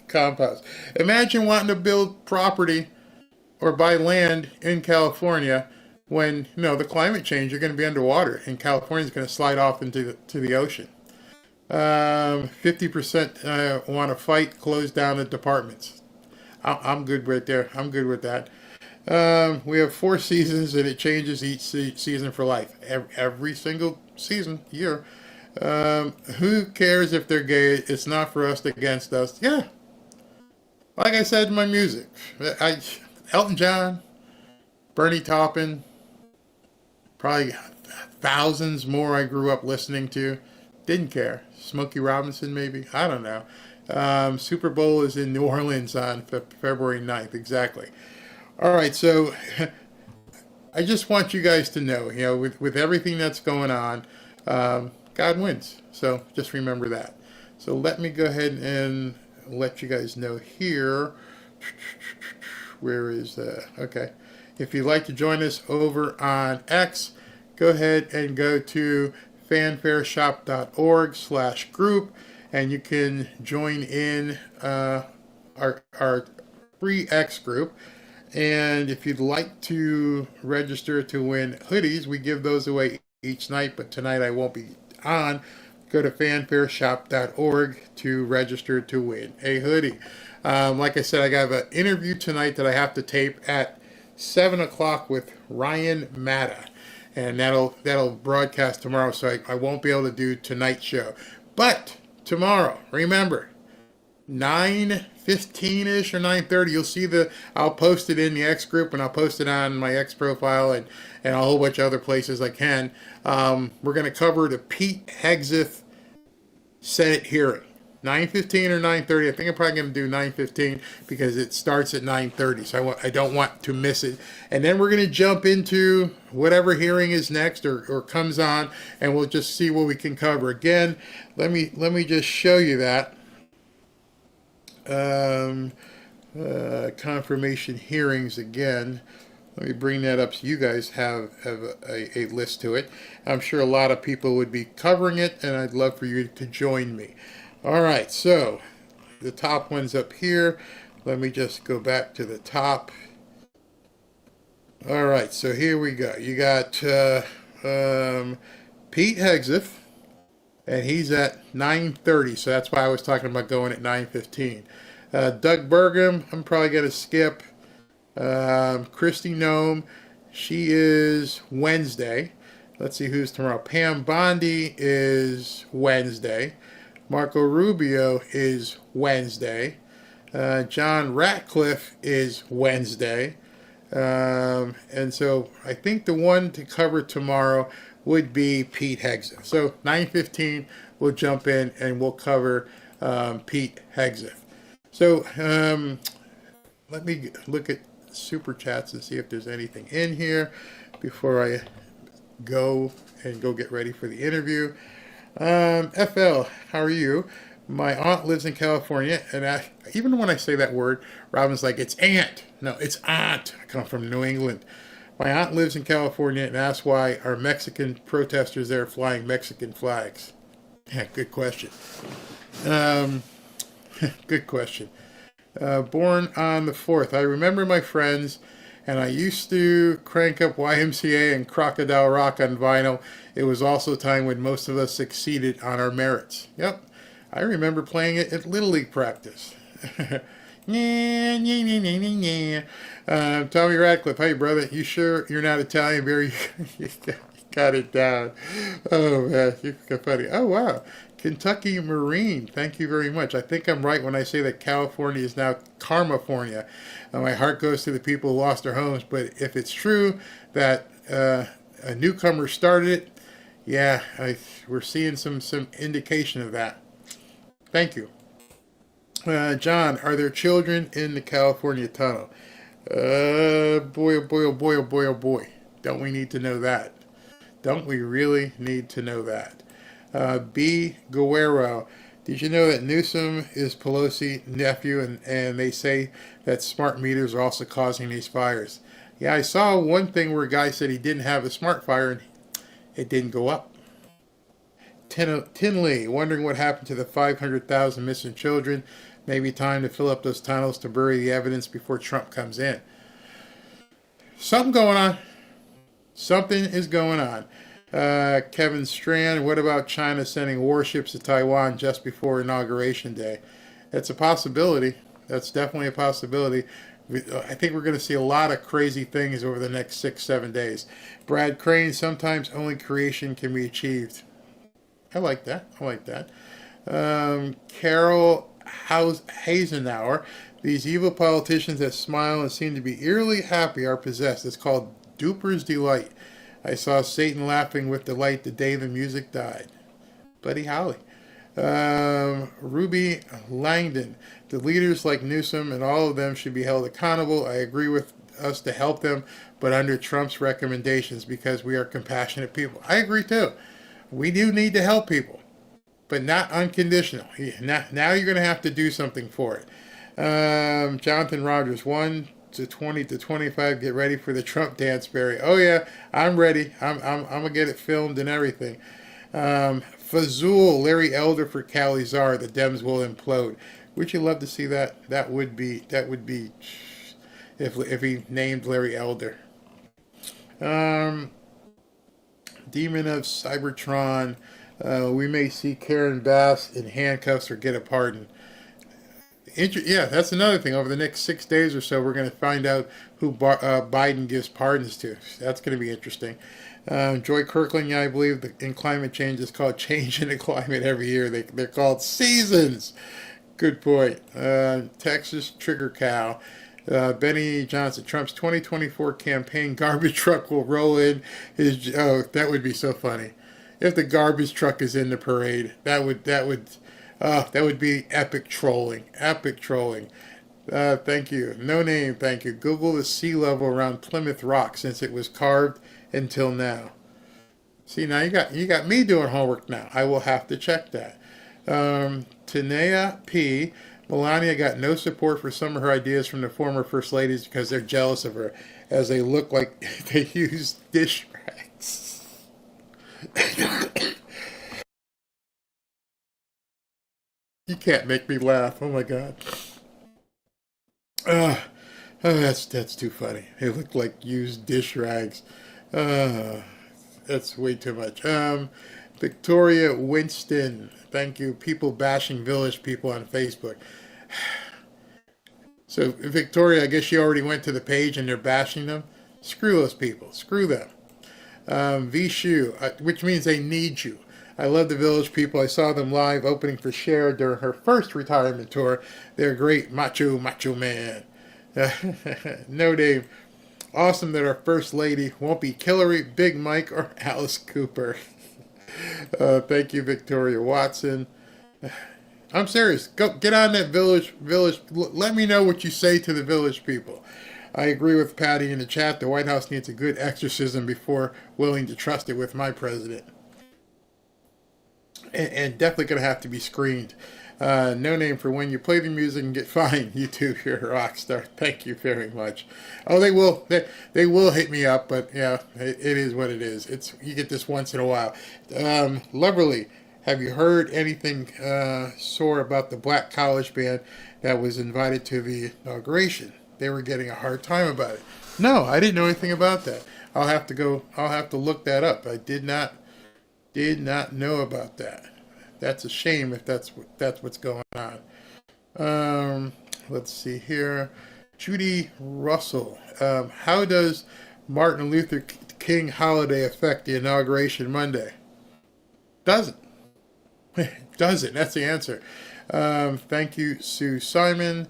compounds. Imagine wanting to build property or buy land in California when the climate change, you're going to be underwater and California is going to slide off into the ocean. 50% want to fight, close down the departments. I'm good right there. I'm good with that. We have 4 seasons and it changes each season for life. Every single year. Who cares if they're gay? It's not for us, against us. Yeah. Like I said in my music, Elton John, Bernie Taupin, probably thousands more I grew up listening to. Didn't care. Smokey Robinson, maybe? I don't know. Super Bowl is in New Orleans on February 9th, exactly. All right, so I just want you guys to know, with everything that's going on, God wins. So just remember that. So let me go ahead and let you guys know here. Where is okay. If you'd like to join us over on X, go ahead and go to fanfareshop.org/group, and you can join in our free X group. And if you'd like to register to win hoodies, we give those away each night, but tonight I won't be on. Go to fanfareshop.org to register to win a hoodie. Like I said, I got an interview tonight that I have to tape at 7 o'clock with Ryan Matta, and that'll broadcast tomorrow, so I won't be able to do tonight's show. But tomorrow, remember, 9:15ish or 9:30, you'll see I'll post it in the X group, and I'll post it on my X profile and a whole bunch of other places I can. We're going to cover the Pete Hegseth Senate hearing. 9:15 or 9:30. I think I'm probably going to do 9:15 because it starts at 9:30, so I don't want to miss it. And then we're going to jump into whatever hearing is next or comes on, and we'll just see what we can cover. Again, let me just show you that. Confirmation hearings again. Let me bring that up so you guys have a list to it. I'm sure a lot of people would be covering it, and I'd love for you to join me. All right, so the top one's up here. Let me just go back to the top. All right, so here we go. You got Pete Hegseth, and he's at 9:30, so that's why I was talking about going at 9:15. Doug Burgum, I'm probably going to skip. Kristi Noem, she is Wednesday. Let's see who's tomorrow. Pam Bondi is Wednesday. Marco Rubio is Wednesday. John Ratcliffe is Wednesday. And so I think the one to cover tomorrow would be Pete Hegseth. So 9:15, we'll jump in and we'll cover Pete Hegseth. So let me look at super chats and see if there's anything in here before I go get ready for the interview. FL, how are you? My aunt lives in California, and even when I say that word, Robin's like, it's aunt. No, it's aunt. I come from New England. My aunt lives in California and asks why are Mexican protesters there flying Mexican flags? Yeah, good question. Good question. Born on the 4th. I remember my friends, and I used to crank up YMCA and Crocodile Rock on vinyl. It was also a time when most of us succeeded on our merits. Yep, I remember playing it at Little League practice. Tommy Radcliffe, hey brother, you sure you're not Italian? Very, you got it down. Oh man, you're funny. Oh wow. Kentucky Marine, thank you very much. I think I'm right when I say that California is now Karmafornia. My heart goes to the people who lost their homes, but if it's true that a newcomer started it, yeah, we're seeing some indication of that. Thank you. John, are there children in the California tunnel? Boy, oh boy, oh boy, oh boy, oh boy. Don't we need to know that? Don't we really need to know that? B. Guerrero, did you know that Newsom is Pelosi's nephew, and they say that smart meters are also causing these fires? Yeah, I saw one thing where a guy said he didn't have a smart fire and it didn't go up. Tinley, wondering what happened to the 500,000 missing children. Maybe time to fill up those tunnels to bury the evidence before Trump comes in. Something going on. Something is going on. Kevin Strand, what about China sending warships to Taiwan just before Inauguration Day? That's a possibility. That's definitely a possibility. I think we're going to see a lot of crazy things over the next 6-7 days. Brad Crane, sometimes only creation can be achieved. I like that. I like that. Carol Hazenauer, these evil politicians that smile and seem to be eerily happy are possessed. It's called Duper's Delight. I saw Satan laughing with delight the day the music died. Buddy Holly. Ruby Langdon. The leaders like Newsom and all of them should be held accountable. I agree with us to help them, but under Trump's recommendations because we are compassionate people. I agree too. We do need to help people, but not unconditional. Now you're going to have to do something for it. Jonathan Rogers, 1 to 20 to 25. Get ready for the Trump dance, Barry. Oh yeah, I'm ready. I'm gonna get it filmed and everything. Fazul, Larry Elder for Cali Czar. The Dems will implode. Would you love to see that? That would be if he named Larry Elder. Demon of Cybertron. We may see Karen Bass in handcuffs or get a pardon. Yeah, that's another thing. Over the next 6 days or so, we're going to find out who Biden gives pardons to. That's going to be interesting. Joy Kirkland, yeah, I believe in climate change is called change in the climate every year. They're called seasons. Good point. Texas Trigger Cow. Benny Johnson, Trump's 2024 campaign garbage truck will roll in his. Oh, that would be so funny. If the garbage truck is in the parade, that would be epic trolling. Epic trolling. Thank you. No name, thank you. Google the sea level around Plymouth Rock since it was carved until now. See, now you got me doing homework now. I will have to check that. Tanea P. Melania got no support for some of her ideas from the former First Ladies because they're jealous of her, as they look like they use dish rags. You can't make me laugh. Oh my God. That's too funny. They look like used dish rags. That's way too much. Victoria Winston. Thank you. People bashing village people on Facebook. So Victoria, I guess she already went to the page and they're bashing them. Screw those people. Screw them. Vishu, which means they need you. I love the village people. I saw them live opening for Cher during her first retirement tour. They're great. Macho man. No name. Awesome that our first lady won't be Hillary, Big Mike, or Alice Cooper. Thank you, Victoria Watson. I'm serious. Go get on that village. Let me know what you say to the village people. I agree with Patty in the chat. The White House needs a good exorcism before willing to trust it with my president. And definitely going to have to be screened. No name for when you play the music and get fined. You too, you're a rock star. Thank you very much. Oh, they will. They will hit me up, but yeah, it is what it is. You get this once in a while. Loverly, have you heard anything sore about the black college band that was invited to the inauguration? They were getting a hard time about it. No, I didn't know anything about that. I'll have to look that up. I did not know about that. That's a shame if that's what's going on. Let's see here. Judy Russell. How does Martin Luther King holiday affect the inauguration Monday? Doesn't. Doesn't. That's the answer. Thank you, Sue Simon.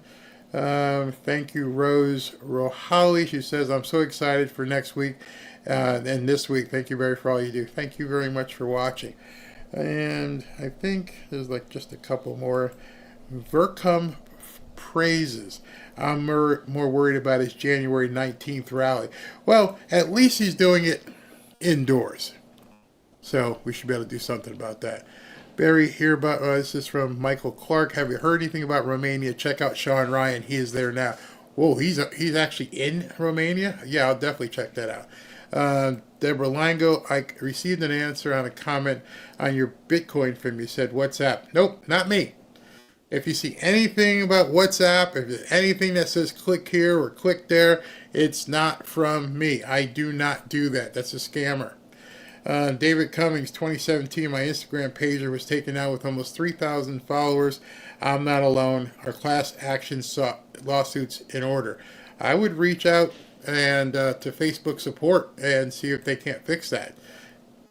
Thank you, Rose Rohali. She says, I'm so excited for next week and this week. Thank you very much for all you do. Thank you very much for watching. And I think there's like just a couple more. Vercom praises. I'm more worried about his January 19th rally. Well, at least he's doing it indoors. So we should be able to do something about that. Barry, hear about this is from Michael Clark. Have you heard anything about Romania? Check out Sean Ryan. He is there now. Whoa, he's actually in Romania? Yeah, I'll definitely check that out. Deborah Lango, I received an answer on a comment on your Bitcoin from you. Said WhatsApp. Nope, not me. If you see anything about WhatsApp, if there's anything that says click here or click there, it's not from me. I do not do that. That's a scammer. David Cummings, 2017, my Instagram pager was taken out with almost 3,000 followers. I'm not alone. Our class action lawsuits in order. I would reach out and to Facebook support and see if they can't fix that.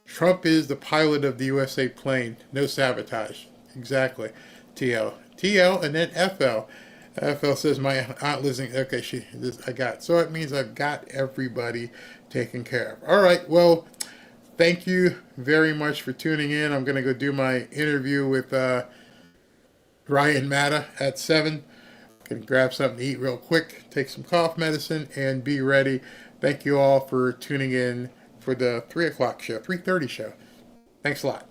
Trump is the pilot of the USA plane. No sabotage. Exactly. TL and then FL. Phil says my aunt listening. Okay, I got. So it means I've got everybody taken care of. All right. Well, thank you very much for tuning in. I'm going to go do my interview with Ryan Matta at 7. Can grab something to eat real quick, take some cough medicine, and be ready. Thank you all for tuning in for the 3 o'clock show, 3:30 show. Thanks a lot.